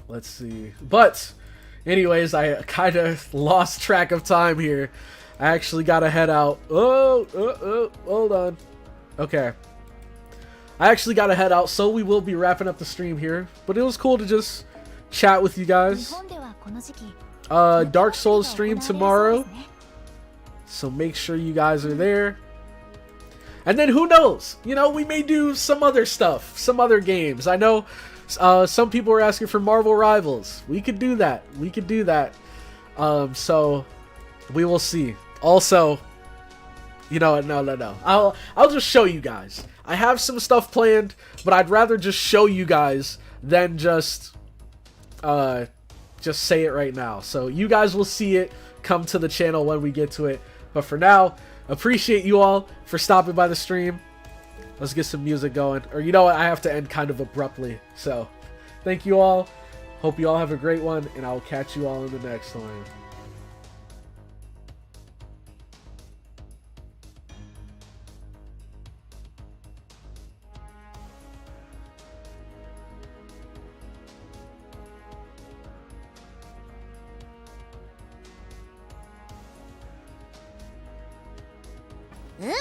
Let's see. But anyways, I kind of lost track of time here. I actually gotta head out. Oh, hold on. Okay. I actually gotta head out, so we will be wrapping up the stream here. But it was cool to just chat with you guys. Dark Souls stream tomorrow, so make sure you guys are there. And then who knows? You know, we may do some other stuff, some other games. I know some people are asking for Marvel Rivals. We could do that. So we will see. Also, you know what? No. I'll just show you guys. I have some stuff planned, but I'd rather just show you guys than just say it right now. So you guys will see it come to the channel when we get to it. But for now, appreciate you all for stopping by the stream. Let's get some music going. Or you know what? I have to end kind of abruptly. So thank you all. Hope you all have a great one, and I'll catch you all in the next one.うむ